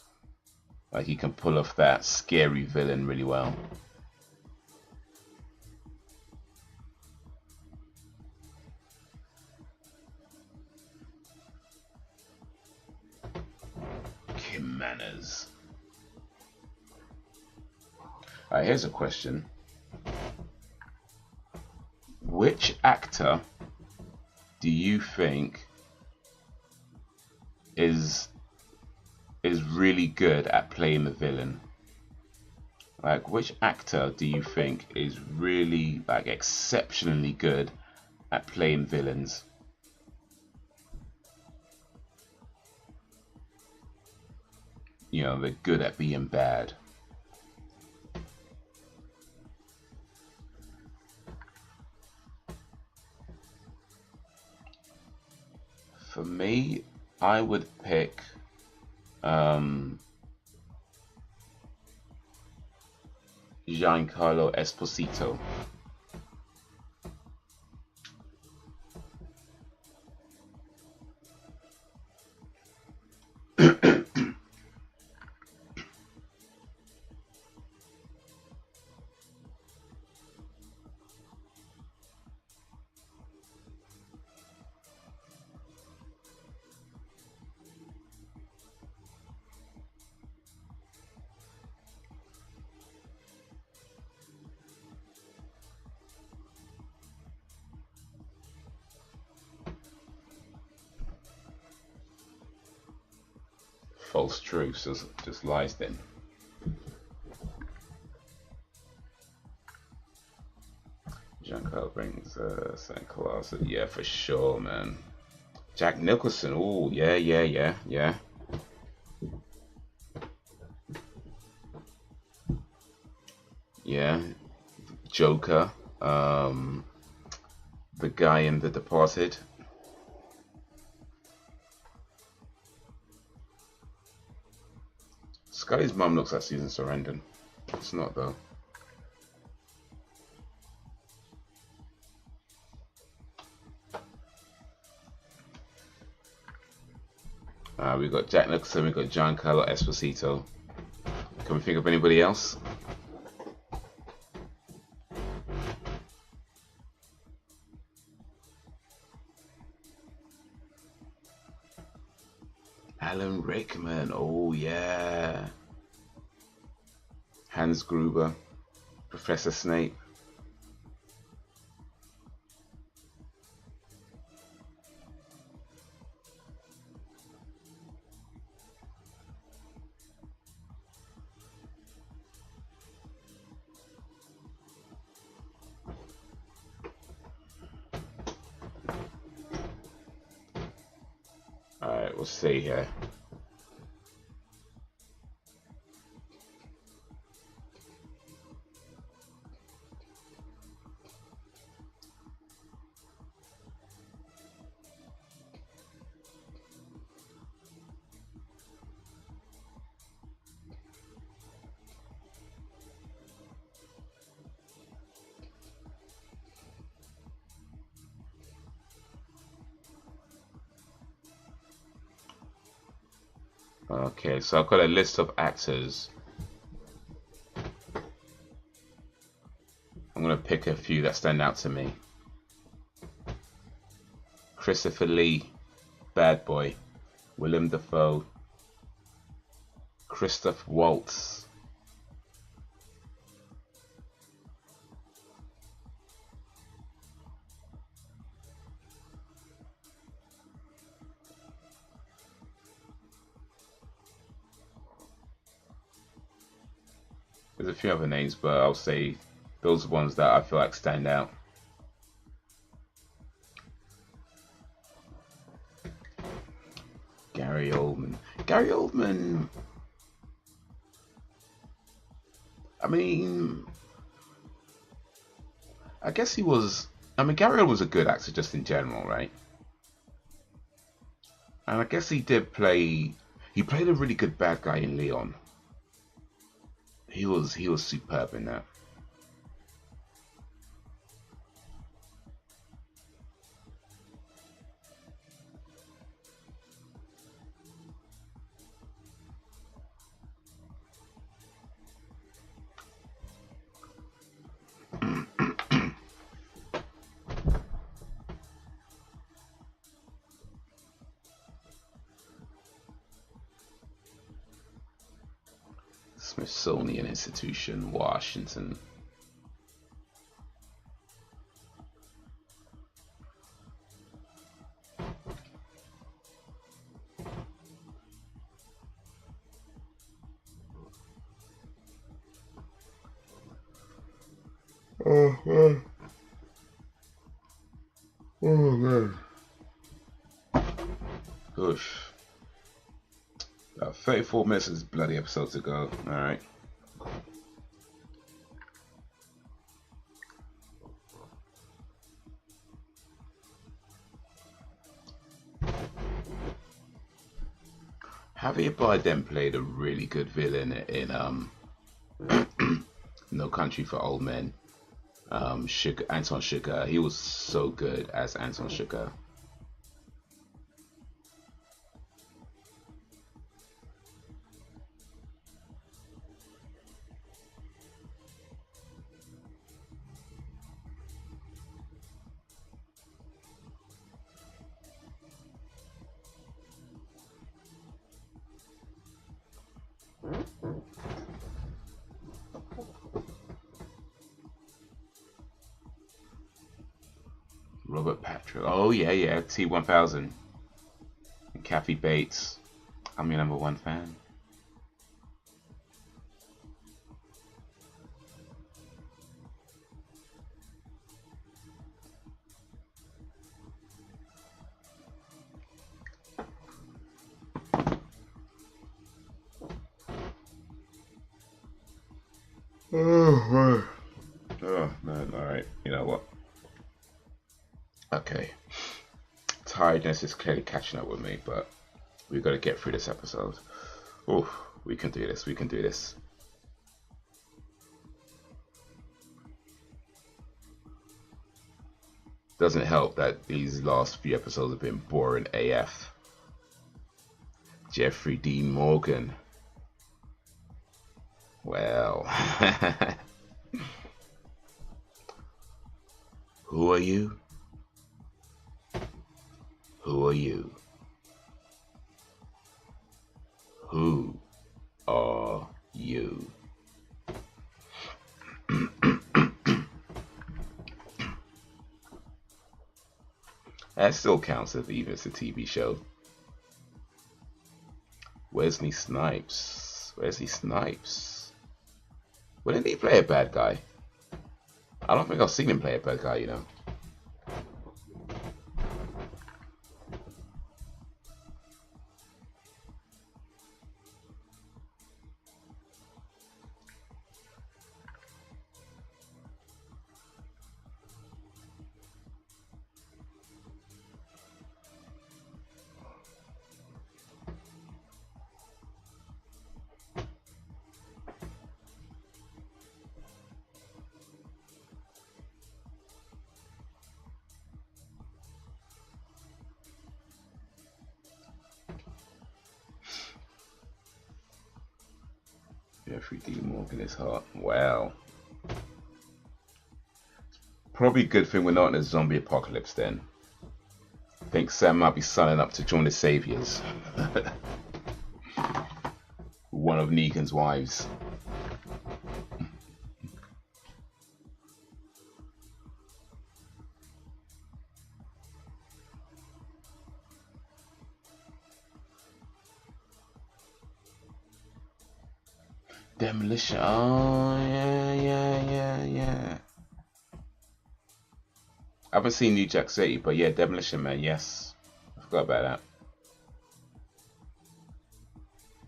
Like he can pull off that scary villain really well. Manners. Alright, here's a question. Which actor do you think is really good at playing the villain? Like, which actor do you think is really, like, exceptionally good at playing villains? You know, they're good at being bad. For me, I would pick Giancarlo Esposito. False truths, just lies then. Giancarlo brings St. Claus. Yeah, for sure, man. Jack Nicholson. Oh, yeah. Yeah. Joker. The guy in The Departed. Scully's mum looks like Susan Sarandon. It's not though. We got Jack Nicholson, we got Giancarlo Esposito. Can we think of anybody else? Alan Rickman, oh yeah. Hans Gruber, Professor Snape. Alright, we'll see here. Okay, so I've got a list of actors. I'm going to pick a few that stand out to me. Christopher Lee, Bad Boy. Willem Dafoe. Christoph Waltz. There's a few other names, but I'll say those are ones that I feel like stand out. Gary Oldman. Gary Oldman. I mean, I guess he was. I mean, Gary Oldman was a good actor just in general, right? And I guess he did play. He played a really good bad guy in Leon. He was superb in that. Smithsonian Institution, Washington. Oh man. Oh man. Oof. 34 minutes of this bloody episode to go. Alright. Javier Bardem played a really good villain in No Country for Old Men. Anton Chigurh. He was so good as Anton Chigurh. Robert Patrick. Oh yeah, T-1000. And Kathy Bates. I'm your #1 fan. Oh man, alright. You know what? Okay. Tiredness is clearly catching up with me, but we've got to get through this episode. Oh, we can do this. We can do this. Doesn't help that these last few episodes have been boring AF. Jeffrey Dean Morgan. Well, who are you? Who are you? Who are you? That still counts if even it's a TV show. Wesley Snipes. Wesley Snipes. When did he play a bad guy? I don't think I've seen him play a bad guy, you know. Jeffrey D. Morgan is hot. Wow. Probably a good thing we're not in a zombie apocalypse then. I think Sam might be signing up to join the Saviors. One of Negan's wives. Demolition. Oh, yeah. I haven't seen New Jack City, but yeah, Demolition Man, yes. I forgot about that.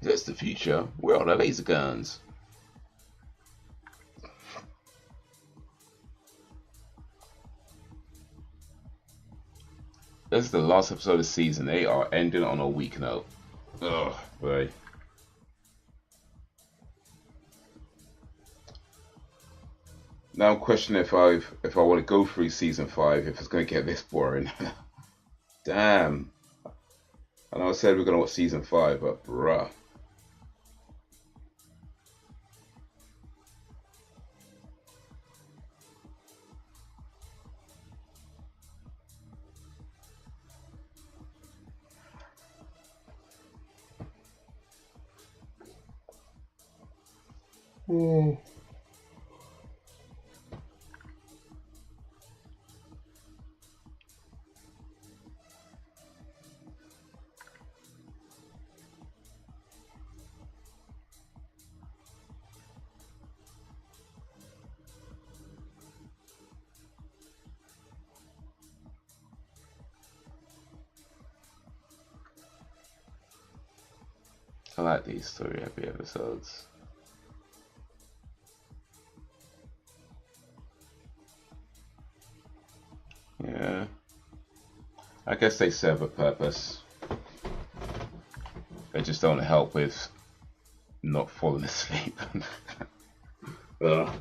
Is this the future? Where are the laser guns? This is the last episode of the season. They are ending on a weak note. Oh, boy. Now I'm questioning if I want to go through season 5, if it's going to get this boring. Damn. I know I said we're going to watch season 5, but bruh. I like these story-heavy episodes. Yeah. I guess they serve a purpose. They just don't help with not falling asleep. Ugh.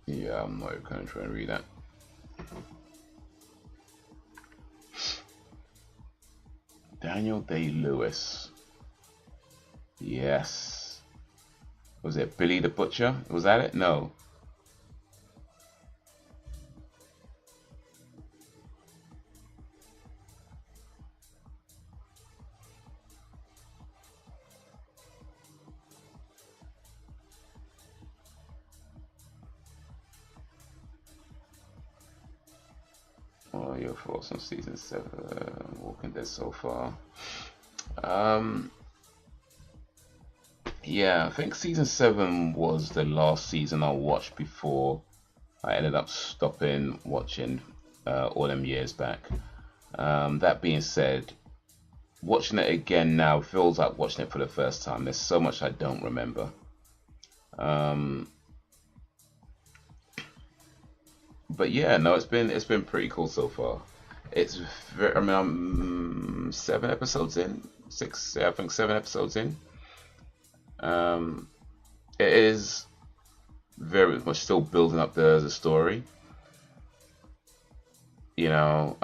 Yeah, I'm not going to try and read that. Daniel Day-Lewis. Yes. Was it Billy the Butcher? Was that it? No. Your thoughts on season 7 Walking Dead so far? Yeah, I think season 7 was the last season I watched before I ended up stopping watching all them years back. That being said, watching it again now feels like watching it for the first time. There's so much I don't remember. But yeah, no, it's been pretty cool so far. It's very, I mean, I'm 7 episodes in, 6, I think 7 episodes in. It is very much still building up the story. You know,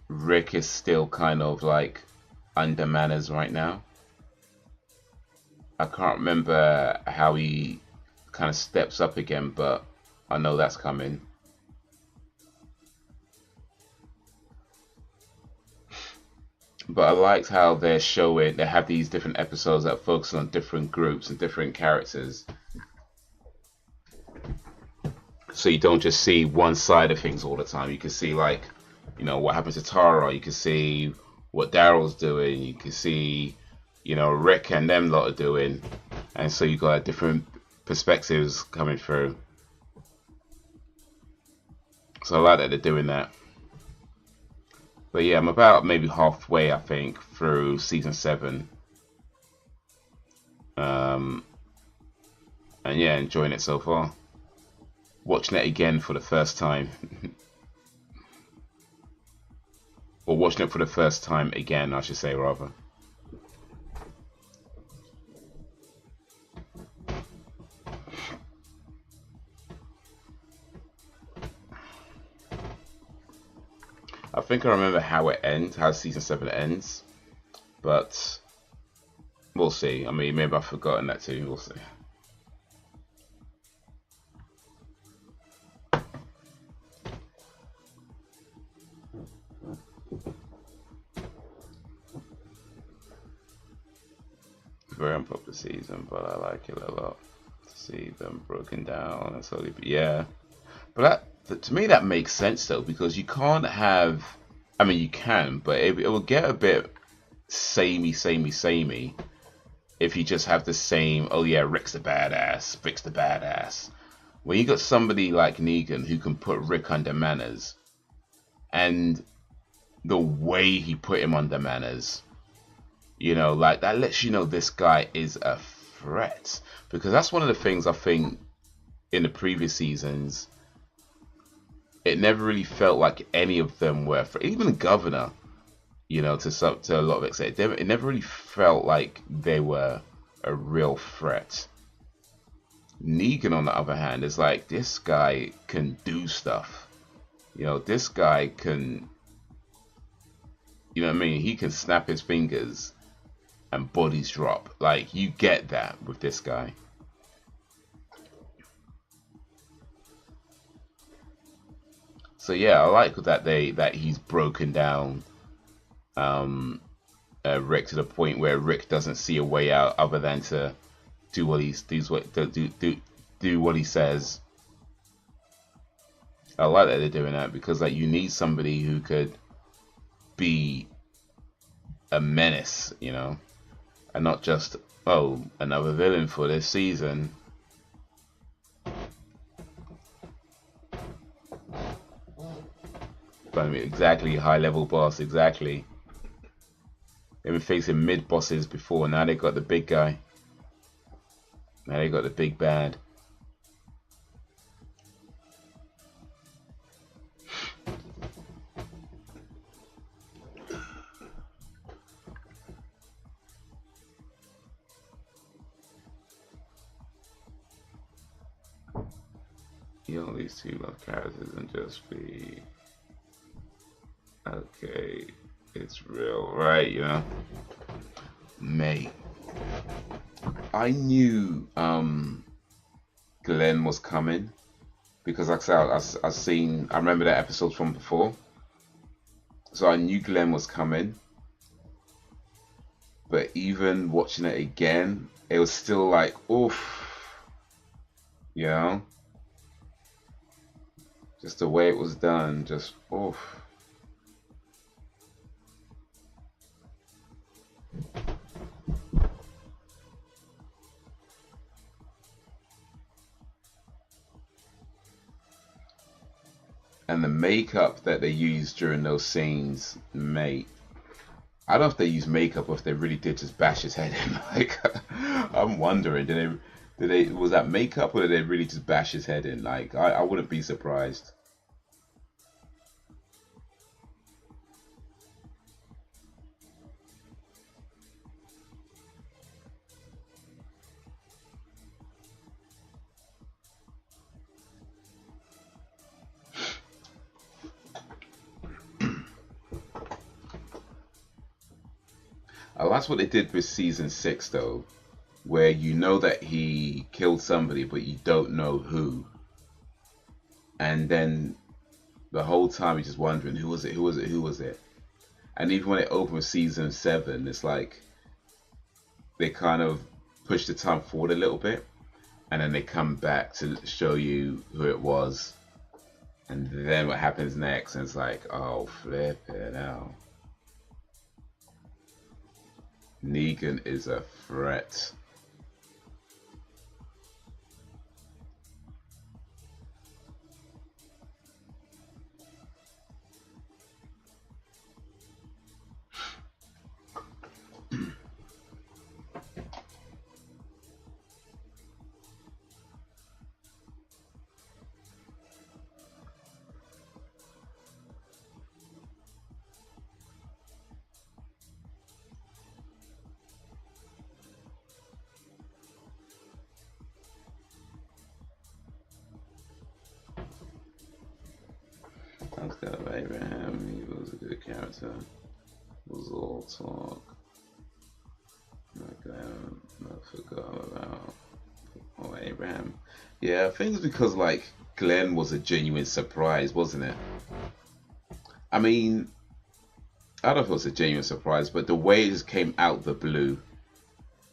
Rick is still kind of like under manners right now. I can't remember how he kind of steps up again, but I know that's coming. But I liked how they're showing, they have these different episodes that focus on different groups and different characters. So you don't just see one side of things all the time. You can see, like, you know, what happens to Tara. You can see what Daryl's doing. You can see, you know, Rick and them lot are doing. And so you got different perspectives coming through. So I like that they're doing that. But yeah, I'm about maybe halfway, I think, through season 7. And yeah, enjoying it so far. Watching it again for the first time. Or watching it for the first time again, I should say, rather. I think I remember how it ends, how season 7 ends, but we'll see. I mean, maybe I've forgotten that too. We'll see. Very unpopular season, but I like it a lot. To see them broken down and slowly, yeah. But to me, that makes sense though, because you can't have. I mean, you can, but it will get a bit samey if you just have the same. Oh yeah, Rick's the badass. Rick's the badass. When you got somebody like Negan who can put Rick under manners, and the way he put him under manners, you know, like that lets you know this guy is a threat. Because that's one of the things I think in the previous seasons. It never really felt like any of them were, even the governor, you know, to a lot of extent, it never really felt like they were a real threat. Negan, on the other hand, is like, this guy can do stuff. You know, this guy can, you know what I mean? He can snap his fingers and bodies drop. Like, you get that with this guy. So yeah, I like that he's broken down Rick to the point where Rick doesn't see a way out other than to do what he says. I like that they're doing that, because like, you need somebody who could be a menace, you know, and not just, oh, another villain for this season. I mean, exactly, high level boss, exactly. They've been facing mid bosses before, now they got the big guy. Now they got the big bad. You know, these two love characters and just be okay, it's real, right? You know, mate, I knew Glenn was coming, because like I said, I remember that episode from before, so I knew Glenn was coming. But even watching it again, it was still like, oof, you know, just the way it was done, just oof. And the makeup that they used during those scenes, mate. I don't know if they used makeup or if they really did just bash his head in. Like, I'm wondering, was that makeup or did they really just bash his head in? Like, I wouldn't be surprised. Oh, that's what they did with season 6, though, where you know that he killed somebody, but you don't know who. And then the whole time you're just wondering, who was it, who was it, who was it? And even when it opened with season 7, it's like they kind of push the time forward a little bit, and then they come back to show you who it was. And then what happens next, and it's like, oh, flip it out. Negan is a threat. I was kind of Abraham, he was a good character. It was all talk. I forgot about Abraham. Yeah, I think it's because like Glenn was a genuine surprise, wasn't it? I mean, I don't know if it was a genuine surprise, but the way it just came out the blue,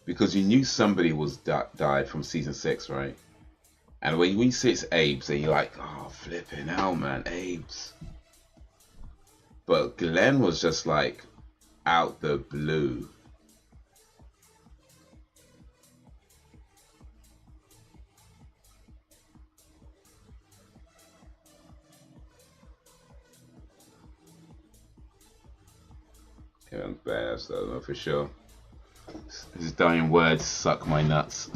because you knew somebody was died from season 6, right? And when you see it's Abe's, and you're like, oh, flipping hell, man, Abe's. But Glenn was just like out the blue. Kevin's badass though, no, for sure. His dying words suck my nuts.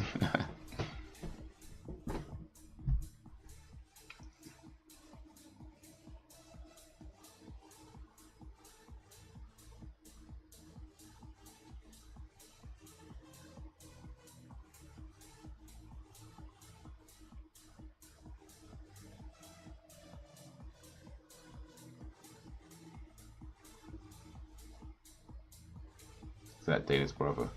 That Dana's brother.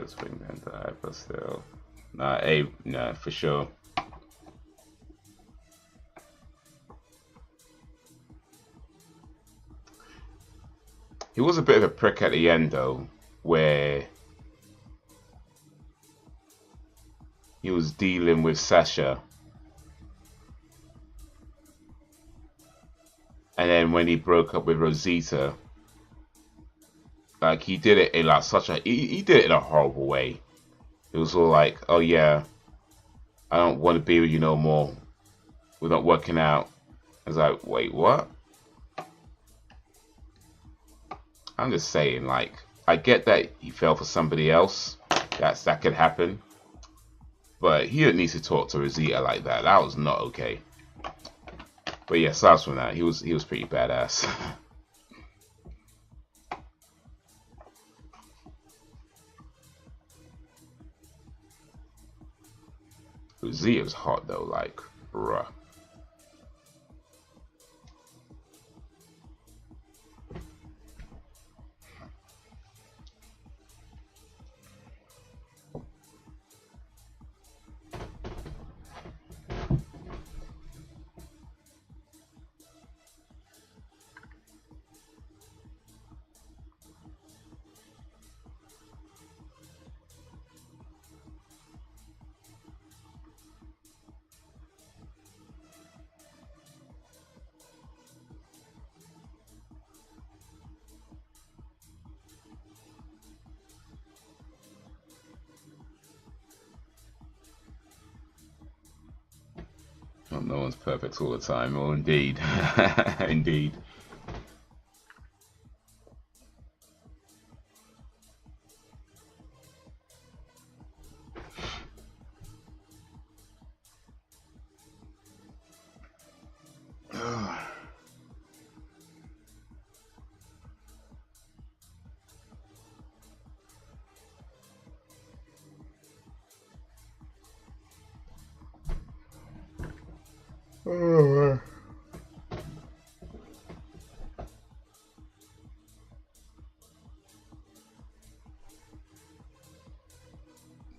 Swing and die, but still, nah, Abe, nah, for sure. He was a bit of a prick at the end, though, where he was dealing with Sasha, and then when he broke up with Rosita. Like, he did it in like such a he did it in a horrible way. It was all like, oh yeah, I don't want to be with you no more, we're not working out. I was like, wait, what? I'm just saying, like, I get that he fell for somebody else, that could happen, but he didn't need to talk to Rosita like that. That was not okay. But yeah, aside from that, he was pretty badass. Rosita's hot though, like, bruh. Well, no one's perfect all the time. Oh, indeed. Indeed.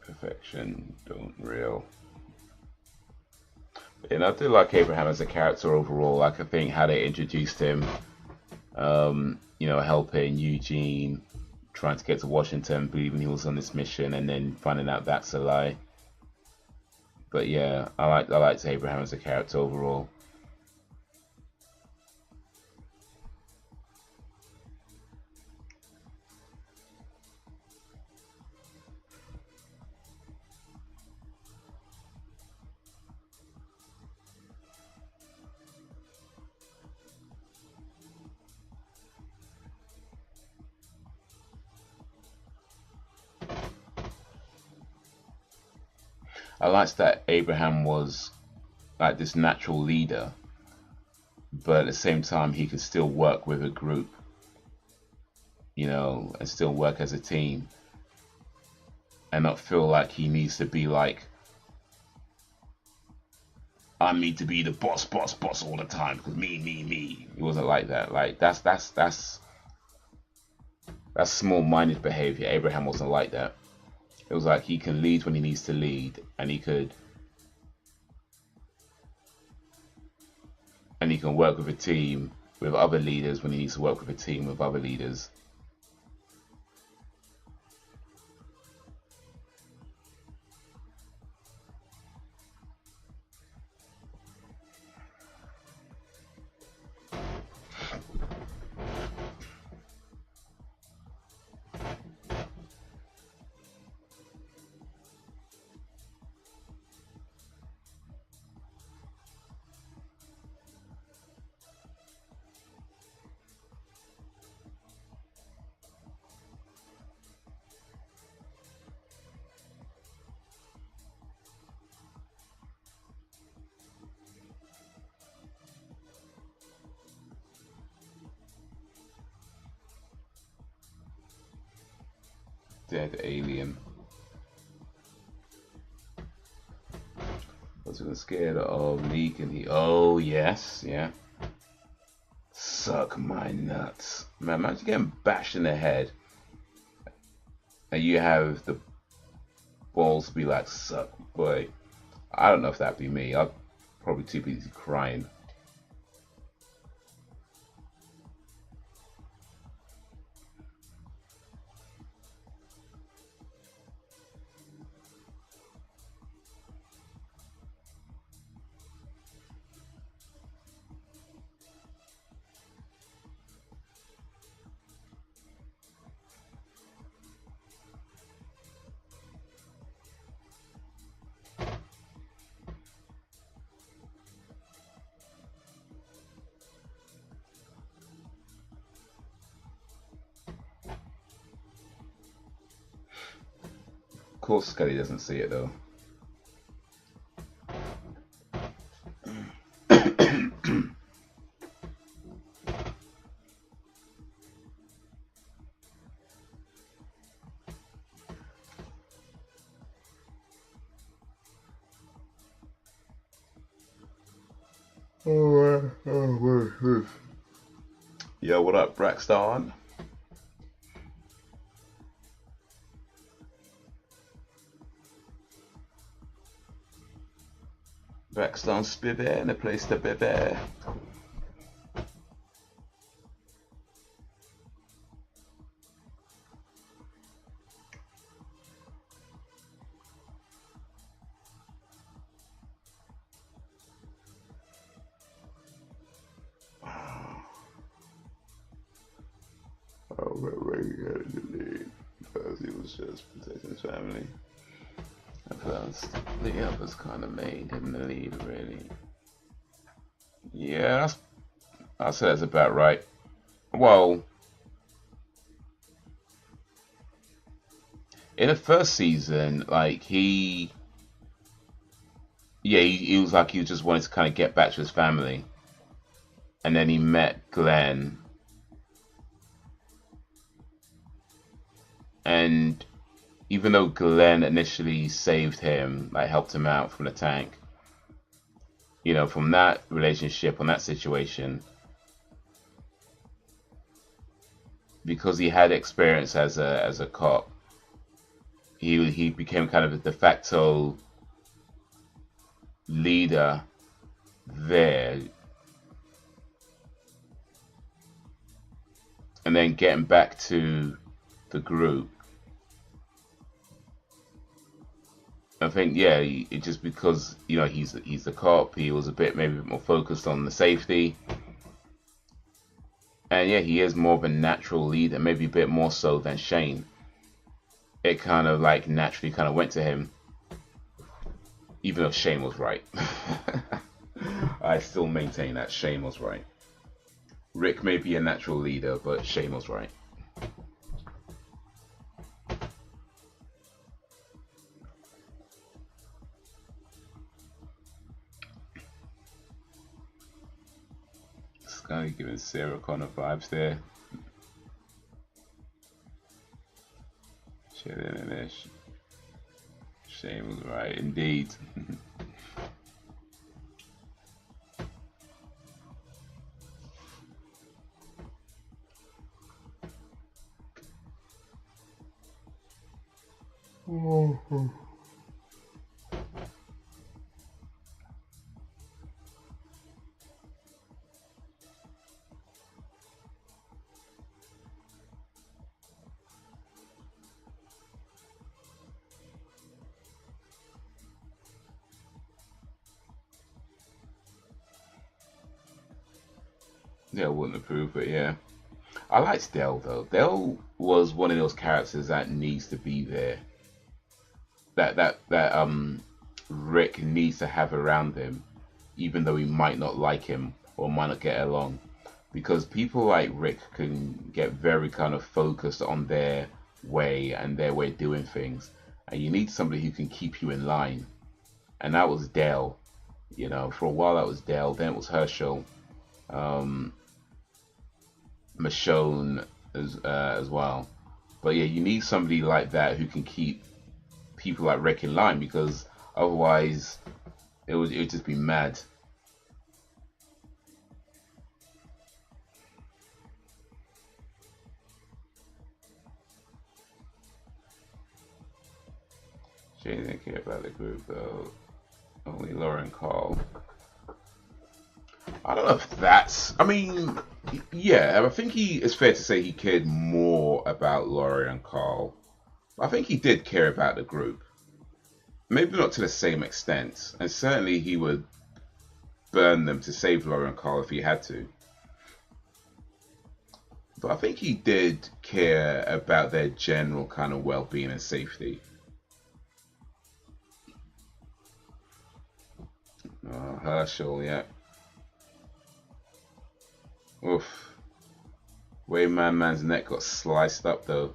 Perfection, don't real. And I do like Abraham as a character overall. Like, I think how they introduced him, you know, helping Eugene, trying to get to Washington, believing he was on this mission, and then finding out that's a lie. But yeah, I liked Abraham as a character overall. I liked that Abraham was like this natural leader, but at the same time he could still work with a group, you know, and still work as a team, and not feel like he needs to be like, I need to be the boss all the time because me. He wasn't like that. Like that's small-minded behavior. Abraham wasn't like that. It was like he can lead when he needs to lead, and he can work with a team with other leaders when he needs to work with a team with other leaders. Dead alien. Was even scared of leaking the. Oh yes, yeah. Suck my nuts, man! Imagine getting bashed in the head, and you have the balls to be like, "Suck, boy." I don't know if that'd be me. I'd probably too busy crying. Of course, Scully doesn't see it though. Yo, what up, Braxton? Braxton Spibber in a place to be there. Because he was just protecting his family. At first, the others kind of made him leave, really. Yeah, I'd say that's about right. Well, in the first season, like he was like he just wanted to kind of get back to his family, and then he met Glenn, and even though Glenn initially saved him, like helped him out from the tank, from that relationship, on that situation, because he had experience as a cop, he became kind of a de facto leader there, and then getting back to the group. I think it just because he's the cop, he was maybe a bit more focused on the safety, and he is more of a natural leader, maybe a bit more so than Shane. It kind of like naturally kind of went to him, even though Shane was right. I still maintain that Shane was right. Rick may be a natural leader, but Shane was right. Kind of giving Sarah Connor vibes there. Shane was right, indeed. Dale wouldn't approve, but yeah. I liked Dale though. Dale was one of those characters that needs to be there. That Rick needs to have around him, even though he might not like him or might not get along. Because people like Rick can get very kind of focused on their way and their way of doing things. And you need somebody who can keep you in line. And that was Dale. For a while that was Dale, then it was Herschel. Michonne as well. But yeah, you need somebody like that who can keep people like Rick in line, because otherwise it would just be mad. Jay didn't care about the group though. Only Laura and Carl. I don't know if that's. I mean, yeah, I think it's fair to say he cared more about Laurie and Carl. I think he did care about the group. Maybe not to the same extent. And certainly he would burn them to save Laurie and Carl if he had to. But I think he did care about their general kind of well-being and safety. Oh, Herschel, yeah. Oof. Way man's neck got sliced up though.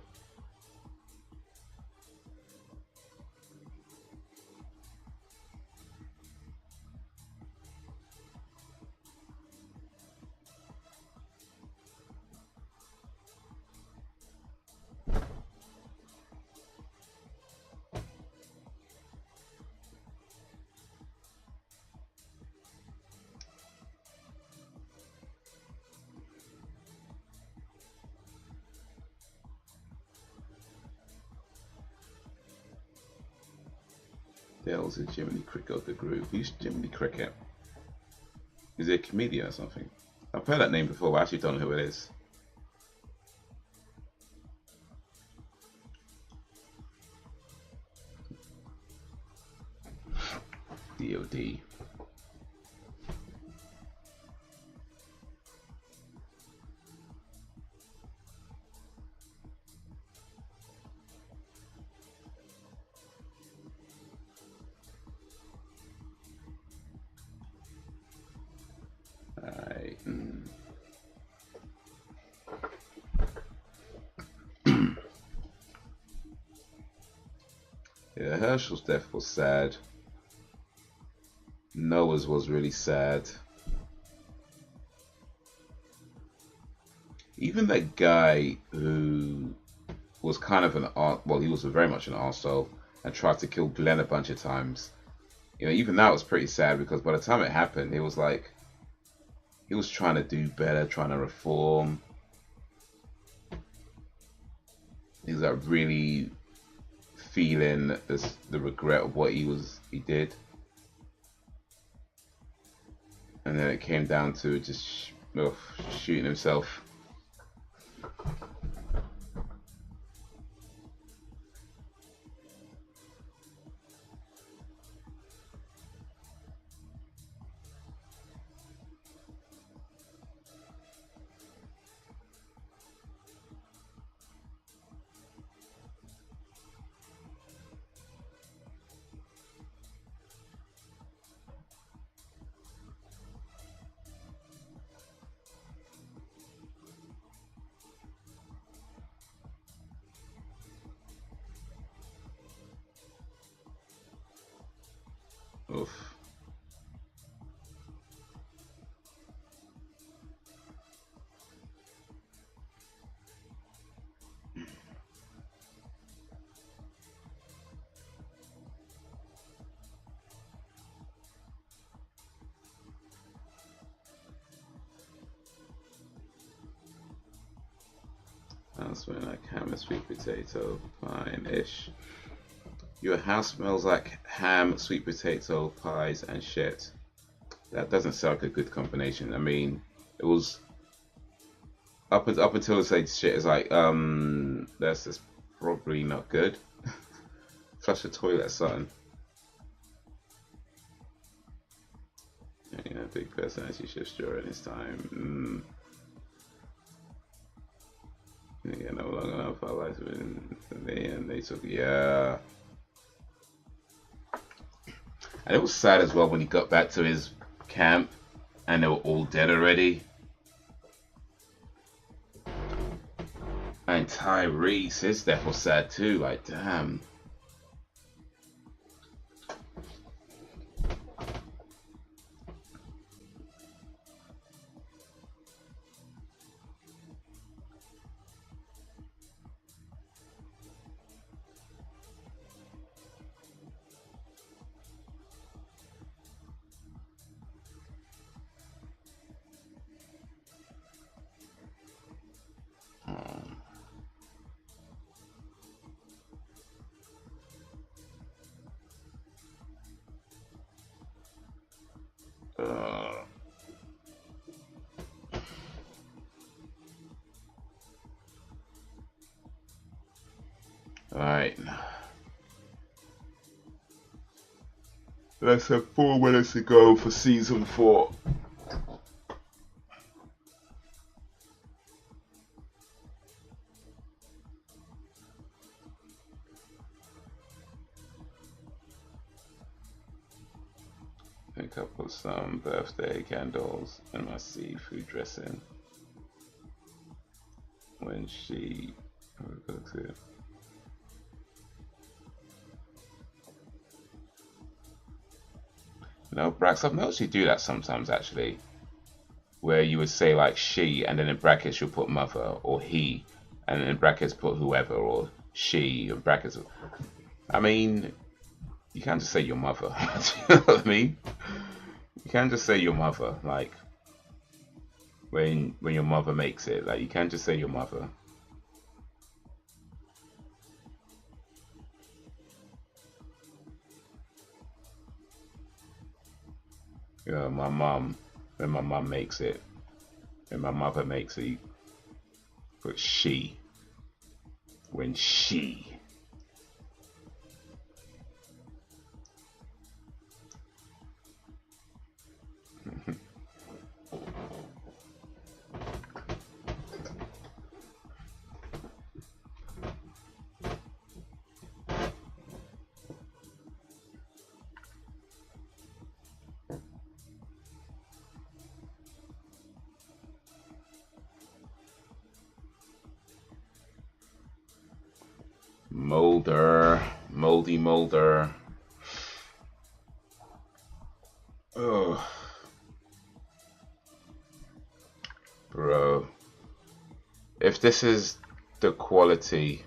Dale's a Jiminy Cricket of the group. Who's Jiminy Cricket? Is he a comedian or something? I've heard that name before, but I actually don't know who it is. DOD. Yeah, Herschel's death was sad. Noah's was really sad. Even that guy who was kind of well, he was very much an arsehole and tried to kill Glenn a bunch of times. You know, even that was pretty sad because by the time it happened, he was like, he was trying to do better, trying to reform. He was like really feeling the regret of what he did. And then it came down to just shooting himself. Oof. That's when I ham and sweet potato, fine-ish. Your house smells like ham, sweet potato, pies, and shit. That doesn't sound like a good combination. I mean, it was up until it said shit. It's like, that's just probably not good. Flush the toilet or something. Yeah, big personality shifts during this time. Yeah, no longer enough. Our lives been and they took, yeah. And it was sad as well when he got back to his camp and they were all dead already. And Tyrese, his death was sad too, like damn. Alright. Let's have 4 minutes to go for season 4. I think I put some birthday candles in my seafood dressing when she cooks it. No, Brax, I've noticed you do that sometimes actually, where you would say like she and then in brackets you'll put mother, or he and then in brackets put whoever, or she in brackets. I mean, you can't just say your mother. You know what I mean? You can't just say your mother, like when your mother makes it, like you can't just say your mother. Yeah, my mom, when my mom makes it, when my mother makes it, but she, when she. Molder, moldy molder. Oh, bro. If this is the quality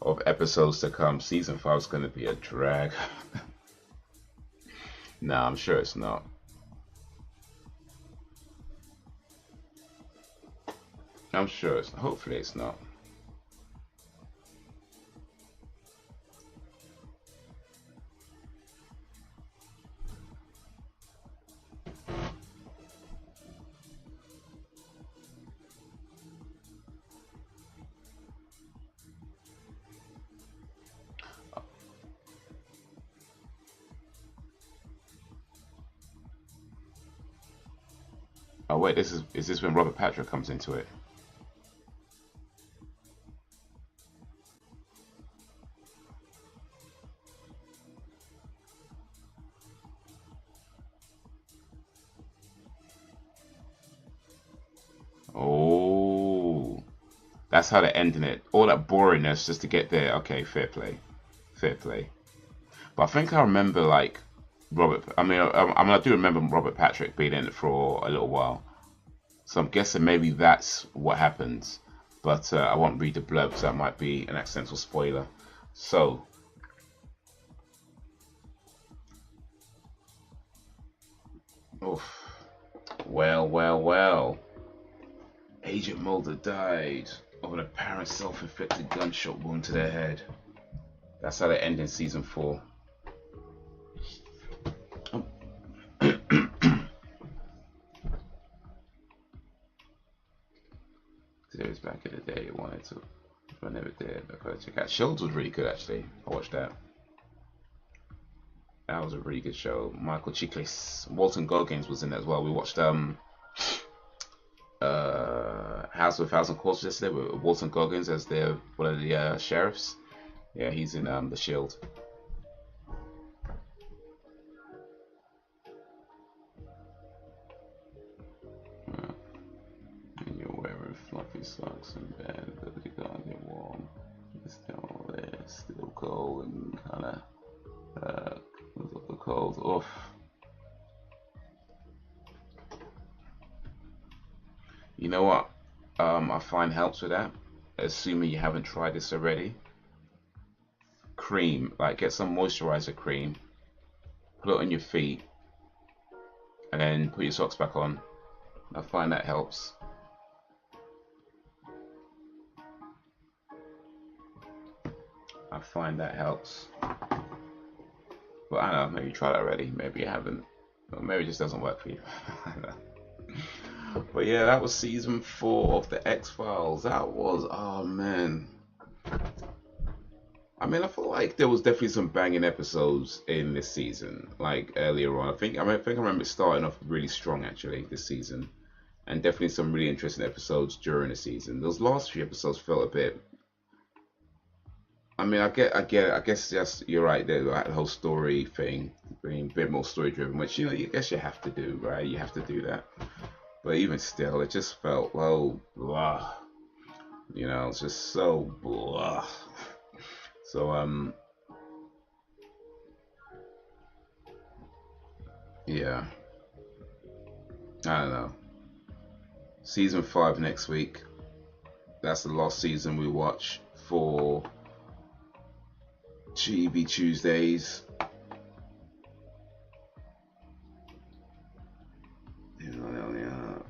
of episodes to come, season 5 is going to be a drag. Nah, I'm sure it's not. I'm sure it's, hopefully it's not. Oh wait, is this when Robert Patrick comes into it? Oh, that's how they're ending it. All that boringness just to get there. Okay, fair play, fair play. But I think I remember like Robert. I mean, I do remember Robert Patrick being in it for a little while. So I'm guessing maybe that's what happens. But I won't read the blurb because that might be an accidental spoiler. So. Oof. Well. Agent Mulder died of an apparent self-inflicted gunshot wound to their head. That's how they end in season 4. It was back in the day. I wanted to, but I never did. I gotta check out. Shields was really good actually. I watched that. That was a really good show. Michael Chiklis, Walton Goggins was in it as well. We watched House of a Thousand Corpses yesterday with Walton Goggins as one of the sheriffs. Yeah, he's in The Shield. And you're wearing fluffy socks in bed, but you gotta get warm. It's still there, still cold and kinda the cold. Oof. You know what? I find helps with that. Assuming you haven't tried this already. Cream, like get some moisturizer cream, put it on your feet, and then put your socks back on. I find that helps. I find that helps. But I don't know, maybe you tried it already, maybe you haven't. Or maybe it just doesn't work for you. I don't know. But yeah, that was season 4 of the X-Files. That was, oh man. I mean, I feel like there was definitely some banging episodes in this season, like earlier on. I think I remember it starting off really strong actually this season, and definitely some really interesting episodes during the season. Those last few episodes felt a bit. I mean, I guess yes, you're right. Like the whole story thing being a bit more story driven, which I guess you have to do, right? You have to do that. But even still, it just felt blah. It's just so blah. So yeah, I don't know. Season 5 next week. That's the last season we watch for GB Tuesdays.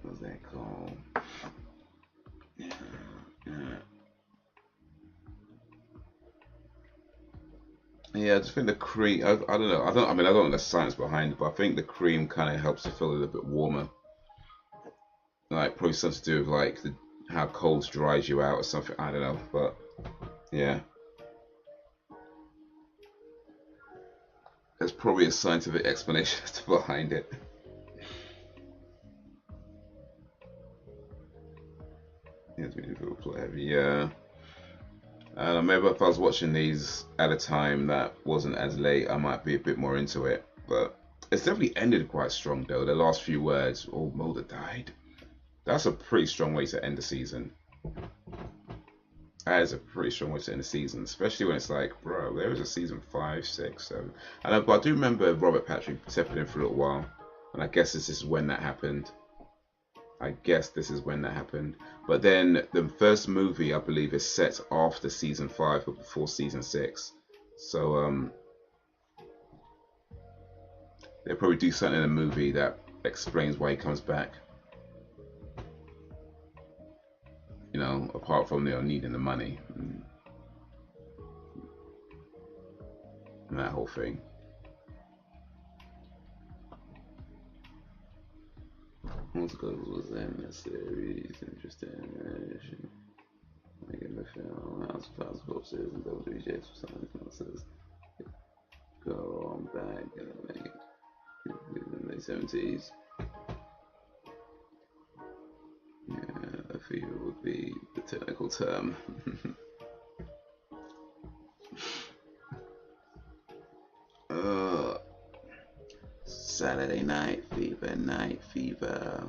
What's that called? Yeah. Yeah, I just think the cream. I don't know. I don't know the science behind it, but I think the cream kind of helps it feel a little bit warmer. Like probably something to do with like how cold dries you out or something. I don't know, but yeah, there's probably a scientific explanation behind it. Yeah. I don't know, maybe if I was watching these at a time that wasn't as late, I might be a bit more into it. But it's definitely ended quite strong though. The last few words, oh, Mulder died. That's a pretty strong way to end the season. That is a pretty strong way to end the season, especially when it's like, bro, there was a season 5, 6, 7. But I do remember Robert Patrick stepping in for a little while, and I guess this is when that happened. But then the first movie, I believe, is set after season 5 but before season 6. So they'll probably do something in the movie that explains why he comes back. You know, apart from needing the money and that whole thing. What's good was in the series? Interesting. Making the film, House of House Corsair and WJ for something says go on back and make it in the 70s. Yeah, a fever would be the technical term. Saturday night fever.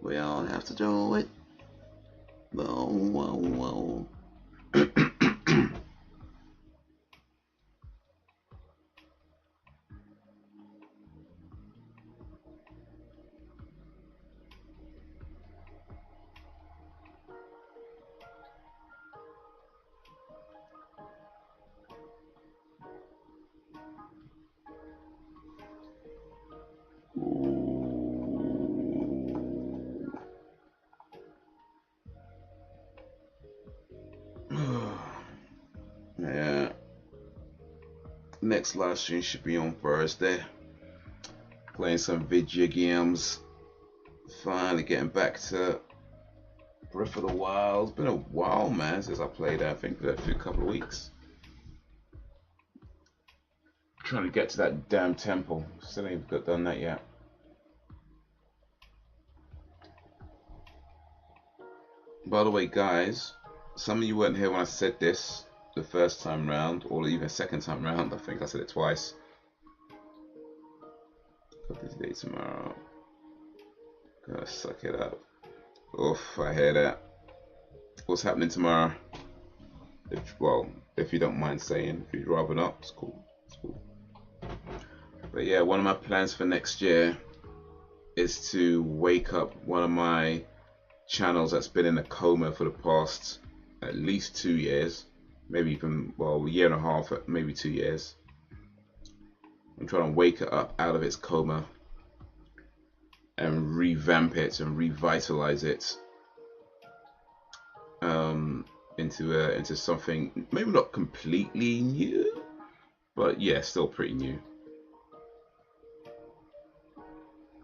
We all have to do it. Whoa. Yeah. Next live stream should be on Thursday. Playing some video games. Finally getting back to Breath of the Wild. It's been a while, man, since I played that. I think for a couple of weeks. Trying to get to that damn temple. Still ain't got done that yet. By the way, guys, some of you weren't here when I said this the first time round, or even second time round. I think I said it twice. Got this day tomorrow. Gotta suck it up. Oof, I hear that. What's happening tomorrow? If you don't mind saying, if you'd rather not, it's cool. But yeah, one of my plans for next year is to wake up one of my channels that's been in a coma for the past at least 2 years, maybe even a year and a half, maybe 2 years. I'm trying to wake it up out of its coma and revamp it and revitalize it into something maybe not completely new, but yeah, still pretty new.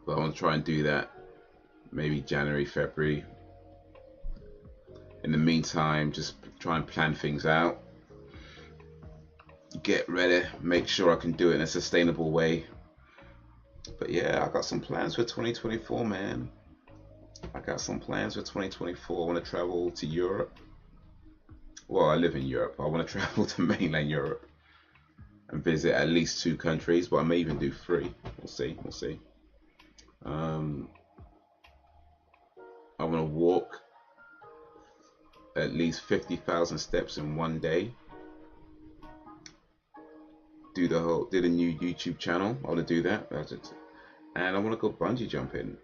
But I want to try and do that maybe January, February. In the meantime, just try and plan things out, get ready, make sure I can do it in a sustainable way. But yeah, I got some plans for 2024, man. I got some plans for 2024. I want to travel to Europe. Well, I live in Europe. I want to travel to mainland Europe and visit at least 2 countries, but I may even do 3. We'll see. I want to walk at least 50,000 steps in one day. Do the new YouTube channel. I want to do that. And I want to go bungee jumping.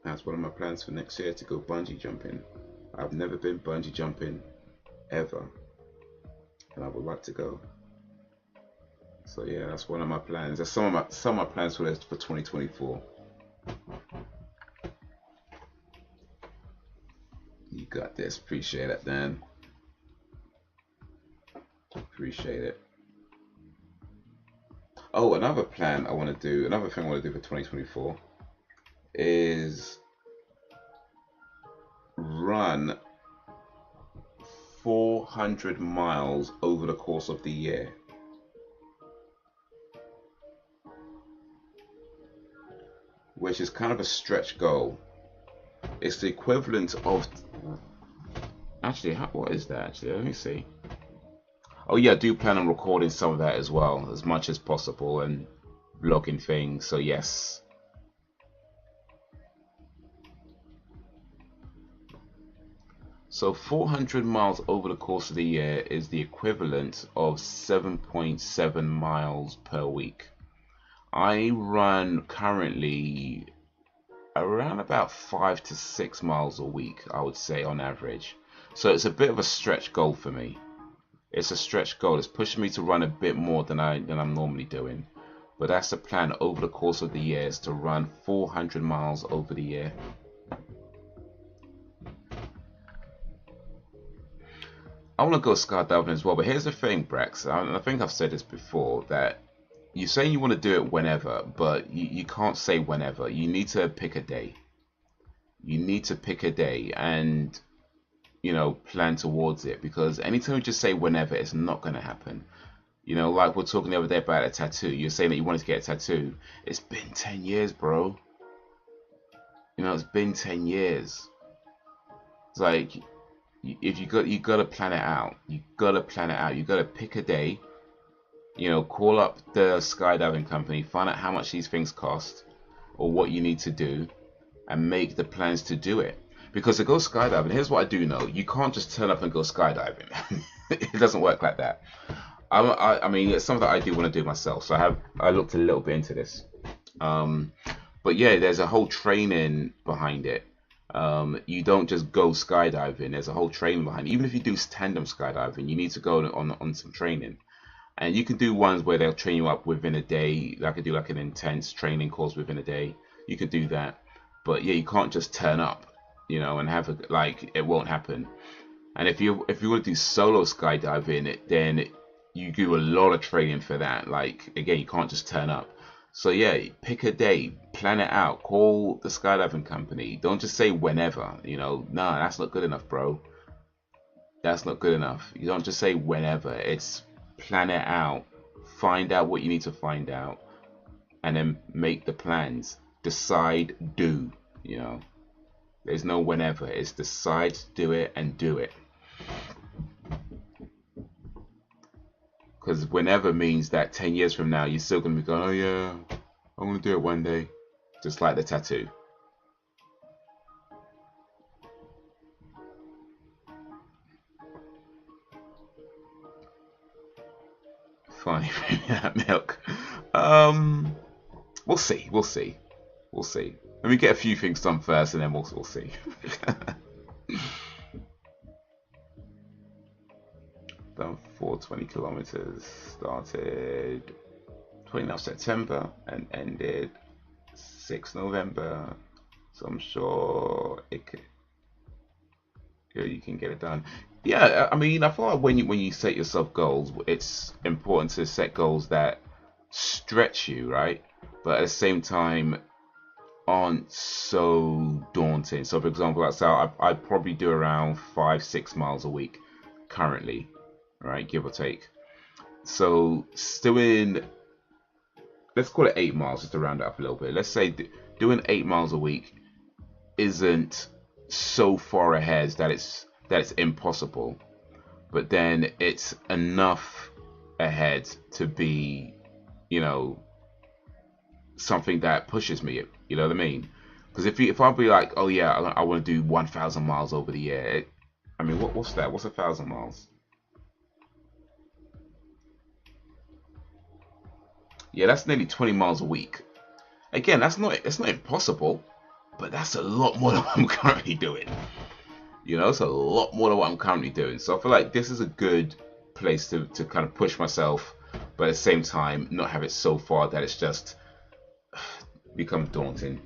That's one of my plans for next year, to go bungee jumping. I've never been bungee jumping ever, and I would like to go. So yeah, that's one of my plans. That's some of my plans for 2024. You got this. Appreciate it, Dan. Appreciate it. Oh, another thing I want to do for 2024 is run 400 miles over the course of the year. Which is kind of a stretch goal. It's the equivalent of... Actually, what is that actually? Let me see. Oh yeah, I do plan on recording some of that as well, as much as possible, and vlogging things. So yes, So 400 miles over the course of the year is the equivalent of 7.7 miles per week. I run currently around about 5 to 6 miles a week, I would say, on average. So it's a bit of a stretch goal for me. It's a stretch goal. It's pushing me to run a bit more than I'm normally doing. But that's the plan over the course of the year, is to run 400 miles over the year. I want to go skydiving as well, but here's the thing, Brex. I think I've said this before, that you're saying you want to do it whenever, but you can't say whenever. You need to pick a day. You need to pick a day and, you know, plan towards it, because anytime you just say whenever, it's not going to happen. You know, like we're talking the other day about a tattoo. You're saying that you wanted to get a tattoo. It's been 10 years, bro. You know, it's been 10 years. It's like, if you gotta plan it out. You gotta plan it out. You gotta pick a day. You know, call up the skydiving company, find out how much these things cost, or what you need to do, and make the plans to do it. Because to go skydiving, here's what I do know: you can't just turn up and go skydiving. It doesn't work like that. I mean, it's something that I do want to do myself. So I looked a little bit into this. But yeah, there's a whole training behind it. You don't just go skydiving. There's a whole training behind it. Even if you do tandem skydiving, you need to go on some training. And you can do ones where they'll train you up within a day. I could do like an intense training course within a day. You could do that. But yeah, you can't just turn up, you know, and have it won't happen. And if you want to do solo skydiving, then you do a lot of training for that. Like, again, you can't just turn up. So yeah, pick a day, plan it out, call the skydiving company. Don't just say whenever, you know. Nah, that's not good enough, bro. That's not good enough. You don't just say whenever. It's plan it out, find out what you need to find out, and then make the plans. Decide, do, you know. There's no whenever. It's decide, do it, and do it. Because whenever means that 10 years from now, you're still going to be going, oh yeah, I'm going to do it one day. Just like the tattoo. Funny, that milk. We'll see. We'll see. We'll see. Let me get a few things done first, and then we'll see. Done 420 kilometers. Started 29th September and ended 6th November. So I'm sure you can get it done. Yeah, I mean, I feel like when you set yourself goals, it's important to set goals that stretch you, right? But at the same time, aren't so daunting. So, for example, that's how I probably do around 5-6 miles a week currently, right, give or take. So, doing, let's call it 8 miles, just to round it up a little bit. Let's say doing 8 miles a week isn't so far ahead that it's impossible, but then it's enough ahead to be, you know, something that pushes me. You know what I mean? Because if I'll be like, oh yeah, I want to do 1,000 miles over the year. I mean, what's that? What's 1,000 miles? Yeah, that's nearly 20 miles a week. Again, it's not impossible, but that's a lot more than what I'm currently doing. You know, it's a lot more than what I'm currently doing. So I feel like this is a good place to kind of push myself, but at the same time, not have it so far that it's just become daunting.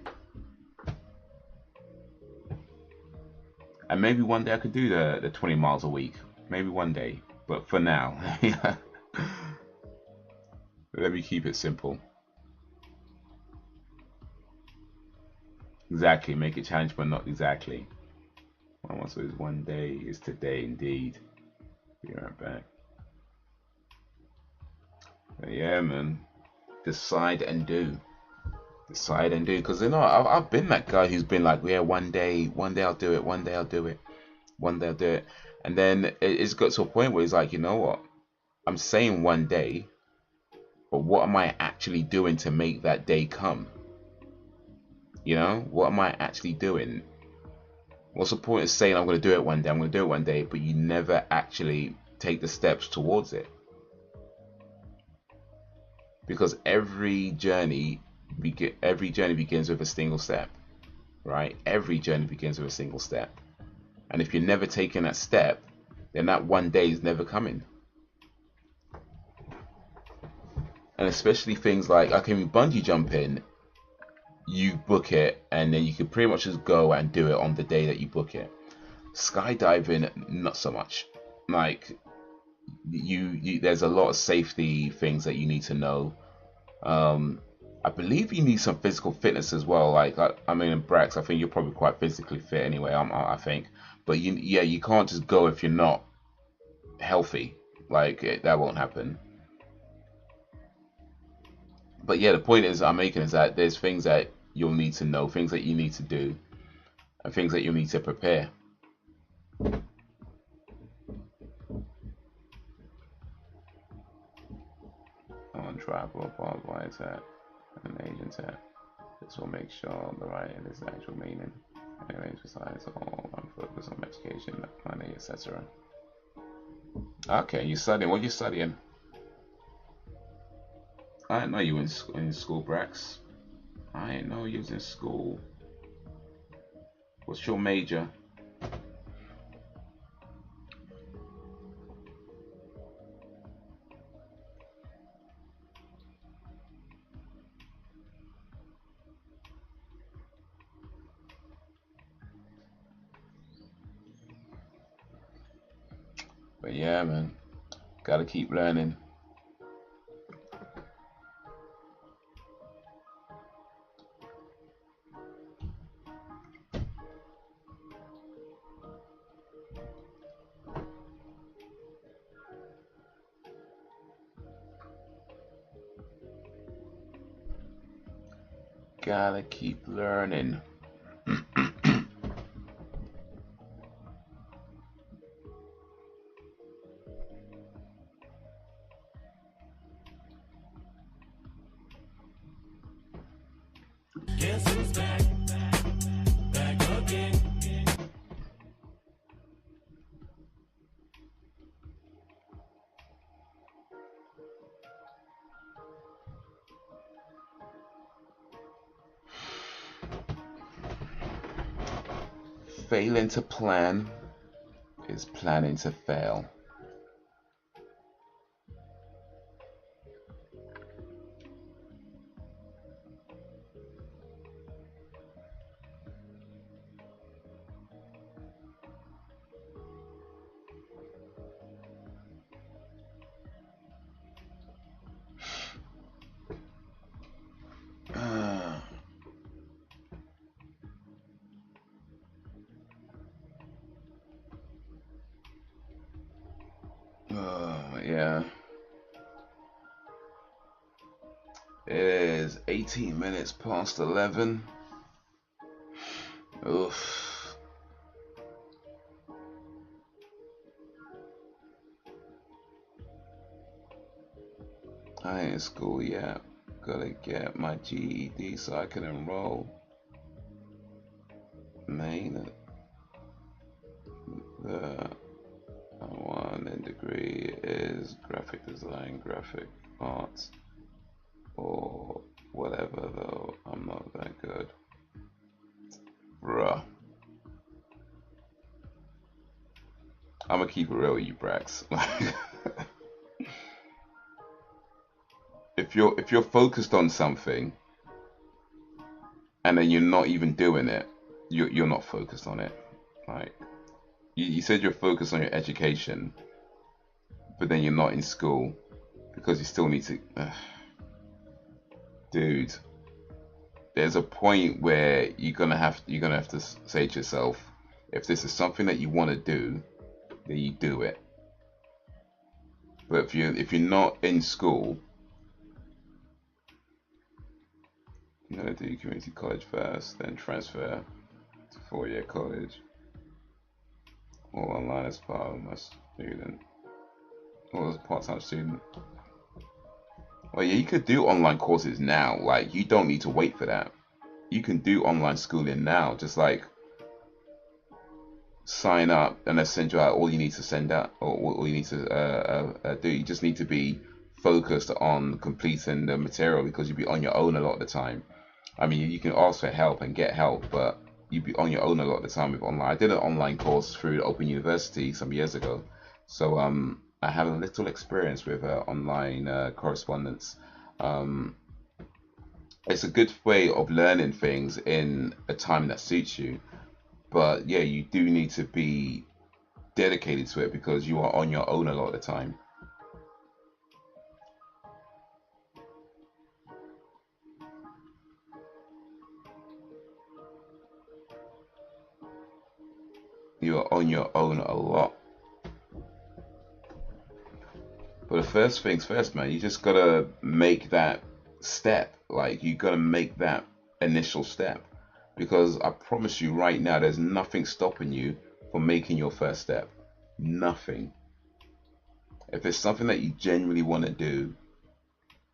And maybe one day I could do the 20 miles a week. Maybe one day. But for now, let me keep it simple. Exactly. Make it challenge, but not exactly. So is one day is today indeed. Be right back. But yeah, man. Decide and do. Decide and do. Because, you know, I've been that guy who's been like, yeah, one day I'll do it. One day I'll do it. One day I'll do it. And then it's got to a point where it's like, you know what? I'm saying one day, but what am I actually doing to make that day come? You know, what am I actually doing? What's the point of saying I'm going to do it one day, I'm going to do it one day, but you never actually take the steps towards it? Because every journey begins with a single step, right? Every journey begins with a single step. And if you're never taking that step, then that one day is never coming. And especially things like, okay, with bungee jumping, you book it and then you can pretty much just go and do it on the day that you book it. Skydiving, not so much. Like you there's a lot of safety things that you need to know. I believe you need some physical fitness as well. Like I mean, Brax, I think you're probably quite physically fit anyway. I think, but you can't just go if you're not healthy. Like that won't happen. But yeah, the point I'm making is that there's things that you'll need to know, things that you need to do, and things that you'll need to prepare. On tribal, barbed wire tap, and an agent tap. This will make sure the writing is the actual meaning. Anyways, besides all, I'm focused on education, money, etc. Okay, you studying? What are you studying? I didn't know you were in school, Brax. I didn't know you was in school. What's your major? But yeah, man, gotta keep learning. Gotta keep learning. Guess who's back? Back again. Failing to plan is planning to fail. Yeah. It is 18 minutes past 11. Oof. I ain't in school yet. Gotta get my GED so I can enroll. Main. The one in degree is graphic design, graphic arts, or whatever, though I'm not that good. Bruh. I'm gonna keep it real with you, Brax. If you're focused on something and then you're not even doing it, you're not focused on it. Like you said you're focused on your education, but then you're not in school because you still need to. Dude, there's a point where you're gonna have to say to yourself, if this is something that you want to do, then you do it. But if you're not in school, you're gonna do community college first, then transfer to 4-year college, or online as part of my student, or as a part-time student. Well, yeah, you could do online courses now. Like, you don't need to wait for that. You can do online schooling now, just like sign up and they send you out all you need to send out, or all you need to do. You just need to be focused on completing the material, because you'll be on your own a lot of the time. I mean, you can ask for help and get help, but you'd be on your own a lot of the time with online. I did an online course through Open University some years ago, so I had a little experience with online correspondence. It's a good way of learning things in a time that suits you, but yeah, you do need to be dedicated to it, because you are on your own a lot of the time. You are on your own a lot. But the first things first, man, you just gotta make that step. Like, you gotta make that initial step, because I promise you right now, there's nothing stopping you from making your first step. Nothing. If it's something that you genuinely want to do,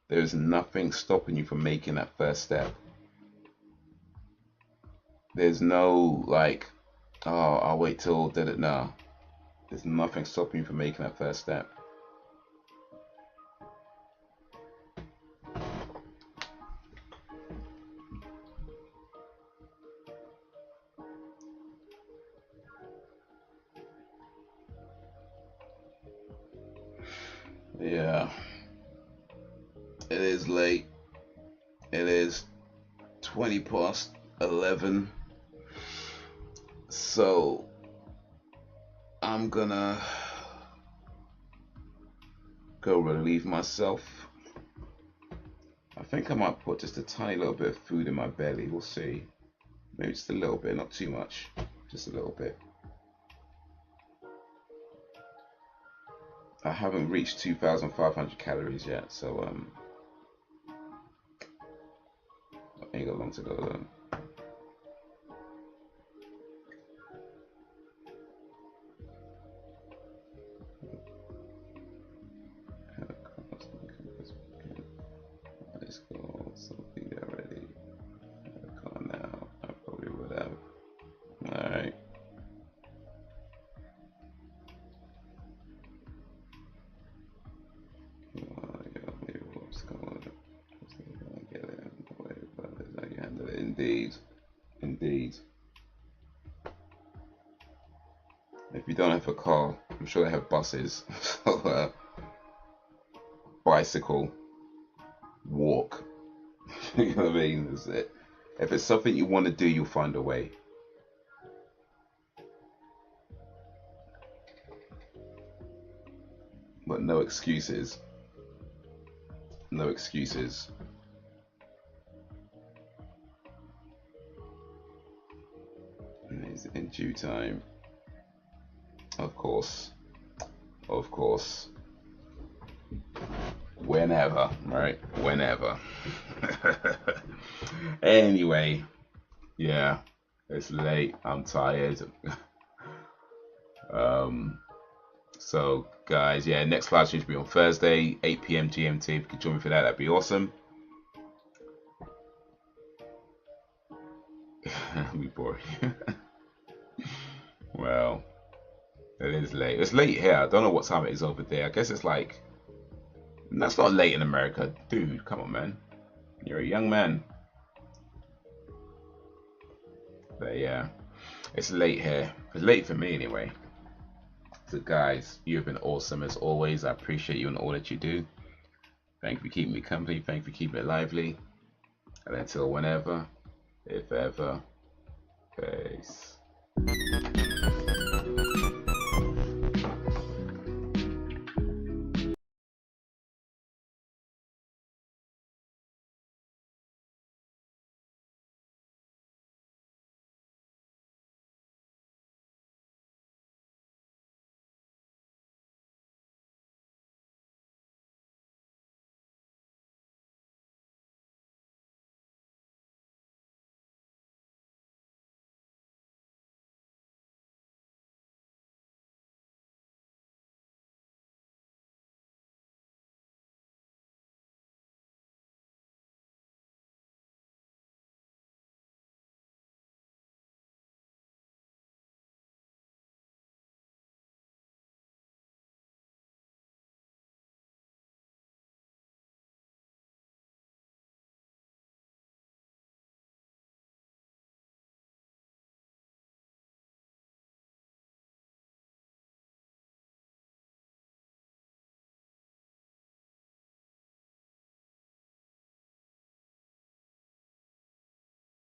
there's nothing stopping you from making that first step. There's no like, oh, I'll wait till did it now. There's nothing stopping you from making that first step. Yeah, it is late. It is 20 past 11. So I'm gonna go relieve myself. I think I might put just a tiny little bit of food in my belly. We'll see. Maybe just a little bit, not too much. Just a little bit. I haven't reached 2,500 calories yet, so I ain't got long to go though. Let's go. Something already. Come on now. I probably would have. All right. Indeed, indeed. If you don't have a car, I'm sure they have buses. So, bicycle, walk. You know what I mean? That's it. If it's something you want to do, you'll find a way. But no excuses. No excuses. In due time. Of course. Of course. Whenever, right? Whenever. Anyway, yeah, it's late. I'm tired. So guys, yeah, next live stream should be on Thursday, 8 p.m. GMT. If you could join me for that, that'd be awesome. It'll be boring. Well, it is late. It's late here. I don't know what time it is over there. I guess it's like, that's not late in America. Dude, come on, man. You're a young man. But yeah, it's late here. It's late for me anyway. So guys, you've been awesome as always. I appreciate you and all that you do. Thank you for keeping me company. Thank you for keeping it lively. And until whenever, if ever, peace.